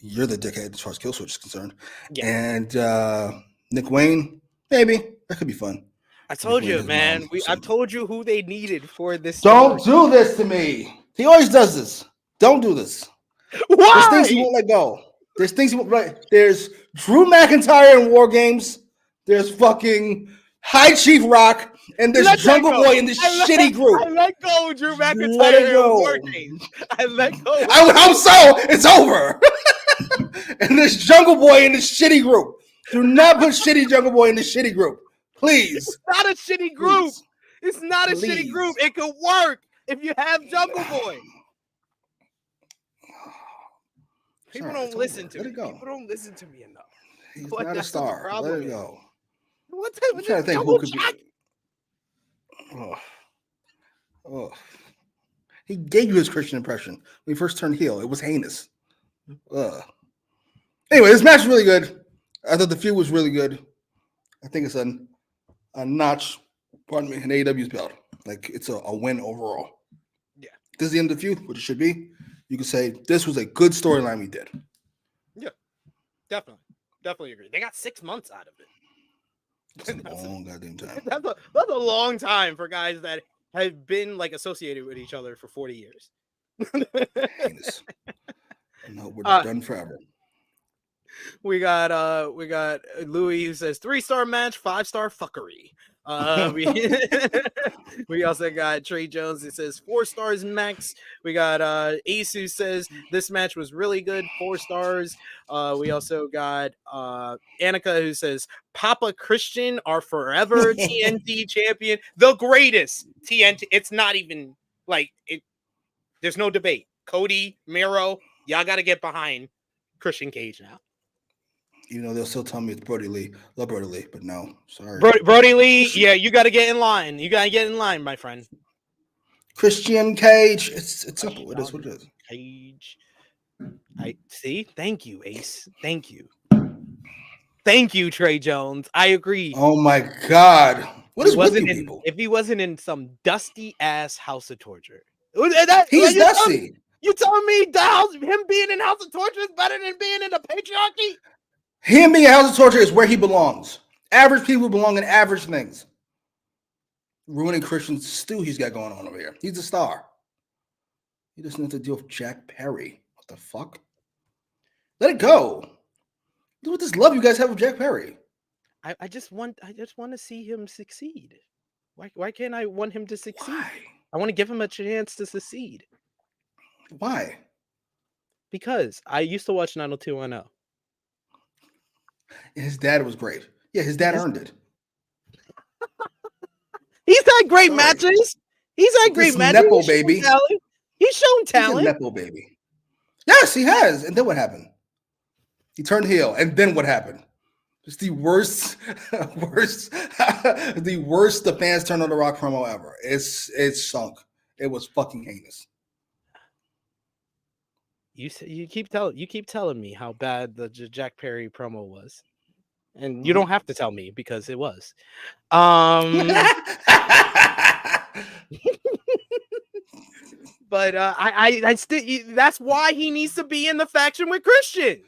you're the dickhead as far as Kill Switch is concerned. Yeah. And Nick Wayne, maybe that could be fun. I told you, man. I told you who they needed for this. Don't do this to me. He always does this. Don't do this. Why? There's things he won't let go. There's things he won't let. There's Drew McIntyre in War Games. There's fucking High Chief Rock, and there's Jungle Boy in this shitty group. I let go of Drew McIntyre in War Games. I let go. I'm so it's over. And there's Jungle Boy in this shitty group. Do not put shitty Jungle Boy in this shitty group. Please. It's not a shitty group. Please. It's not a shitty group. It could work if you have Jungle Boy. People don't listen to me. People don't listen to me enough. He's not a star. Let it go. What's I'm trying to think who could be. Oh. He gave you his Christian impression when he first turned heel. It was heinous. Anyway, this match is really good. I thought the feud was really good. I think it's a notch, in AEW's belt. Like, it's a win overall. Yeah. This is the end of the feud, which it should be. You could say this was a good storyline we did. Yeah, definitely. Definitely agree. They got 6 months out of it. That's a long goddamn time. That's a long time for guys that have been like associated with each other for 40 years. Heinous. No, we're done forever. We got Louis who says 3-star match, 5-star fuckery. We also got Trey Jones who says 4 stars max. We got Ace who says this match was really good, 4 stars. We also got Annika who says Papa Christian our forever TNT champion, the greatest TNT. It's not even like it. There's no debate. Cody, Miro, y'all got to get behind Christian Cage now. You know, they'll still tell me it's Brody Lee. Love Brody Lee, but no. Sorry. Brody Lee, yeah, you got to get in line. You got to get in line, my friend. Christian Cage. It's simple. It is what it is. Cage. I see. Thank you, Ace. Thank you. Thank you, Trey Jones. I agree. Oh, my God. What is with you people? If he wasn't in some dusty-ass House of Torture. He's dusty. You telling me him being in House of Torture is better than being in the Patriarchy? Him being in House of Torture is where he belongs. Average people belong in average things. Ruining Christian's stew he's got going on over here. He's a star. He doesn't have to deal with Jack Perry. What the fuck? Let it go. Look at this love you guys have with Jack Perry. I just want to see him succeed. Why can't I want him to succeed? Why? I want to give him a chance to succeed. Why? Because I used to watch 90210. His dad was great. Yeah, his dad earned it. had great matches. He's had great matches. Nepo baby. He's shown talent. He's a Nepo baby. Yes, he has. And then what happened? He turned heel. And then what happened? It's the worst, the worst the fans turned on the Rock promo ever. It's sunk. It was fucking heinous. You keep telling me how bad the Jack Perry promo was, and you don't have to tell me because it was. But I still that's why he needs to be in the faction with Christian.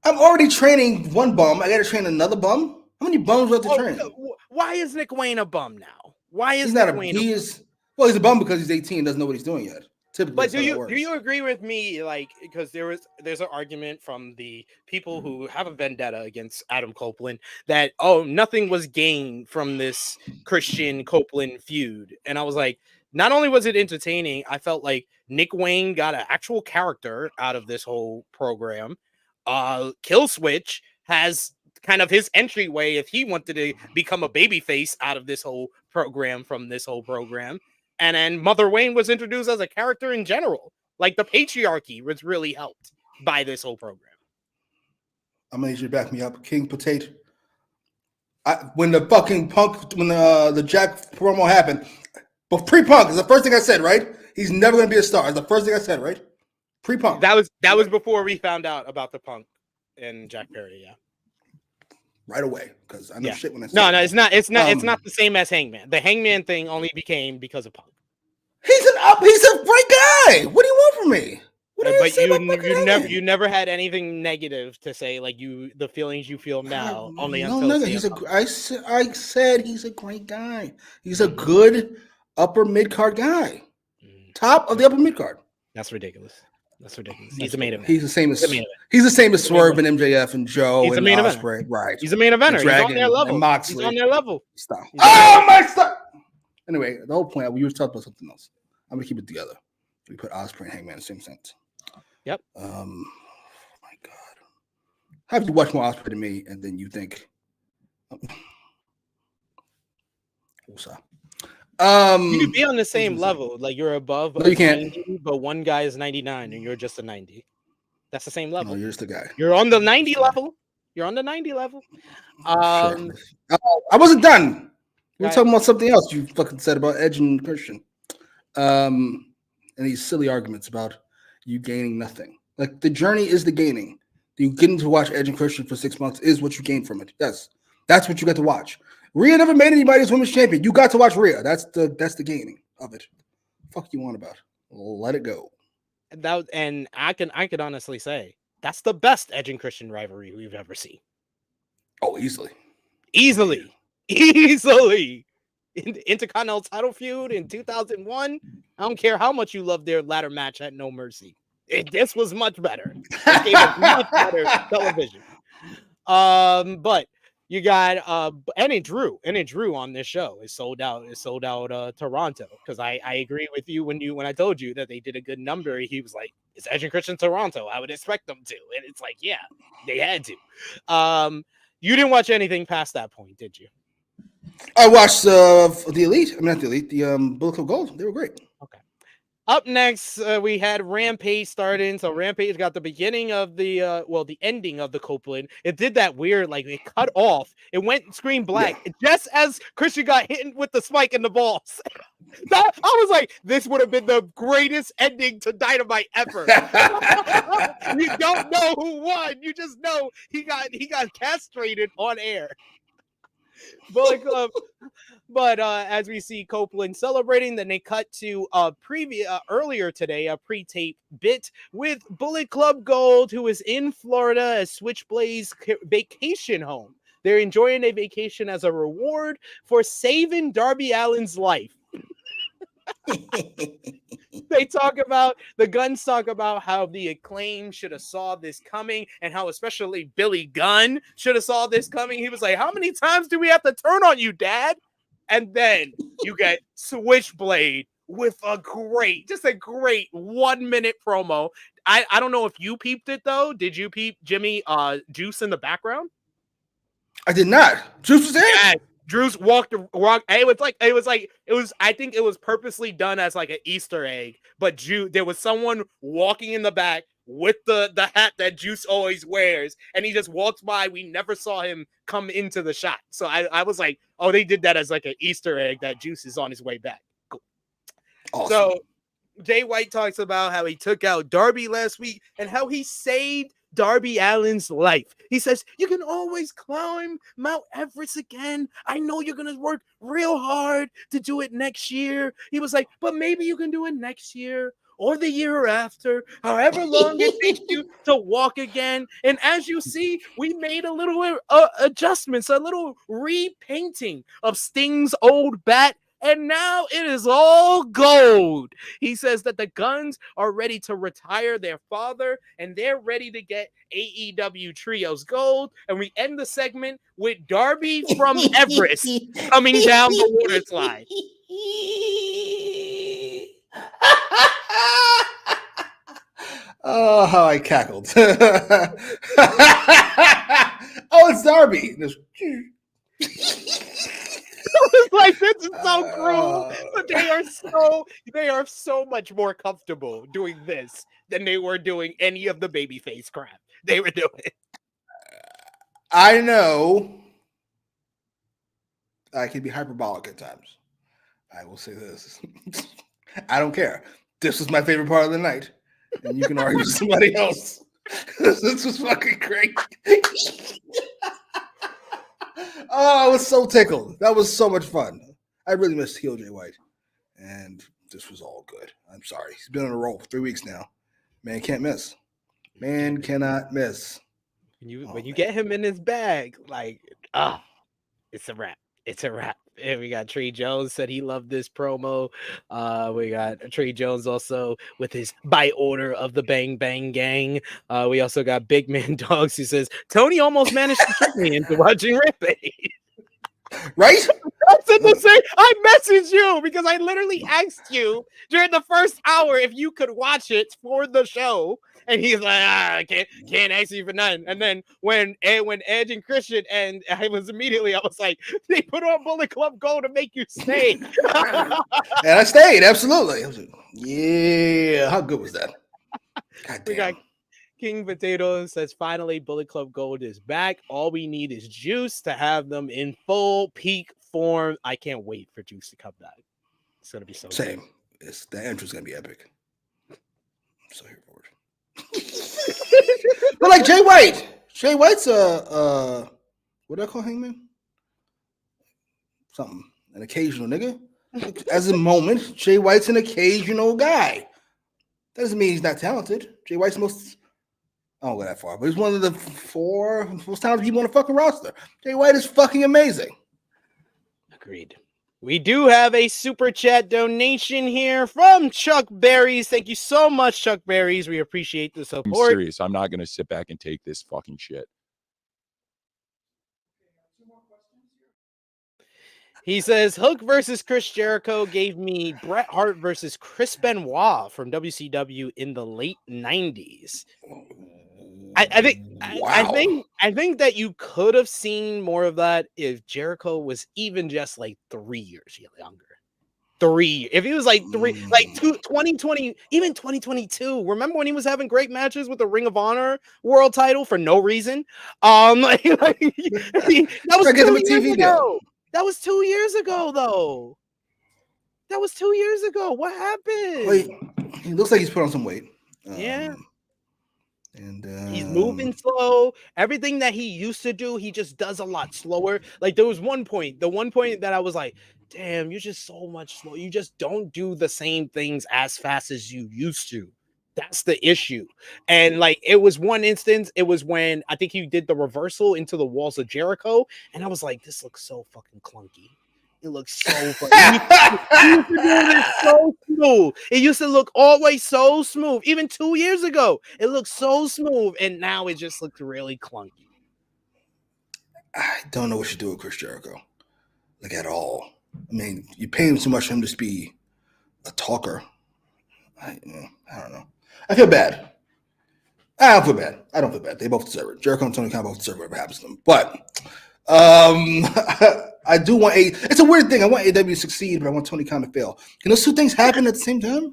I'm already training one bum. I got to train another bum. How many bums do I have to train? Why is Nick Wayne a bum now? Why is he's Nick not a? Wayne He is. Well, he's a bum because he's 18. Doesn't know what he's doing yet. Typically, but do you agree with me? Like, because there's an argument from the people who have a vendetta against Adam Copeland that nothing was gained from this Christian Copeland feud, and I was like, not only was it entertaining, I felt like Nick Wayne got an actual character out of this whole program. Killswitch has kind of his entryway if he wanted to become a babyface out of this whole program and then Mother Wayne was introduced as a character in general. Like the patriarchy was really helped by this whole program. I'm gonna need you to back me up, King Potato. When the fucking the Jack promo happened, but pre-Punk is the first thing I said, right? He's never gonna be a star. It's the first thing I said, right? Pre-Punk. That was before we found out about the Punk and Jack Perry, yeah. Right away, because I know shit when I say no, it's not the same as Hangman. The Hangman thing only became because of Punk. He's a great guy. What do you want from me? But you never had anything negative to say, like the feelings you feel now. I said he's a great guy. He's a good upper mid card guy. Top of the upper mid card. That's ridiculous. He's the main event. He's the same as Swerve and MJF and Joe and Ospreay. Right. He's the main eventer. He's on their level. Moxley. He's on their level. Stop. Oh my stop. Anyway, the whole point, we were talking about something else. I'm gonna keep it together. We put Ospreay and Hangman in the same sentence. Yep. Oh my God. Have you watched more Ospreay than me, and then you think what's up? You could be on the same level, like you're above. No, you can't. 90, but one guy is 99, and you're just a 90. That's the same level. No, you're just the guy. You're on the 90 level. You're on the 90 level. I wasn't done. We were talking about something else you fucking said about Edge and Christian. And these silly arguments about you gaining nothing. Like the journey is the gaining. You getting to watch Edge and Christian for 6 months is what you gain from it. Yes, that's what you got to watch. Rhea never made anybody as women's champion. You got to watch Rhea. That's the gaining of it. Fuck you want about? Let it go. And I could honestly say that's the best Edge and Christian rivalry we've ever seen. Oh, easily. Intercontinental title feud in 2001. I don't care how much you love their ladder match at No Mercy. This was much better. It gave us much better television. But you got Drew on this show is sold out. Toronto, because I agree with you when I told you that they did a good number. He was like, "It's Edge and Christian Toronto. I would expect them to," and it's like, yeah, they had to. You didn't watch anything past that point, did you? I watched the Elite. I mean, not the Elite. The Bullet Club Gold. They were great. Okay. Up next, we had Rampage starting. So Rampage got the beginning of the ending of the Copeland. It did that weird, like it cut off. It went screen black just as Christian got hit with the spike in the balls. I was like, this would have been the greatest ending to Dynamite ever. You don't know who won. You just know he got castrated on air. But as we see Copeland celebrating, then they cut to earlier today, a pre-tape bit with Bullet Club Gold, who is in Florida at Switchblade's vacation home. They're enjoying a vacation as a reward for saving Darby Allin's life. The Guns talk about how the Acclaim should have saw this coming, and how especially Billy Gunn should have saw this coming. He was like, "How many times do we have to turn on you, Dad?" And then you get Switchblade with a great 1 minute promo. I don't know if you peeped it though. Did you peep Jimmy Juice in the background? I did not. Juice was there. Juice walked. It was. I think it was purposely done as like an Easter egg. But there was someone walking in the back with the hat that Juice always wears, and he just walks by. We never saw him come into the shot. So I was like, oh, they did that as like an Easter egg that Juice is on his way back. Cool. Awesome. So Jay White talks about how he took out Darby last week and how he saved Darby Allin's life. He says, you can always climb Mount Everest again. I know you're going to work real hard to do it next year. He was like, but maybe you can do it next year or the year after, however long it takes you to walk again. And as you see, we made a little adjustments, a little repainting of Sting's old bat. And now it is all gold. He says that the Guns are ready to retire their father, and they're ready to get AEW Trios gold. And we end the segment with Darby from Everest coming down the water slide. Oh, how I cackled. Oh, it's Darby. Like, this is so cruel. But they are so much more comfortable doing this than they were doing any of the babyface crap they were doing. I know I can be hyperbolic at times. I will say this. I don't care. This was my favorite part of the night. And you can argue with somebody else. This was fucking great. Oh, I was so tickled. That was so much fun. I really missed heel Jay White. And this was all good. I'm sorry. He's been on a roll for 3 weeks now. Man can't miss. Man cannot miss. When you get him in his bag, like, it's a wrap. It's a wrap. And we got Trey Jones said he loved this promo. We got Trey Jones also with his by order of the Bang Bang Gang. We also got Big Man Dogs who says Tony almost managed to trick me into watching Rampage. Right? I said the same. I messaged you because I literally asked you during the first hour if you could watch it for the show. And he's like, I can't ask you for nothing. And then when Edge and Christian, and I was like, they put on Bullet Club Gold to make you stay. And I stayed, absolutely. I was like, yeah, how good was that? God damn. We got King Potato says, finally, Bullet Club Gold is back. All we need is Juice to have them in full peak form. I can't wait for Juice to come back. It's going to be so same. Good. The entrance is going to be epic. I'm so here for it. But like Jay White's what do I call Hangman? Something, an occasional nigga. As a moment, Jay White's an occasional guy. That doesn't mean he's not talented. Jay White's I don't go that far, but he's one of the 4 most talented people on the fucking roster. Jay White is fucking amazing. Agreed. We do have a super chat donation here from Chuck Berries. Thank you so much, Chuck Berries. We appreciate the support. I'm serious. I'm not going to sit back and take this fucking shit. He says, Hook versus Chris Jericho gave me Bret Hart versus Chris Benoit from WCW in the late 90s. I think that you could have seen more of that if Jericho was even just like 3 years younger. 3. If he was like 2020, even 2022. Remember when he was having great matches with the Ring of Honor world title for no reason? That was 2 years ago. That was 2 years ago, though. That was 2 years ago. What happened? Wait, he looks like he's put on some weight. Yeah. And he's moving slow. Everything that he used to do, he just does a lot slower. Like there was one point that I was like, damn, you're just so much slow. You just don't do the same things as fast as you used to. That's the issue. And like it was one instance, it was when I think he did the reversal into the walls of Jericho, and I was like, this looks so fucking clunky. It looks so funny. So smooth. It used to look always so smooth. Even 2 years ago, it looked so smooth, and now it just looked really clunky. I don't know what you do with Chris Jericho, like at all. I mean, you pay him too much for him to just be a talker. I don't know. I feel bad. I don't feel bad. They both deserve it. Jericho and Tony Khan both deserve whatever happens to them. But I do want it's a weird thing. I want AEW to succeed, but I want Tony Khan to fail. Can those two things happen at the same time?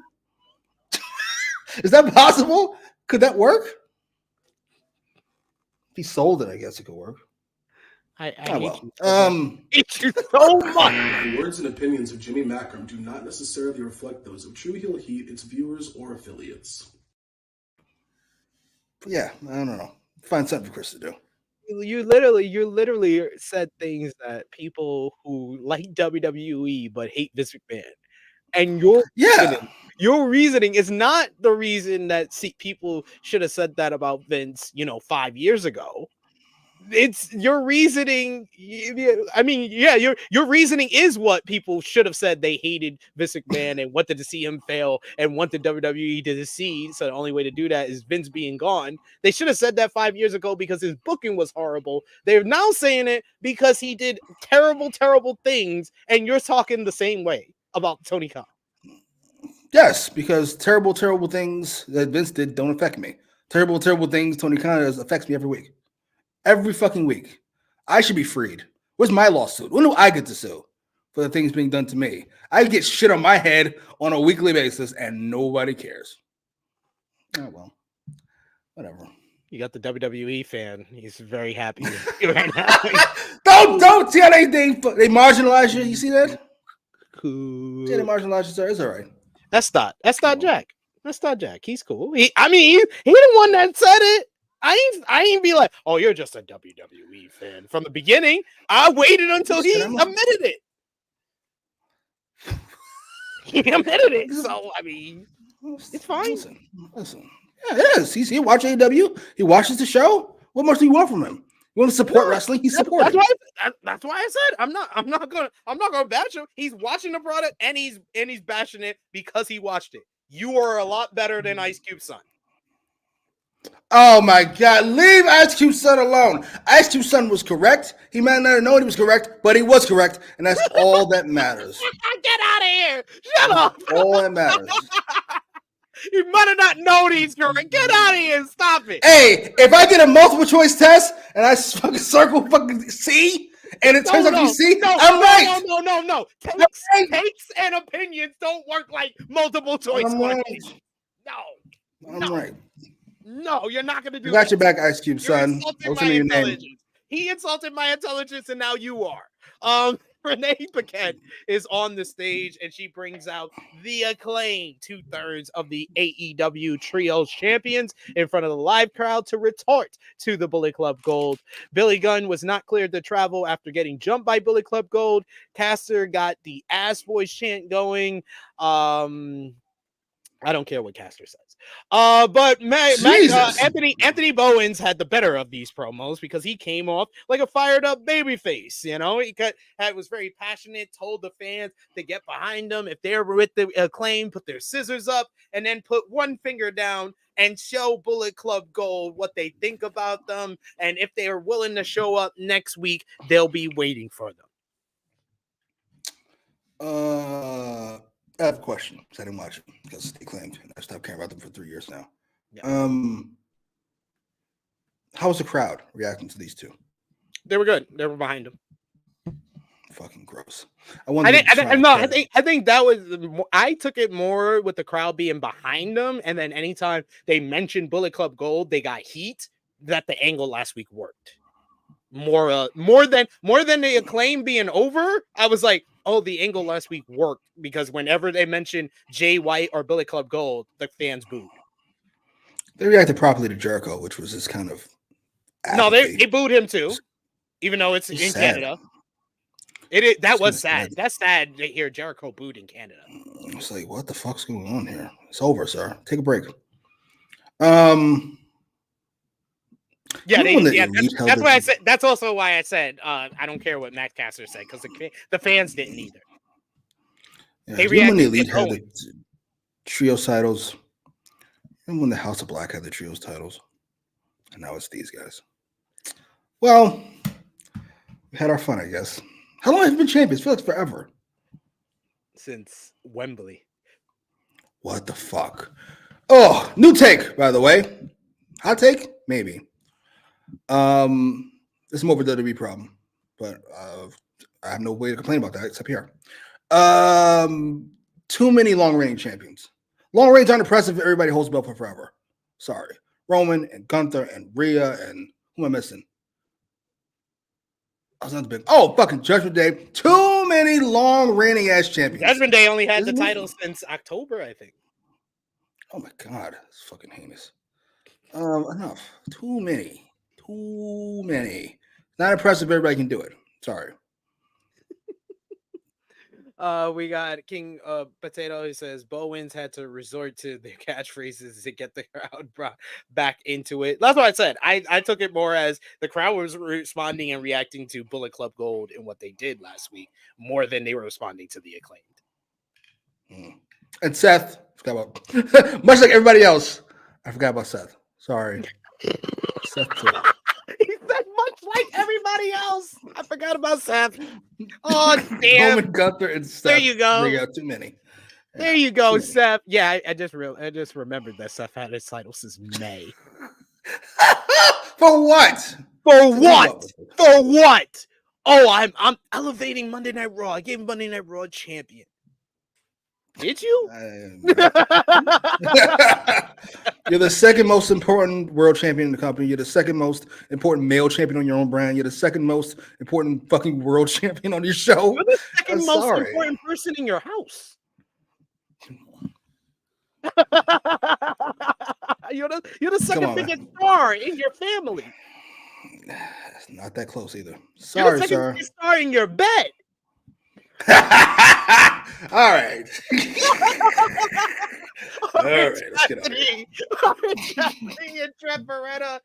Is that possible? Could that work? If he sold it, I guess it could work. I hate you so much. The words and opinions of Jimmy Macram do not necessarily reflect those of True Heel Heat, its viewers, or affiliates. Yeah, I don't know. Find something for Chris to do. You literally said things that people who like WWE but hate Vince McMahon, and your reasoning is not the reason that people should have said that about Vince, 5 years ago. It's your reasoning. I mean, yeah, your reasoning is what people should have said. They hated Vince McMahon and wanted to see him fail and wanted WWE to succeed. So the only way to do that is Vince being gone. They should have said that 5 years ago because his booking was horrible. They're now saying it because he did terrible, terrible things. And you're talking the same way about Tony Khan. Yes, because terrible, terrible things that Vince did don't affect me. Terrible, terrible things Tony Khan does affects me every week. Every fucking week. I should be freed. Where's my lawsuit? When do I get to sue for the things being done to me? I get shit on my head on a weekly basis and nobody cares. Oh, well. Whatever. You got the WWE fan. He's very happy right now. Don't see how they marginalize you. You see that? Cool. See how they marginalize you, sir? It's all right. That's not Jack. That's not Jack. He's cool. He the one that said it. I ain't be like, oh, you're just a WWE fan from the beginning. I waited until he admitted it. He admitted it. So I mean, it's fine. Listen. Yeah, it is. He watches AEW. He watches the show. What more do you want from him? You want to support wrestling? He's supporting. That's why I said I'm not gonna bash him. He's watching the product and he's bashing it because he watched it. You are a lot better than Ice Cube's son. Oh my God! Leave Ice Cube's son alone. Ice Cube's son was correct. He might not have known he was correct, but he was correct, and that's all that matters. Get out of here! Shut up! All that matters. You might have not known he's correct. Get out of here! Stop it! Hey, if I get a multiple choice test and I fucking circle fucking C, and it turns out you see, I'm right. No. Takes and opinions don't work like multiple choice. I'm right. No. I'm right. No, you're not going to do that. Got your back, Ice Cube, son. He insulted my intelligence, and now you are. Renee Paquette is on the stage, and she brings out the Acclaim, 2/3 of the AEW Trios champions, in front of the live crowd to retort to the Bullet Club Gold. Billy Gunn was not cleared to travel after getting jumped by Bullet Club Gold. Caster got the ass voice chant going. I don't care what Caster says. But Anthony Bowens had the better of these promos because he came off like a fired up babyface. He was very passionate, told the fans to get behind him. If they're with the Acclaim, put their scissors up and then put one finger down and show Bullet Club Gold what they think about them. And if they are willing to show up next week, they'll be waiting for them. I have a question because I didn't watch it because they claimed I stopped caring about them for 3 years now. Yeah. How was the crowd reacting to these two? They were good. They were behind them. Fucking gross. I think that was. I took it more with the crowd being behind them, and then anytime they mentioned Bullet Club Gold, they got heat. That the angle last week worked more than the Acclaim being over. I was like, oh, the angle last week worked because whenever they mentioned Jay White or Bullet Club Gold, the fans booed. They reacted properly to Jericho, which was this kind of apathy. No, they booed him too, even though it's in Canada. That was sad. That's sad to hear Jericho booed in Canada. It's like, what the fuck's going on here? It's over, sir. Take a break. That's why I said. That's also why I said I don't care what Matt Caster said because the fans didn't either. Yeah, they reacted when the Elite had the trios titles, and when the House of Black had the trios titles, and now it's these guys. Well, we had our fun, I guess. How long have you been champions? I feel like forever. Since Wembley. What the fuck? Oh, new take, by the way. Hot take? Maybe. This is more of a WWE problem. but I have no way to complain about that except here. Too many long reigning champions. Long reigns aren't impressive if everybody holds the belt for forever. Sorry. Roman and Gunther and Rhea and who am I missing? I was not the big. Oh, fucking Judgment Day. Too many long reigning ass champions. Judgment Day only had the title since October, I think. Oh my god, it's fucking heinous. Enough. Too many. Not impressive if everybody can do it. Sorry. We got King Potato who says Bowens had to resort to their catchphrases to get the crowd back into it. That's what I said. I took it more as the crowd was responding and reacting to Bullet Club Gold and what they did last week more than they were responding to the Acclaimed. And Seth, forgot about much like everybody else. I forgot about Seth. Sorry. Seth too. He said much like everybody else. I forgot about Seth. Oh, damn. Roman, Gunther, and Seth. There you go. They got too many. There you go, Seth. Yeah, I just remembered that Seth had his title since May. For what? For what? For what? Oh, I'm elevating Monday Night Raw. I gave Monday Night Raw champion. Did you? You're the second most important world champion in the company. You're the second most important male champion on your own brand. You're the second most important fucking world champion on your show. You're the second most important person in your house. You're the second biggest star in your family. It's not that close either. Sorry, you're the second biggest star in your bed. All right. All right, let's get on it. Cassidy and Trent Beretta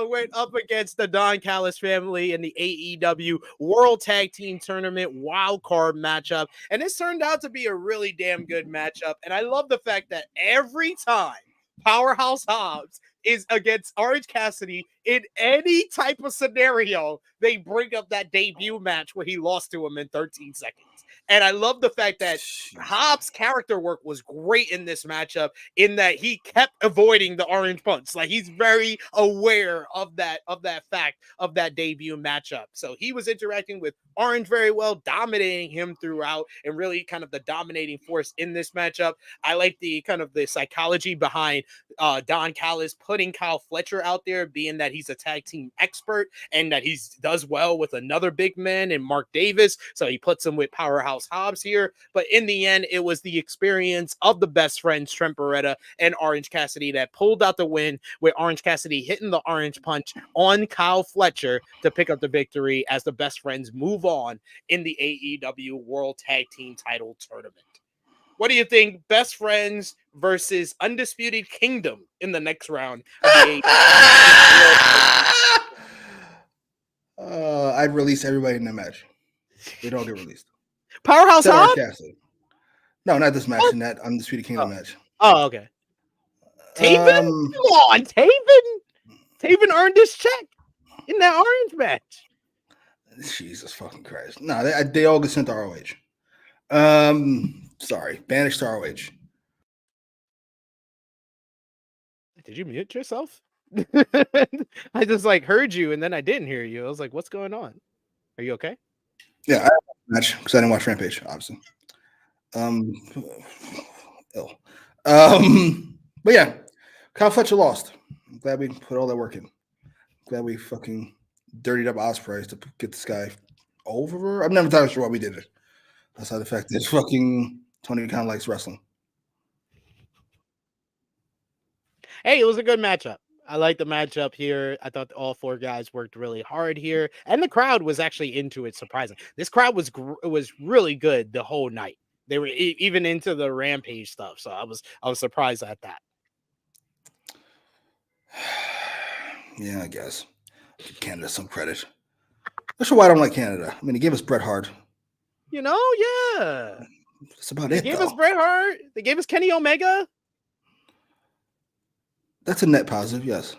went up against the Don Callis family in the AEW World Tag Team Tournament wild card matchup. And this turned out to be a really damn good matchup. And I love the fact that every time Powerhouse Hobbs is against Orange Cassidy in any type of scenario, they bring up that debut match where he lost to him in 13 seconds. And I love the fact that Hobbs' character work was great in this matchup in that he kept avoiding the orange punch. Like, he's very aware of that fact of that debut matchup. So he was interacting with Orange very well, dominating him throughout and really kind of the dominating force in this matchup. I like the kind of the psychology behind Don Callis putting Kyle Fletcher out there, being that he's a tag team expert and that he does well with another big man and Mark Davis. So he puts him with Powerhouse Hobbs here. But in the end, it was the experience of the best friends, Trent Beretta and Orange Cassidy, that pulled out the win, with Orange Cassidy hitting the orange punch on Kyle Fletcher to pick up the victory as the best friends move on in the AEW World Tag Team Title Tournament. What do you think? Best friends versus Undisputed Kingdom in the next round of the AEW. I'd release everybody in that match. They don't get released. Powerhouse Hobbs? No, not this match. In that Undisputed Kingdom match. Oh, okay. Taven? Come on, Taven. Taven earned his check in that orange match. Jesus fucking Christ. No, they all get sent to ROH. Sorry. Banished to ROH. Did you mute yourself? I just heard you and then I didn't hear you. I was like, what's going on? Are you okay? Yeah, I match because I didn't watch Rampage, obviously. But yeah, Kyle Fletcher lost. I'm glad we put all that work in. Glad we fucking dirtied up Ospreay to get this guy over. I'm never entirely sure why we did it. That's how the fact that fucking Tony kind of likes wrestling. Hey, it was a good matchup. I like the matchup here. I thought all four guys worked really hard here, and the crowd was actually into it. Surprising. This crowd was really good the whole night. They were even into the Rampage stuff, so I was surprised at that. Yeah, I guess. Give Canada some credit. Not sure why I don't like Canada. I mean, he gave us Bret Hart. You know, yeah. That's about it. They gave us Bret Hart. They gave us Kenny Omega. That's a net positive, yes.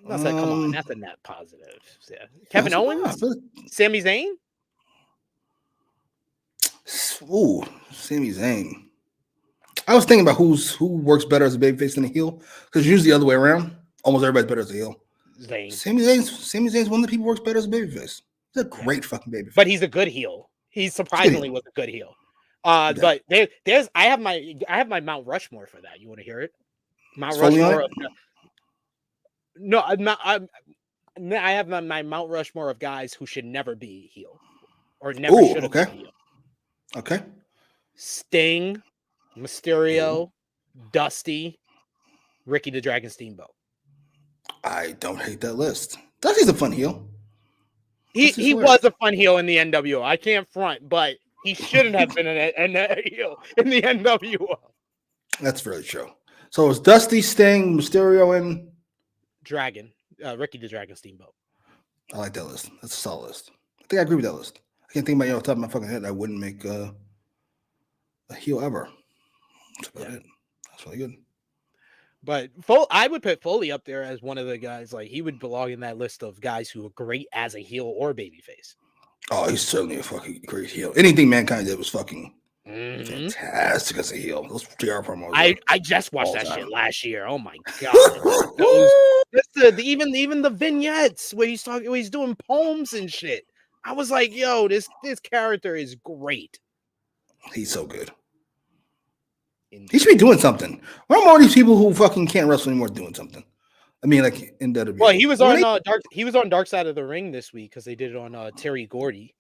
Come on, that's a net positive. Yeah. Kevin Owens, Sami Zayn. Ooh, Sami Zayn. I was thinking about who works better as a babyface than a heel, because usually the other way around. Almost everybody's better as a heel. Zayn. Sami Zayn's one of the people who works better as a babyface. He's a great fucking baby. But he's a good heel. He surprisingly was a good heel. But there's I have my Mount Rushmore for that. You want to hear it? Mount Rushmore. No, I have my Mount Rushmore of guys who should never be heel or never should have been heel. Okay. Sting, Mysterio, Dusty, Ricky the Dragon Steamboat. I don't hate that list. Dusty's a fun heel. He was a fun heel in the NWO. I can't front, but he shouldn't have been a heel in the NWO. That's very true. So it was Dusty, Sting, Mysterio, and Dragon. Ricky the Dragon Steamboat. I like that list. That's a solid list. I think I agree with that list. I can't think about off the top of my fucking head. I wouldn't make a heel ever. That's about it. That's really good. But I would put Foley up there as one of the guys. Like he would belong in that list of guys who are great as a heel or babyface. Oh, he's certainly a fucking great heel. Anything Mankind did was fucking fantastic as a heel. Those JR promos. I just watched that shit last year. Oh my god! Even the vignettes where he's doing poems and shit. I was like, yo, this character is great. He's so good. He should be doing something. Why are all these people who fucking can't wrestle anymore doing something? I mean, like in WWE. Well, he was on Dark Side of the Ring this week because they did it on Terry Gordy.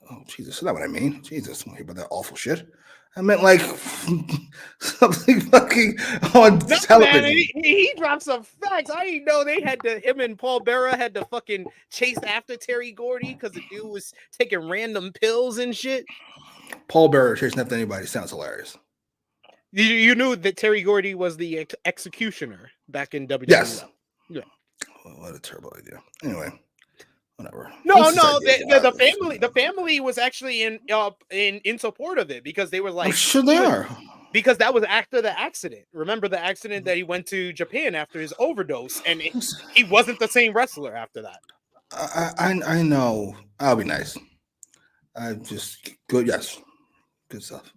Oh Jesus, that's not what I mean. Jesus, don't hear about that awful shit. I meant like something fucking on television. Man, he dropped some facts. I didn't know him and Paul Bearer had to fucking chase after Terry Gordy because the dude was taking random pills and shit. Paul Bearer chasing after anybody sounds hilarious. You knew that Terry Gordy was the executioner back in WWE. Yes. Yeah. Well, what a terrible idea. Anyway, whatever. The family was actually in support of it because they were like, I'm sure they are. Because that was after the accident. Remember the accident that he went to Japan after his overdose, and he wasn't the same wrestler after that. I know. I'll be nice. I just good. Yes, good stuff.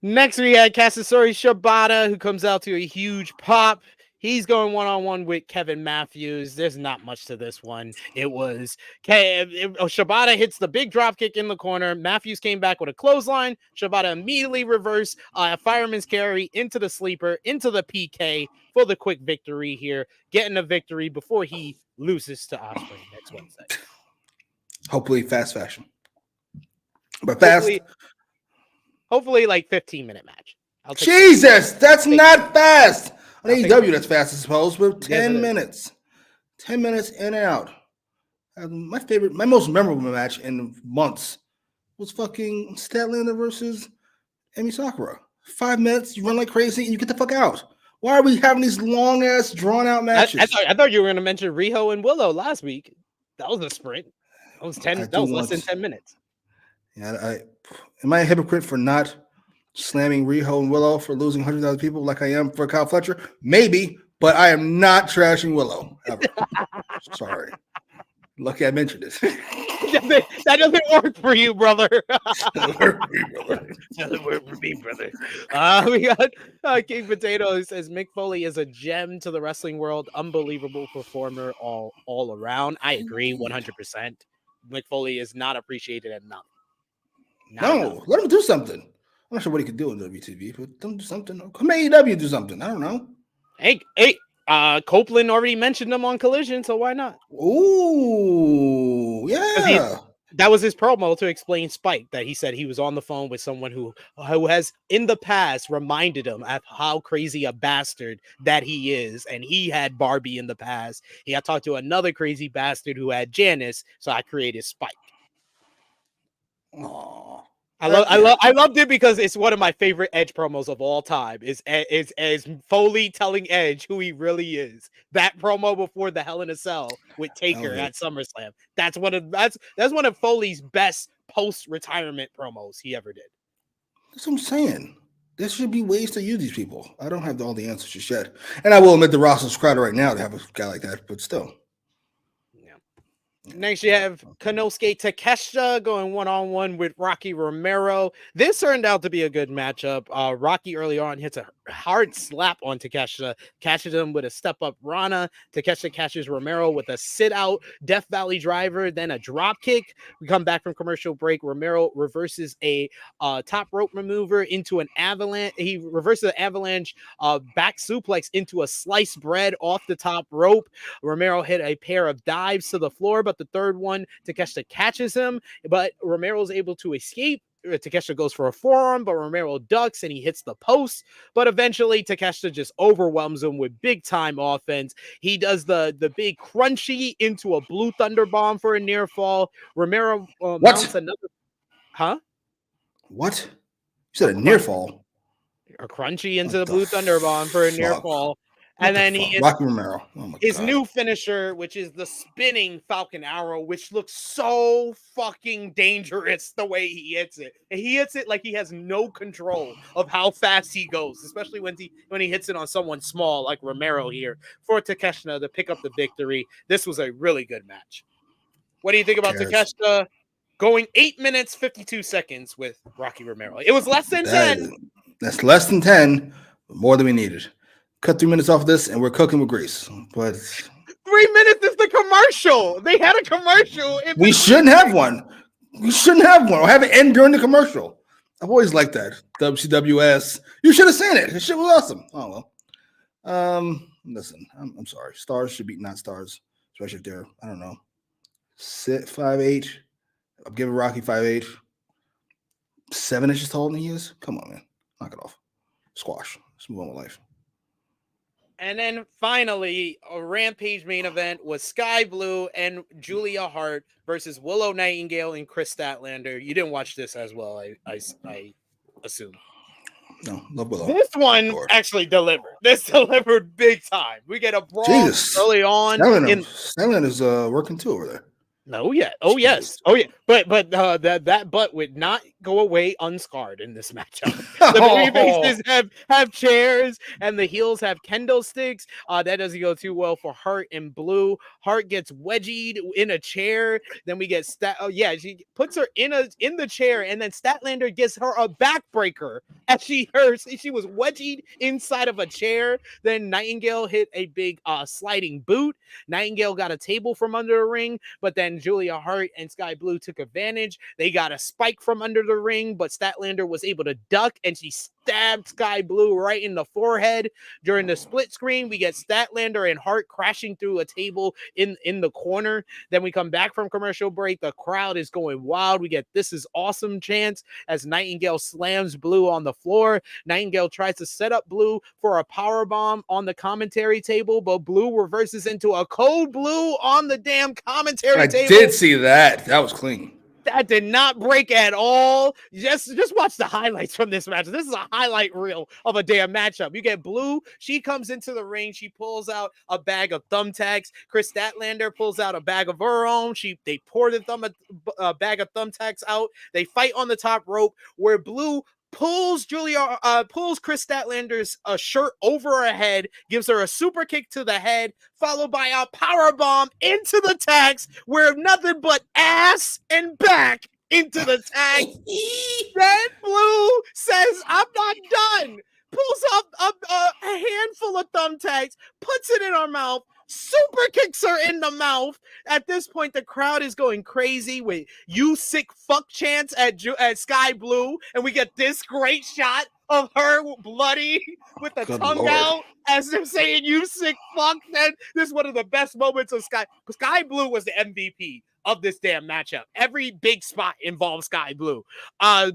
Next, we had Katsuyori Shibata, who comes out to a huge pop. He's going one-on-one with Kevin Matthews. There's not much to this one. It was Shibata hits the big drop kick in the corner. Matthews came back with a clothesline. Shibata immediately reversed a fireman's carry into the sleeper, into the PK for the quick victory here. Getting a victory before he loses to Ospreay next Wednesday. Hopefully fast fashion. But fast. Hopefully like 15-minute match. Jesus, that's not fast. On AEW, that's fast, I suppose, but 10 minutes. 10 minutes in and out. My most memorable match in months was fucking Statlander versus Emi Sakura. 5 minutes, you run like crazy, and you get the fuck out. Why are we having these long-ass, drawn-out matches? I thought you were going to mention Riho and Willow last week. That was a sprint. That was less than 10 minutes. Yeah, am I a hypocrite for not slamming Riho and Willow for losing 100,000 people like I am for Kyle Fletcher? Maybe, but I am not trashing Willow ever. Sorry. Lucky I mentioned it. That doesn't work for you, brother. Doesn't work for me, brother. We got King Potato who says Mick Foley is a gem to the wrestling world. Unbelievable performer all around. I agree 100%. Mick Foley is not appreciated enough. Let him do something. I'm not sure what he could do in WTV, but let him do something. Come AEW do something. I don't know. Hey, Copeland already mentioned him on Collision, so why not? Ooh, yeah. That was his promo to explain Spike, that he said he was on the phone with someone who has in the past reminded him of how crazy a bastard that he is. And he had Barbie in the past. He had talked to another crazy bastard who had Janice, so I created Spike. Aww. I loved it because it's one of my favorite Edge promos of all time. Is Foley telling Edge who he really is. That promo before the Hell in a Cell with Taker at SummerSlam. That's one of Foley's best post-retirement promos he ever did. That's what I'm saying. There should be ways to use these people. I don't have all the answers just yet, and I will admit the roster's crowded right now to have a guy like that, but still. Next, you have Konosuke Takeshita going one-on-one with Rocky Romero. This turned out to be a good matchup. Rocky early on hits a hard slap on Takeshita, catches him with a step-up Rana. Takeshita catches Romero with a sit-out Death Valley driver, then a drop kick. We come back from commercial break. Romero reverses a top rope maneuver into an avalanche. He reverses the avalanche back suplex into a sliced bread off the top rope. Romero hit a pair of dives to the floor, but the third one, Takeshita catches him, but Romero is able to escape. Takeshita goes for a forearm, but Romero ducks and he hits the post. But eventually, Takeshita just overwhelms him with big time offense. He does the big crunchy into a Blue Thunder bomb for a near fall. Romero mounts another. Huh? What? You said a near fall. A crunchy into the Blue Thunder bomb for a near fall. And then he hits Rocky Romero. Oh my his God. new finisher, which is the spinning Falcon Arrow, which looks so fucking dangerous the way he hits it. And he hits it like he has no control of how fast he goes, especially when he hits it on someone small like Romero here for Takeshita to pick up the victory. This was a really good match. What do you think about Takeshita going 8 minutes 52 seconds with Rocky Romero? It was less than 10. That's less than 10, but more than we needed. Cut 3 minutes off this, and we're cooking with grease. But 3 minutes is the commercial. They had a commercial. We shouldn't have one. We shouldn't have one. Or have it end during the commercial. I've always liked that. WCWS. You should have seen it. This shit was awesome. Oh well. Listen, I'm sorry. Stars should be not stars, especially if they're, I don't know, 5'8". I'm giving Rocky 5'8". 7 inches taller than he is. Come on, man. Knock it off. Squash. Let's move on with life. And then finally, a Rampage main event was Sky Blue and Julia Hart versus Willow Nightingale and Chris Statlander. You didn't watch this as well, I assume. No, love Willow. This one actually delivered. This delivered big time. We get a brawl early on. Statlander is working too over there. No, yeah. Oh, yes. Oh, yeah. But that butt would not go away unscarred in this matchup. The babyfaces have chairs and the heels have kendo sticks. That doesn't go too well for Hart and Blue. Hart gets wedgied in a chair. Then we get she puts her in the chair, and then Statlander gives her a backbreaker as she was wedgied inside of a chair. Then Nightingale hit a big sliding boot. Nightingale got a table from under the ring, but then Julia Hart and Sky Blue took advantage. They got a spike from under the ring, but Statlander was able to duck, and she stabbed Sky Blue right in the forehead. During the split screen, we get Statlander and Hart crashing through a table in the corner. Then we come back from commercial break. The crowd is going wild. We get "This is awesome" chants as Nightingale slams Blue on the floor. Nightingale tries to set up Blue for a power bomb on the commentary table, but Blue reverses into a Code Blue on the damn commentary table. I did see that. That was clean. That did not break at all. Just watch the highlights from this match. This is a highlight reel of a damn matchup. You get Blue. She comes into the ring. She pulls out a bag of thumbtacks. Chris Statlander pulls out a bag of her own. They pour the bag of thumbtacks out. They fight on the top rope where Blue pulls Chris Statlander's shirt over her head, gives her a super kick to the head, followed by a power bomb into the tags, where nothing but ass and back into the tag. Then Blue says, "I'm not done." Pulls up a handful of thumbtacks, puts it in her mouth, super kicks her in the mouth. At this point, the crowd is going crazy with "You sick fuck" chants at Sky Blue, and we get this great shot of her bloody with the tongue out as they're saying "You sick fuck." Then this is one of the best moments of Sky Blue was the MVP of this damn matchup. Every big spot involves Sky Blue.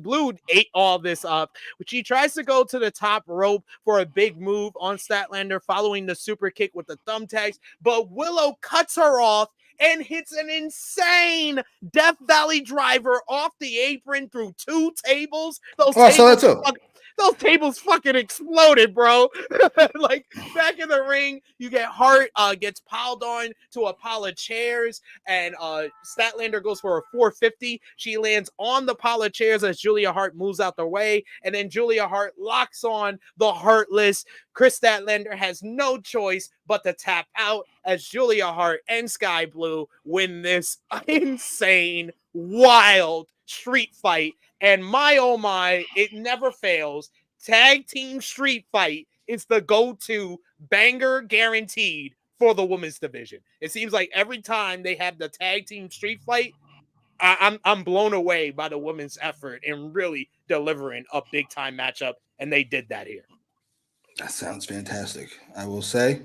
Blue ate all this up. She tries to go to the top rope for a big move on Statlander following the super kick with the thumbtacks, but Willow cuts her off and hits an insane Death Valley driver off the apron through 2 tables. Those tables fucking exploded, bro. Like, back in the ring, you get Hart gets piled on to a pile of chairs, and Statlander goes for a 450. She lands on the pile of chairs as Julia Hart moves out the way, and then Julia Hart locks on the Heartless. Chris Statlander has no choice but to tap out as Julia Hart and Sky Blue win this insane, wild street fight. And my, oh my, it never fails. tag team street fight is the go-to banger guaranteed for the women's division. It seems like every time they have the tag team street fight, I'm blown away by the women's effort in really delivering a big time matchup, and they did that here. That sounds fantastic. I will say,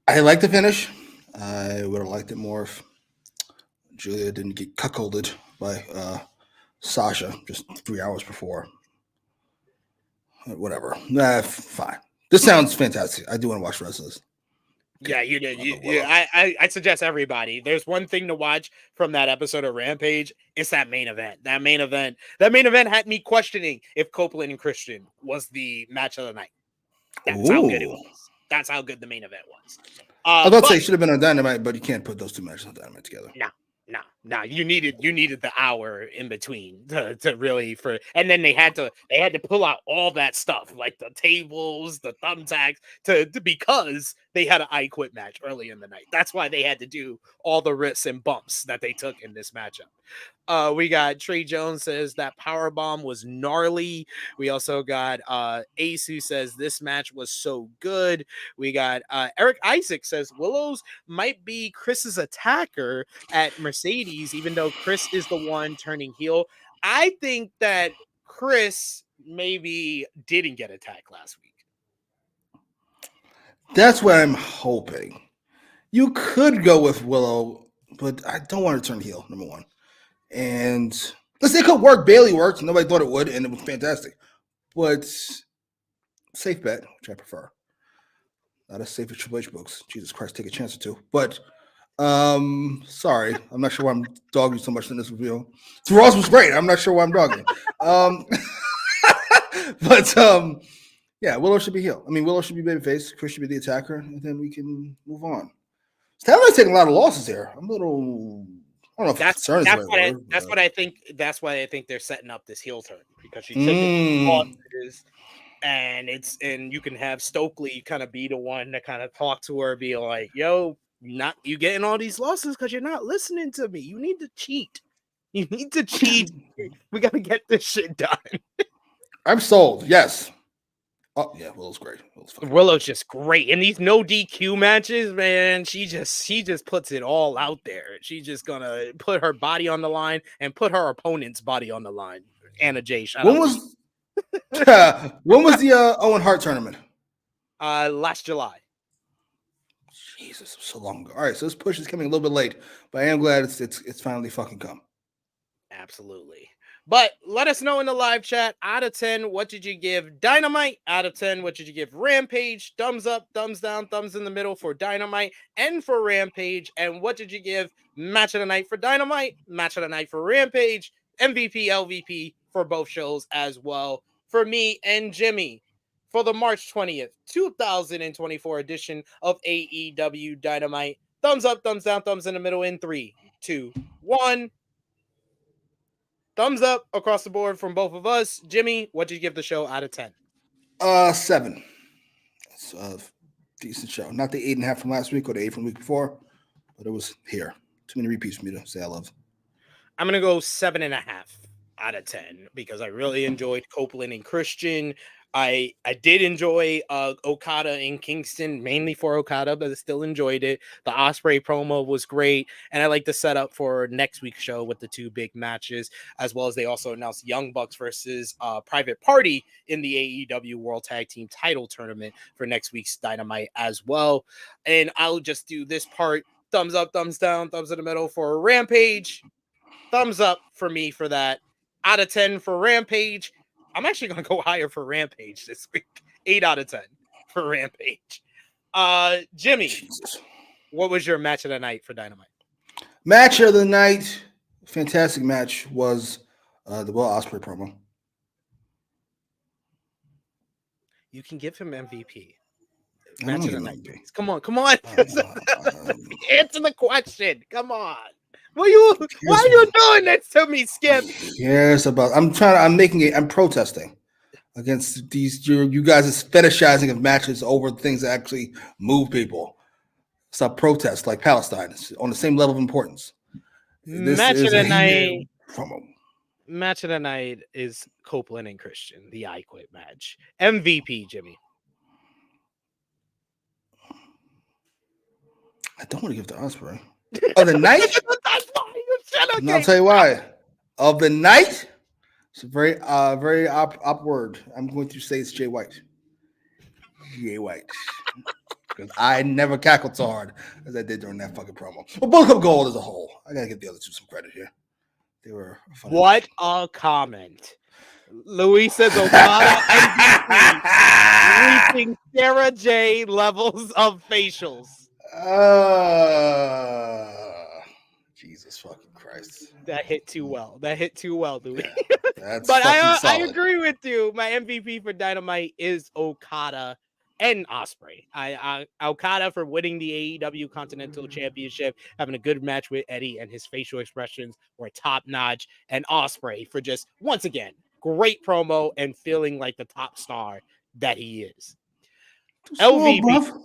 I like the finish. I would have liked it more if Julia didn't get cuckolded by Sasha just 3 hours before. Whatever. Fine. This sounds fantastic. I do want to watch the rest of this. Yeah, you did. I suggest everybody. There's one thing to watch from that episode of Rampage. It's that main event. That main event had me questioning if Copeland and Christian was the match of the night. That's how good it was. That's how good the main event was. I was about to say it should have been on Dynamite, but you can't put those two matches on Dynamite together. No. You needed the hour in between to really and then they had to pull out all that stuff like the tables, the thumbtacks to because they had an I Quit match early in the night. That's why they had to do all the risks and bumps that they took in this matchup. We got Trey Jones says that powerbomb was gnarly. We also got Ace who says this match was so good. We got Eric Isaac says Willow's might be Chris's attacker at Mercedes, even though Chris is the one turning heel. I think that Chris maybe didn't get attacked last week. That's what I'm hoping. You could go with Willow, but I don't want to turn heel, number one. And listen, it could work. Bailey worked. Nobody thought it would, and it was fantastic. But safe bet, which I prefer. Not as safe as Triple H books. Jesus Christ, take a chance or two. But sorry, I'm not sure why I'm dogging so much in this review. Ross was great. I'm not sure why I'm dogging. Yeah, Willow should be heel. I mean, Willow should be babyface. Chris should be the attacker, and then we can move on. Stanley's taking a lot of losses here. I'm a little. I don't know if that's what I think. That's why I think they're setting up this heel turn because she took it and you can have Stokely kind of be the one to kind of talk to her, be like, "Yo, you getting all these losses because you're not listening to me. You need to cheat. You need to cheat. We got to get this shit done." I'm sold. Yes. Oh yeah, Willow's great. Willow's just great in these no DQ matches, man. She just puts it all out there. She's just gonna put her body on the line and put her opponent's body on the line. Anna Jay, when was the Owen Hart tournament? Last July. Jesus, so long ago. All right, so this push is coming a little bit late, but I am glad it's finally fucking come. Absolutely. But let us know in the live chat, out of 10, what did you give Dynamite? Out of 10, what did you give Rampage? Thumbs up, thumbs down, thumbs in the middle for Dynamite and for Rampage. And what did you give Match of the Night for Dynamite? Match of the Night for Rampage? MVP, LVP for both shows as well. For me and Jimmy, for the March 20th, 2024 edition of AEW Dynamite. Thumbs up, thumbs down, thumbs in the middle in 3, 2, 1. Thumbs up across the board from both of us. Jimmy, what did you give the show out of 10? 7. It's a decent show. Not the 8.5 from last week or the 8 from the week before, but it was here. Too many repeats for me to say I love. I'm going to go 7.5 out of 10 because I really enjoyed Copeland and Christian. I did enjoy Okada in Kingston, mainly for Okada, but I still enjoyed it. The Ospreay promo was great, and I like the setup for next week's show with the two big matches, as well as they also announced Young Bucks versus Private Party in the AEW World Tag Team Title Tournament for next week's Dynamite as well. And I'll just do this part. Thumbs up, thumbs down, thumbs in the middle for Rampage. Thumbs up for me for that. Out of 10 for Rampage. I'm actually going to go higher for Rampage this week. 8 out of 10 for Rampage. Jimmy, Jesus. What was your match of the night for Dynamite? Match of the night, fantastic match, was the Will Ospreay promo. You can give him MVP. Match of the night. MVP. Come on. Answer the question. Come on. Why are you doing this to me, Skip? Yes, I'm protesting against these you guys' fetishizing of matches over things that actually move people. Stop protest like Palestine. It's on the same level of importance. Match of the night. match of the night is Copeland and Christian, the I Quit match. MVP, Jimmy. I don't want to give it to Ospreay. Of the night? That's why you should have. And I'll tell you why. Of the night, it's a very upward. I'm going to say it's Jay White. Jay White. Because I never cackled so hard as I did during that fucking promo. But Book of Gold as a whole, I gotta give the other two some credit here. They were funny. What a comment. Luis says Okada MVP reaching Sarah J levels of facials. Jesus fucking Christ. That hit too well. That hit too well, Luis. Yeah, But I agree with you. My MVP for Dynamite is Okada and Ospreay. Okada for winning the AEW Continental Championship, having a good match with Eddie, and his facial expressions were top notch. And Ospreay for just, once again, great promo and feeling like the top star that he is. LVP.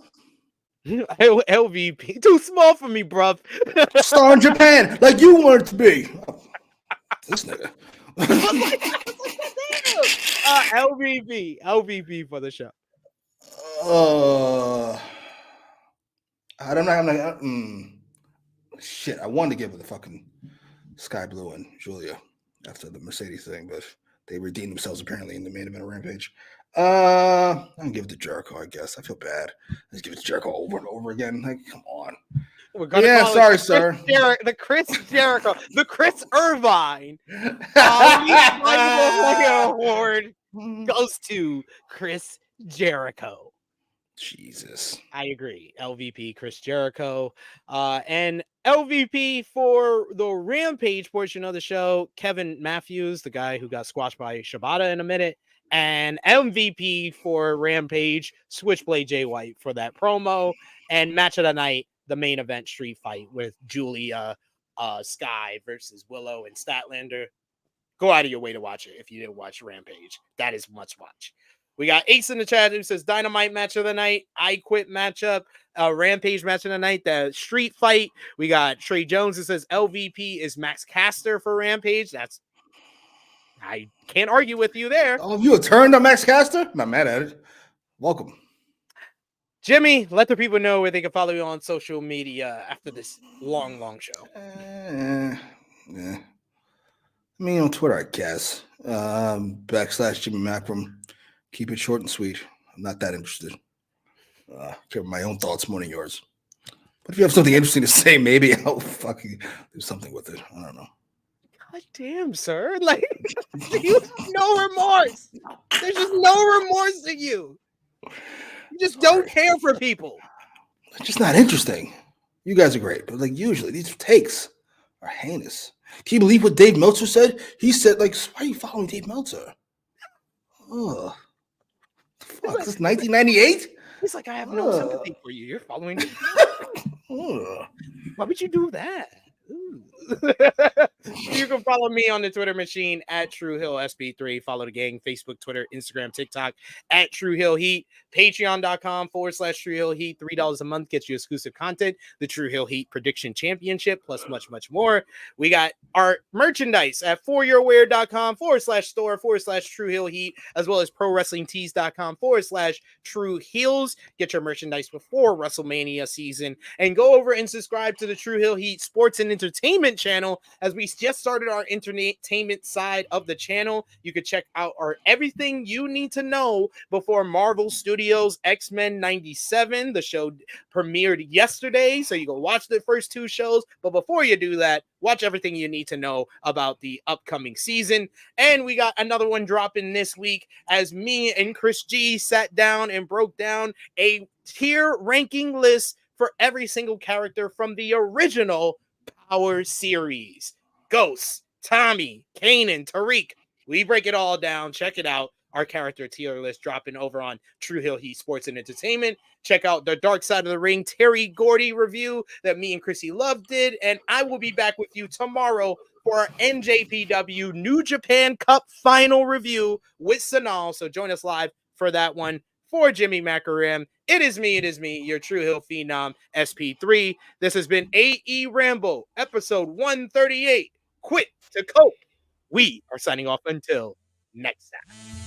LVP. Too small for me, bruv. Star in Japan, like you want it to be. This nigga. LVP for the show. I'm not. Shit, I wanted to give it the fucking Sky Blue and Julia after the Mercedes thing, but they redeemed themselves apparently in the main event of Rampage. I'm gonna give it to Jericho, I guess. I feel bad. Let's give it to Jericho over and over again. Like, come on. We're gonna sir. The Chris Jericho, the Chris Irvine award goes to Chris Jericho. Jesus. I agree. LVP, Chris Jericho. And LVP for the Rampage portion of the show, Kevin Matthews, the guy who got squashed by Shibata in a minute. And MVP for Rampage, Switchblade Jay White for that promo. And match of the night, the main event street fight with Julia Sky versus Willow and Statlander. Go out of your way to watch it if you didn't watch Rampage. That is much watch. We got Ace in the chat who says Dynamite match of the night, I Quit matchup, Rampage match of the night, the street fight. We got Trey Jones who says LVP is Max Caster for Rampage. I can't argue with you there. Oh, you turned on Max Caster? Not mad at it. Welcome. Jimmy, let the people know where they can follow you on social media after this long show. Yeah. I mean, on Twitter, I guess. / Jimmy Macram. Keep it short and sweet. I'm not that interested. Care my own thoughts more than yours. But if you have something interesting to say, maybe I'll fucking do something with it. I don't know. God damn, sir. Like, you have no remorse. There's just no remorse in you. You just don't care for people. It's just not interesting. You guys are great, but like usually these takes are heinous. Can you believe what Dave Meltzer said? He said, like, why are you following Dave Meltzer? Ugh. Fuck, this is 1998? He's like, I have no sympathy for you. You're following me. Why would you do that? You can follow me on the Twitter machine at TrueHillSB3. Follow the gang, Facebook, Twitter, Instagram, TikTok at True Hill Heat. Patreon.com/True Hill Heat. $3 a month gets you exclusive content. The True Hill Heat Prediction Championship, plus much more. We got our merchandise at foryourwear.com/store/True Hill Heat, as well as ProWrestlingTees.com/True Heels. Get your merchandise before WrestleMania season, and go over and subscribe to the True Hill Heat Sports and Entertainment channel, as we just started our entertainment side of the channel. You can check out our everything you need to know before Marvel Studios X-Men 97. The show premiered yesterday, so you go watch the first two shows. But before you do that, watch everything you need to know about the upcoming season. And we got another one dropping this week, as me and Chris G sat down and broke down a tier ranking list for every single character from the original Power series. Ghost, Tommy, Kanan, Tariq. We break it all down. Check it out. Our character tier list dropping over on True Hill Heat Sports and Entertainment. Check out the Dark Side of the Ring Terry Gordy review that me and Chrissy Love did. And I will be back with you tomorrow for our NJPW New Japan Cup final review with Sanal. So join us live for that one. For Jimmy Macram, it is me, your True Hill Phenom, SP3. This has been AEWramble, episode 138, Quit to Cope. we are signing off until next time.